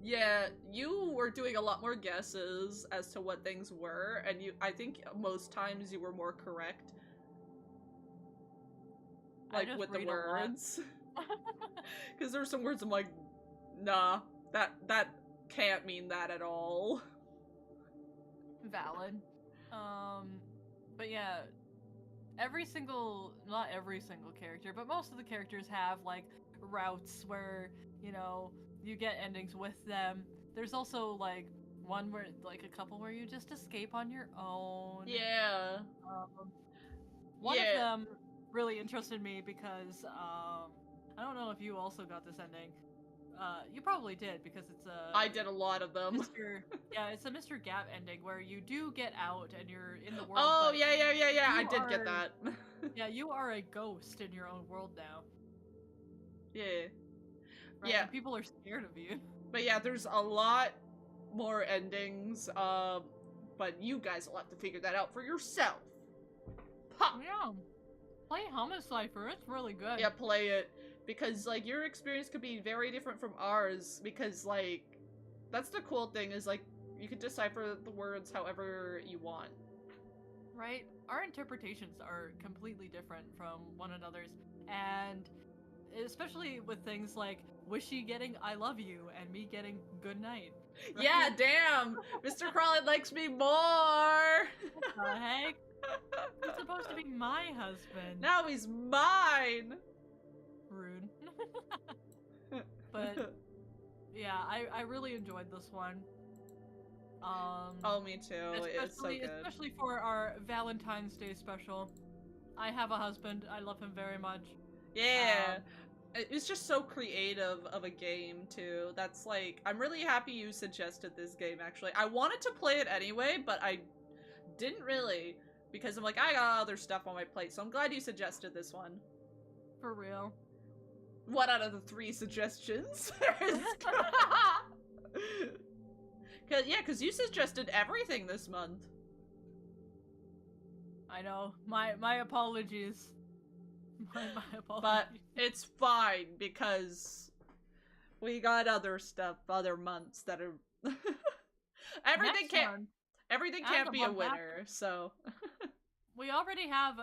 Yeah, you were doing a lot more guesses as to what things were, and I think most times you were more correct. Like, with the words. Because there's some words I'm like, nah, that can't mean that at all. Valid. But yeah, not every single character, but most of the characters have, like, routes where, you know, you get endings with them. There's also, like, one where, like, a couple where you just escape on your own. Yeah. One of them really interested me because, I don't know if you also got this ending. You probably did, because it's a... I did a lot of them. It's a Mr. Gap ending where you do get out and you're in the world. Oh, yeah, I did get that. Yeah, you are a ghost in your own world now. Yeah. Right? Yeah. And people are scared of you. But yeah, there's a lot more endings, but you guys will have to figure that out for yourself. Ha! Yeah. Play Homicipher, it's really good. Yeah, play it. Because, like, your experience could be very different from ours, because, like, that's the cool thing, is, like, you can decipher the words however you want. Right? Our interpretations are completely different from one another's, and especially with things like Wishy getting I love you, and me getting good night. Right? Yeah, damn! Mr. Crawley likes me more! What the heck? He's supposed to be my husband. Now he's mine! Rude. But yeah, I really enjoyed this one. Oh, me too. It's so good. Especially for our Valentine's Day special. I have a husband. I love him very much. Yeah. It's just so creative of a game, too. That's like, I'm really happy you suggested this game, actually. I wanted to play it anyway, but I didn't really, because I'm like, I got other stuff on my plate, so I'm glad you suggested this one. For real. One out of the 3 suggestions. Cause you suggested everything this month. I know. My apologies. My apologies. But it's fine, because we got other stuff, other months that are... everything can't be a winner, so... We already have,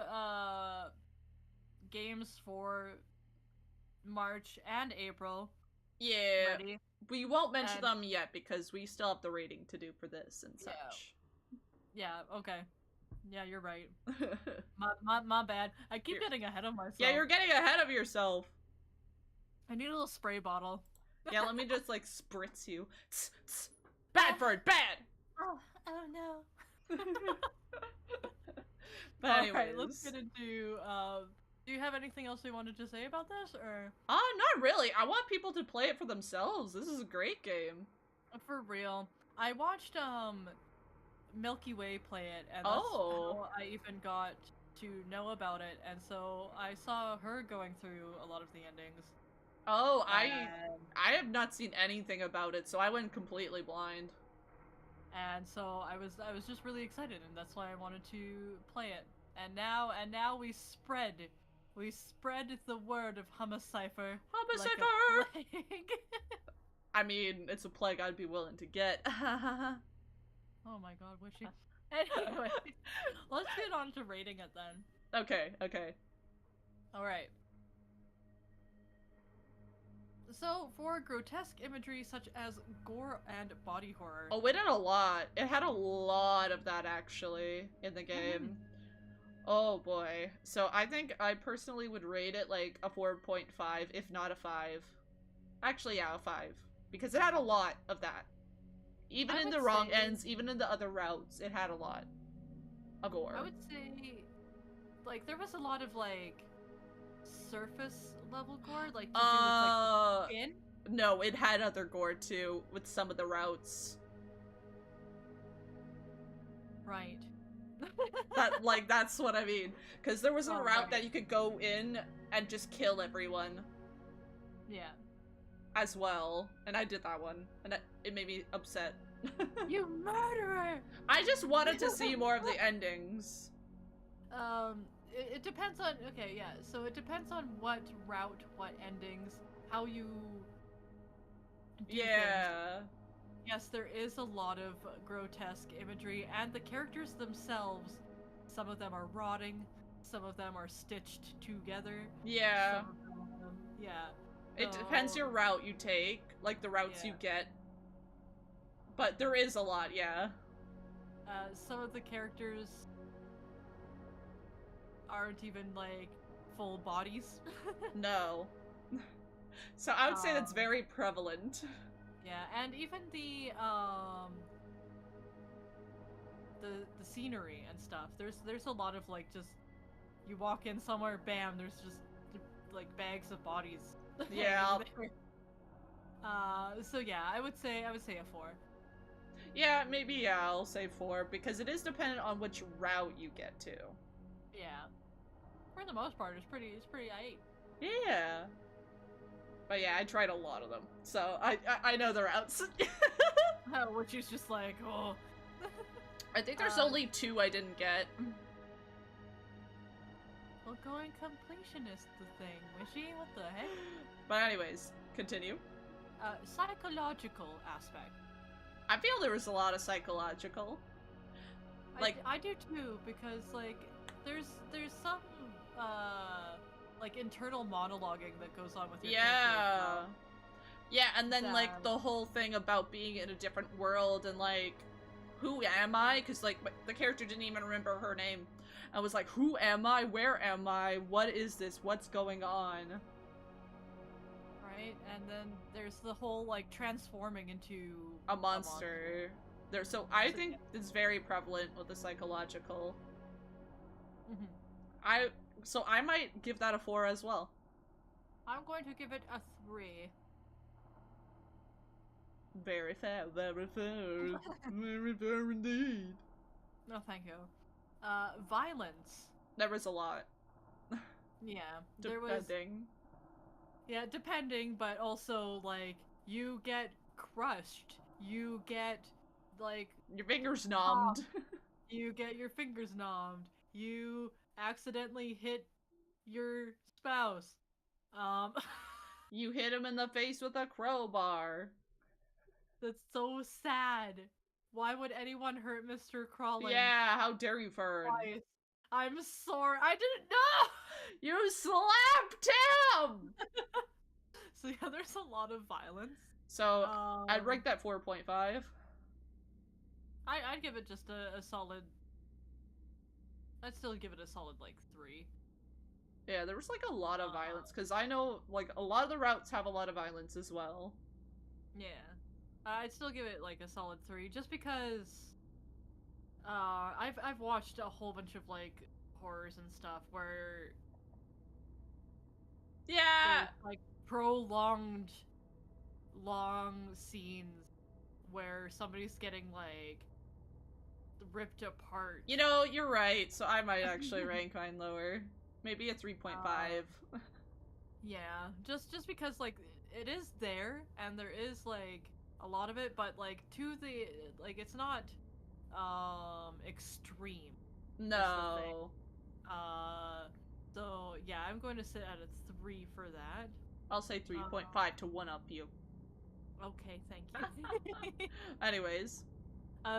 games for March, and April. Yeah. Ready? We won't mention And- them yet because we still have the rating to do for this and such. Yeah, okay. Yeah, you're right. My bad. I keep getting ahead of myself. Yeah, you're getting ahead of yourself. I need a little spray bottle. Yeah, let me just like spritz you. Bad bird, bad! Oh no. But anyways. Alright, let's get into, do you have anything else you wanted to say about this, or? Not really. I want people to play it for themselves. This is a great game. For real. I watched, Milky Way play it, and that's how I even got to know about it, and so I saw her going through a lot of the endings. Oh, I have not seen anything about it, so I went completely blind. And so I was just really excited, and that's why I wanted to play it. And now we spread the word of Homicipher. Homicipher! Like a plague. I mean, it's a plague I'd be willing to get. Oh my god, Wishy. Anyway, let's get on to rating it then. Okay. Alright. So, for grotesque imagery such as gore and body horror. Oh, it had a lot. It had a lot of that, actually, in the game. Oh boy. So I think I personally would rate it like a 4.5, if not a 5. Actually, yeah, a 5. Because it had a lot of that. Even in the wrong ends, even in the other routes, it had a lot of gore. I would say, like, there was a lot of, like, surface level gore, like, to do with, like, the skin. No, it had other gore, too, with some of the routes. Right. That's what I mean. Because there was a route that you could go in and just kill everyone. Yeah. As well. And I did that one. And it made me upset. You murderer! I just wanted to see more of the endings. It depends on, okay, yeah, so it depends on what route, what endings, how you do things. Yes, there is a lot of grotesque imagery, and the characters themselves, some of them are rotting, some of them are stitched together. Yeah. Yeah. It depends your route you take, like the routes you get. But there is a lot, yeah. Some of the characters aren't even, like, full bodies. No. So I would say that's very prevalent. Yeah, and even the scenery and stuff. There's a lot of, like, just you walk in somewhere, bam, there's just like bags of bodies. Yeah. So yeah, I would say a 4. Yeah, maybe, yeah, I'll say 4, because it is dependent on which route you get to. Yeah. For the most part, it's pretty aight. Yeah. But yeah, I tried a lot of them, so I know the routes. Which is just like, oh. I think there's only 2 I didn't get. Well, going completionist the thing, Wishy, what the heck? But anyways, continue. Psychological aspect. I feel there was a lot of psychological. Like I do too, because like there's some like internal monologuing that goes on with your character as well. Yeah, and then like the whole thing about being in a different world and like, who am I? Because like the character didn't even remember her name. I was like, who am I? Where am I? What is this? What's going on? Right, and then there's the whole like transforming into a monster. So I think it's very prevalent with the psychological. So I might give that a 4 as well. I'm going to give it a 3. Very fair, very fair. Very fair indeed. No, thank you. Violence. There was a lot. Yeah, depending. Yeah, depending, but also, like, you get crushed. You get, like... your fingers nommed. You get your fingers nommed. You accidentally hit your spouse. You hit him in the face with a crowbar. That's so sad. Why would anyone hurt Mr. Crawling? Yeah, how dare you, Fern? Twice. I'm sorry. I didn't know! You slapped him! So yeah, there's a lot of violence. So I'd rank that 4.5. I'd give it just a solid. I'd still give it a solid like 3. Yeah, there was like a lot of violence because I know like a lot of the routes have a lot of violence as well. Yeah, I'd still give it like a solid 3 just because I've watched a whole bunch of like horrors and stuff where yeah, there's like prolonged long scenes where somebody's getting like ripped apart. you know, you're right. So I might actually rank mine lower. Maybe a 3.5. Yeah, just because like it is there and there is like a lot of it, but like to the like it's not extreme. No. So yeah, I'm going to sit at a 3 for that. I'll say 3.5 to one up you. Okay, thank you. Anyways,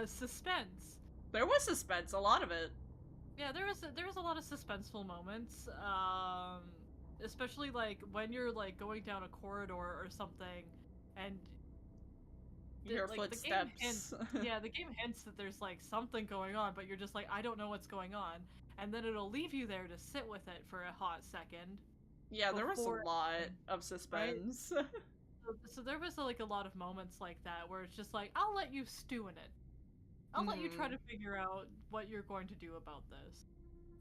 suspense. there was suspense, a lot of it. Yeah, there was a lot of suspenseful moments. Especially like when you're like going down a corridor or something, and your like, footsteps. The game hints that there's like something going on, but you're just like, I don't know what's going on, and then it'll leave you there to sit with it for a hot second. Yeah, there was a lot of suspense. Right? So there was like a lot of moments like that where it's just like, I'll let you stew in it. I'll let you try to figure out what you're going to do about this.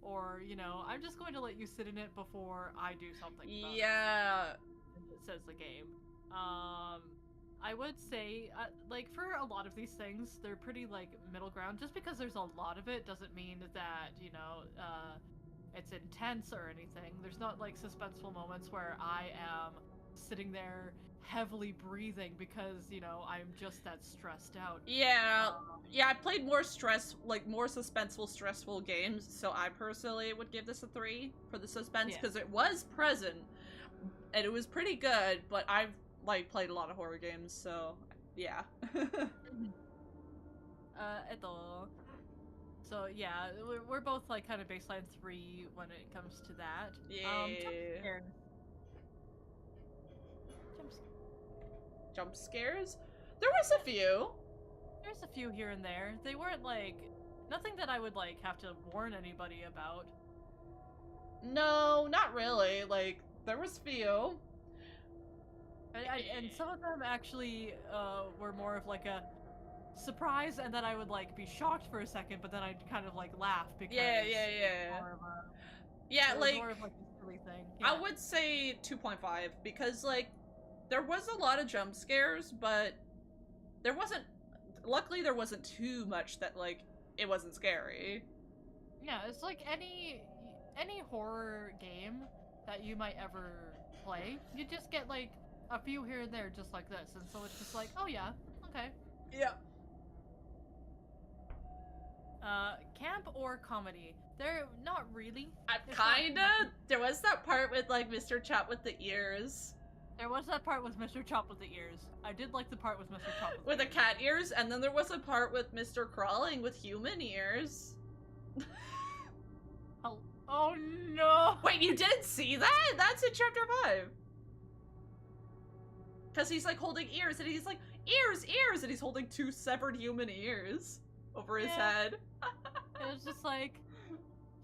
Or, you know, I'm just going to let you sit in it before I do something about it, says the game. I would say, like, for a lot of these things, they're pretty, like, middle ground. Just because there's a lot of it doesn't mean that, you know, it's intense or anything. There's not, like, suspenseful moments where I am sitting there heavily breathing because, you know, I'm just that stressed out. Yeah, I played more more suspenseful, stressful games, so I personally would give this a 3 for the suspense, because it was present, and it was pretty good, but I've, like, played a lot of horror games, so, yeah. So, yeah, we're both, like, kind of baseline 3 when it comes to that. Yeah. Jump scares? There was a few. There's a few here and there. They weren't, like, nothing that I would, like, have to warn anybody about. No, not really. Like, there was few. And some of them actually were more of, like, a surprise, and then I would, like, be shocked for a second, but then I'd kind of, like, laugh because... Yeah. Yeah, like... more of, like, a silly thing. Yeah. I would say 2.5, because, like, there was a lot of jump scares, but there wasn't... Luckily, there wasn't too much that, like, it wasn't scary. Yeah, it's like any horror game that you might ever play. You just get, like, a few here and there just like this, and so it's just like, oh yeah, okay. Yeah. Camp or comedy? They're not really. Kinda. There was that part with, like, Mr. Chop with the ears. There was that part with Mr. Chop with the ears. I did like the part with Mr. Chop with the cat ears, and then there was a part with Mr. Crawling with human ears. Oh no! Wait, you didn't see that? That's in chapter 5. Because he's, like, holding ears, and he's like, ears, and he's holding 2 severed human ears over his head. It was just like,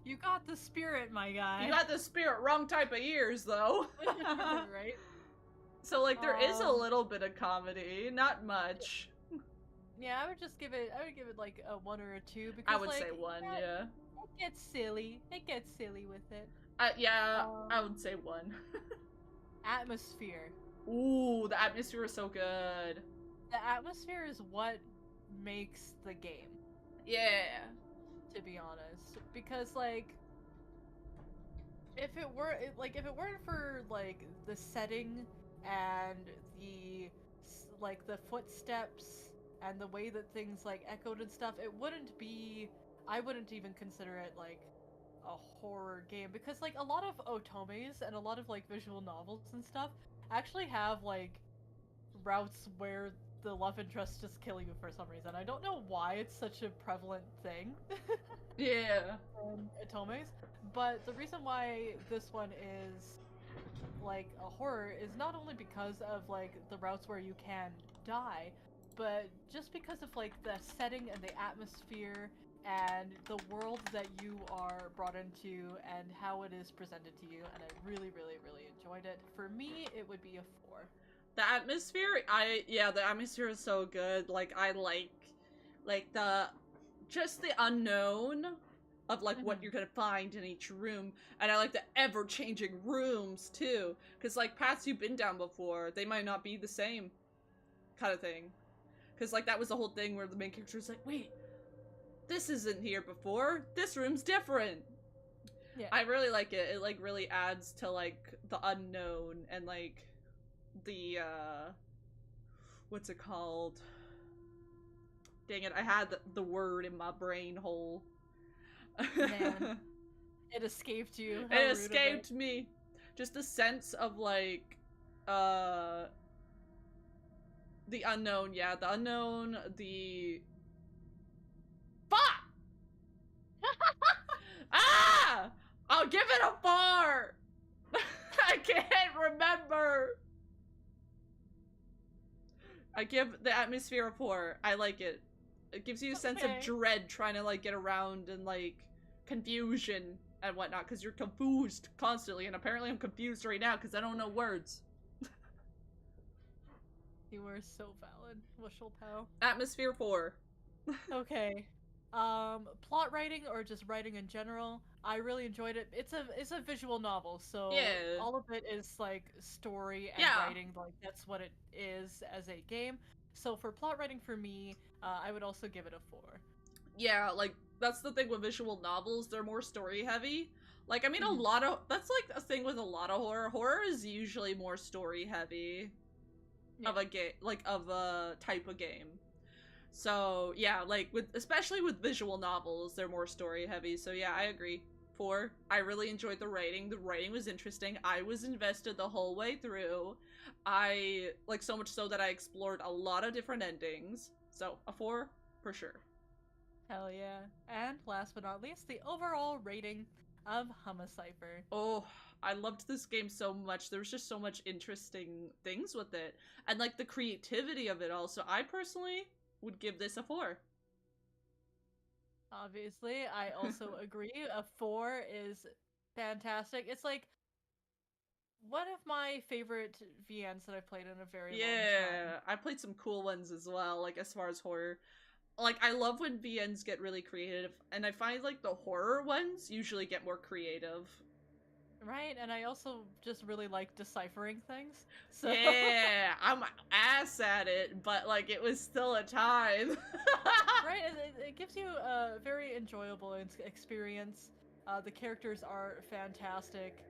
you got the spirit, my guy. You got the spirit, wrong type of ears, though. Right? So, like, there is a little bit of comedy, not much. Yeah, I would give it like a 1 or a 2, because, I would like, say 1, yeah. It gets silly. It gets silly with it. Yeah, I would say 1. Atmosphere. Ooh, the atmosphere is so good. The atmosphere is what makes the game. Yeah. To be honest, because, like, if it weren't for, like, the setting and the footsteps and the way that things, like, echoed and stuff, I wouldn't even consider it, like, a horror game, because, like, a lot of otomes and a lot of, like, visual novels and stuff actually have, like, routes where the love interests just kill you for some reason. I don't know why it's such a prevalent thing. Yeah. Otomes, but the reason why this one is like a horror is not only because of like the routes where you can die, but just because of like the setting and the atmosphere and the world that you are brought into and how it is presented to you, and I really, really, really enjoyed it. For me, it would be a 4. The atmosphere, the atmosphere is so good. Like, I like, just the unknown of, like, what you're gonna find in each room. And I like the ever-changing rooms, too. Because, like, paths you've been down before, they might not be the same kind of thing. Because, like, that was the whole thing where the main character was like, wait, this isn't here before. This room's different. Yeah. I really like it. It, like, really adds to, like, the unknown and, like, the, what's it called? Dang it, I had the word in my brain hole. Man. It escaped you. It escaped me. Just a sense of, like, the unknown, yeah, the unknown, the... Fuck! Ah! I'll give it a 4! I can't remember! I give the atmosphere a 4. I like it. It gives you a sense of dread trying to, like, get around and, like, confusion and whatnot, because you're confused constantly, and apparently I'm confused right now because I don't know words. You were so valid, Wishipow. Atmosphere 4. Okay. Plot writing or just writing in general, I really enjoyed it. It's a visual novel, so Yeah. all of it is like story and writing, like that's what it is as a game. So for plot writing for me, I would also give it a 4. Yeah, like, that's the thing with visual novels, they're more story heavy. Like, I mean, that's like a thing with a lot of horror. Horror is usually more story heavy of a game, like, of a type of game. So, yeah, like, especially with visual novels, they're more story heavy. So, yeah, I agree. 4. I really enjoyed the writing. The writing was interesting. I was invested the whole way through. Like, so much so that I explored a lot of different endings. So, a 4 for sure. Hell yeah. And last but not least, the overall rating of Homicipher. Oh, I loved this game so much. There was just so much interesting things with it. And, like, the creativity of it also. I personally would give this a 4. Obviously, I also agree. A 4 is fantastic. It's like one of my favorite VNs that I've played in a very long time. Yeah, I played some cool ones as well, like, as far as horror. Like, I love when VNs get really creative, and I find, like, the horror ones usually get more creative. Right, and I also just really like deciphering things. So yeah, I'm ass at it, but, like, it was still a time. Right, it gives you a very enjoyable experience. The characters are fantastic.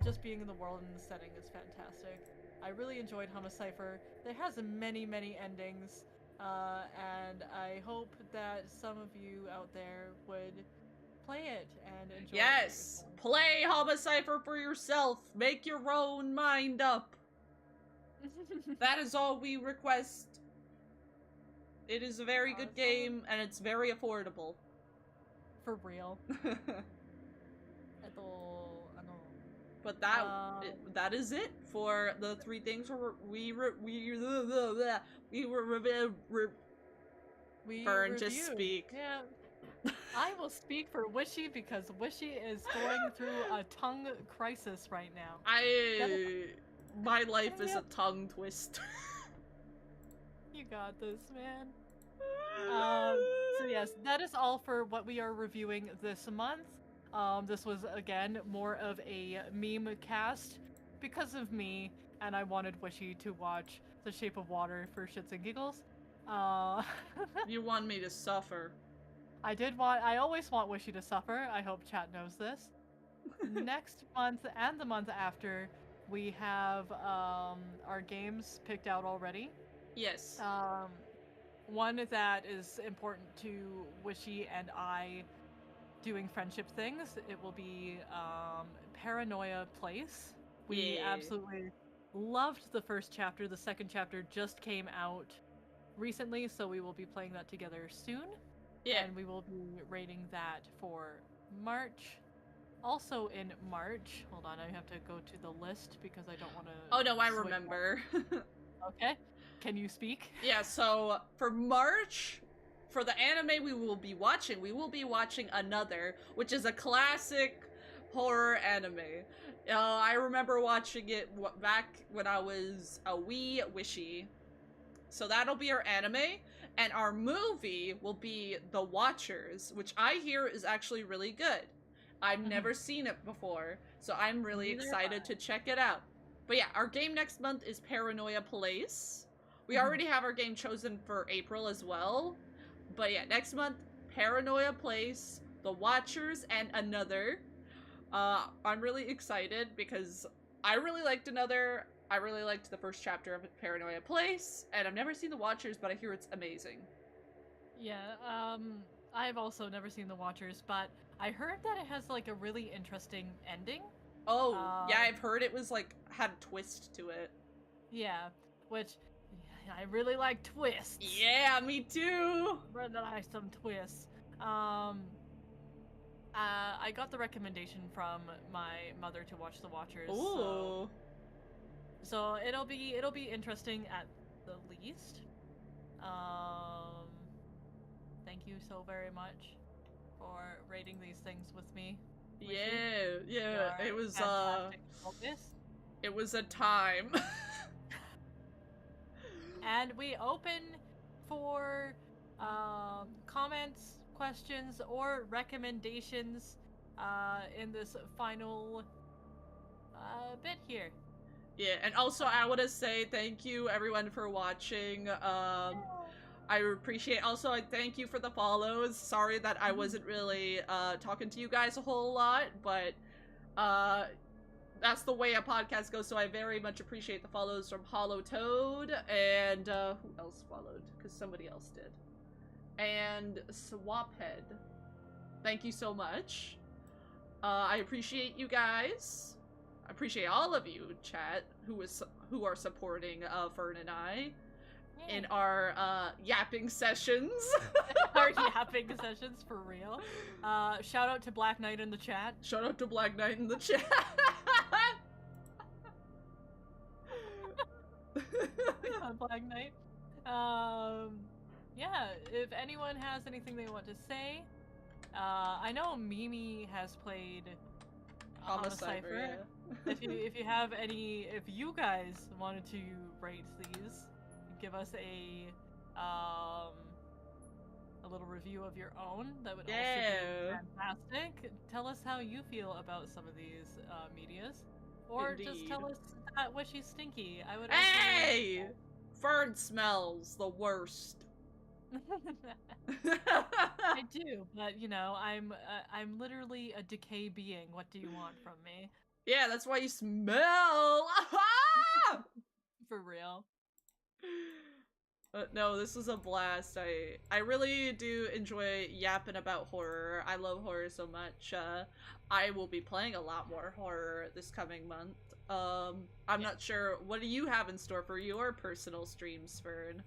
Just being in the world and the setting is fantastic. I really enjoyed Homicipher. It has many, many endings. And I hope that some of you out there would play it and enjoy it. Yes! Play Homicipher for yourself! Make your own mind up! That is all we request. It is a very good game, and it's very affordable. For real. But that is it for the 3 things Fern, just speak. Yeah. I will speak for Wishy because Wishy is going through a tongue crisis right now. My life is a tongue twister. You got this, man. So yes, that is all for what we are reviewing this month. This was, again, more of a meme cast because of me, and I wanted Wishy to watch The Shape of Water for shits and giggles. You want me to suffer. I always want Wishy to suffer. I hope chat knows this. Next month and the month after, we have our games picked out already. Yes. One that is important to Wishy and I doing friendship things. It will be Paranoia Place. We absolutely loved the first chapter. The second chapter just came out recently, so we will be playing that together soon. Yeah. And we will be rating that for March. also in March, hold on, I have to go to the list because I don't want to. Oh no, I remember. Okay, can you speak? Yeah, so for March, for the anime we will be watching Another, which is a classic horror anime. I remember watching it back when I was a wee wishy. So that'll be our anime, and our movie will be The Watchers, which I hear is actually really good. I've never seen it before, so I'm really excited to check it out. But yeah, our game next month is Paranoia Place. We already have our game chosen for April as well. But yeah, next month, Paranoia Place, The Watchers, and Another. I'm really excited because I really liked Another. I really liked the first chapter of Paranoia Place, and I've never seen The Watchers, but I hear it's amazing. Yeah, I've also never seen The Watchers, but I heard that it has like a really interesting ending. Oh, yeah, I've heard it was like had a twist to it. Yeah, which I really like twists. Yeah, me too. Really like some twists. I got the recommendation from my mother to watch The Watchers. Ooh. So it'll be interesting at the least. Thank you so very much for rating these things with me. Yeah, it was it was a time. And we open for comments, questions, or recommendations in this final bit here. Yeah, and also I want to say thank you everyone for watching. I appreciate. Also, I thank you for the follows. Sorry that I wasn't really talking to you guys a whole lot, but that's the way a podcast goes. So I very much appreciate the follows from Hollow Toad and who else followed? Because somebody else did. And Swaphead. Thank you so much. I appreciate you guys. I appreciate all of you, chat, who are supporting Fern and I in our yapping sessions. Our yapping sessions, for real. Shout out to Black Knight in the chat. Shout out to Black Knight in the chat. Black Knight. Yeah, if anyone has anything they want to say, I know Mimi has played Homicipher. Yeah. if you guys wanted to rate these, give us a little review of your own, that would also be fantastic. Tell us how you feel about some of these medias, or just tell us that Wishy's stinky. I would. Hey, Fern smells the worst. I do, but you know, I'm literally a decay being. What do you want from me? Yeah, that's why you smell. For real. No, this was a blast. I really do enjoy yapping about horror. I love horror so much. I will be playing a lot more horror this coming month. I'm not sure. What do you have in store for your personal streams, Fern?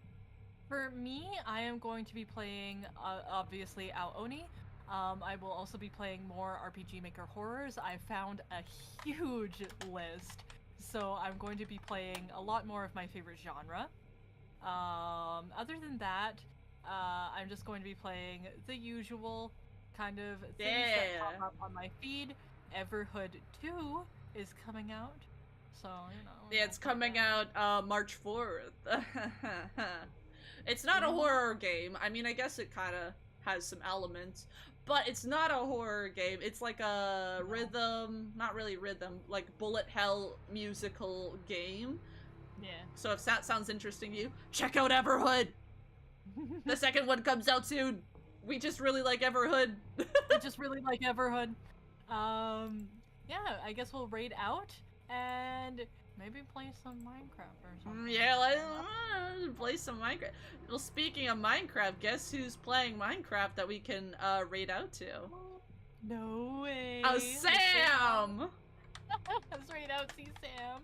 For me, I am going to be playing, obviously, Aoni. I will also be playing more RPG Maker horrors. I found a huge list, so I'm going to be playing a lot more of my favorite genre. Other than that, I'm just going to be playing the usual kind of things that pop up on my feed. Everhood 2 is coming out, so, you know. Yeah, it's coming out March 4th. It's not a horror game. I mean, I guess it kind of has some elements, but it's not a horror game. It's like a rhythm, not really rhythm, like bullet hell musical game. Yeah. So if that sounds interesting to you, check out Everhood. The second one comes out soon. We just really like Everhood. Yeah, I guess we'll raid out and maybe play some Minecraft or something. Yeah, let's play some Minecraft. Well, speaking of Minecraft, guess who's playing Minecraft that we can raid out to? No way. Oh, Sam! Let's raid out, see Sam.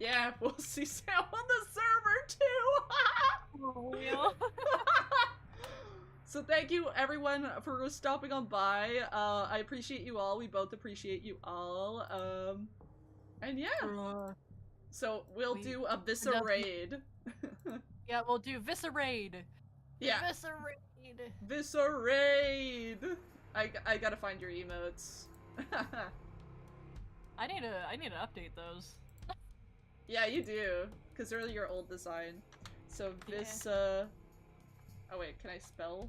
Yeah, we'll see Sam on the server too. For real. So thank you everyone for stopping on by. I appreciate you all. We both appreciate you all. And yeah. So we'll do a VisceRate. Yeah, we'll do VisceRate. Yeah. VisceRate. VisceRate. I gotta find your emotes. I need to update those. Yeah, you do, because they're your old design. So oh wait, can I spell?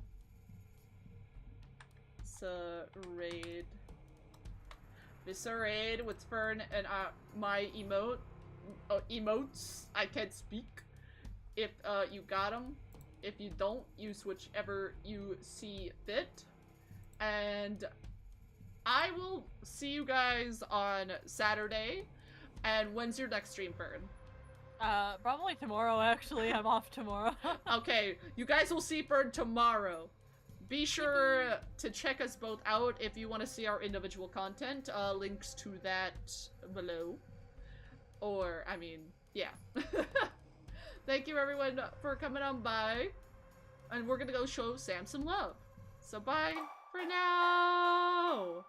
VisceRate. VisceRate with Fern and my emotes. I can't speak. If you got them. If you don't, use whichever you see fit. And I will see you guys on Saturday. And when's your next stream, Fern? Probably tomorrow, actually. I'm off tomorrow. Okay, you guys will see Fern tomorrow. Be sure to check us both out if you want to see our individual content. Links to that below. Or, I mean, yeah. Thank you everyone for coming on by. And we're gonna go show Sam some love. So bye for now!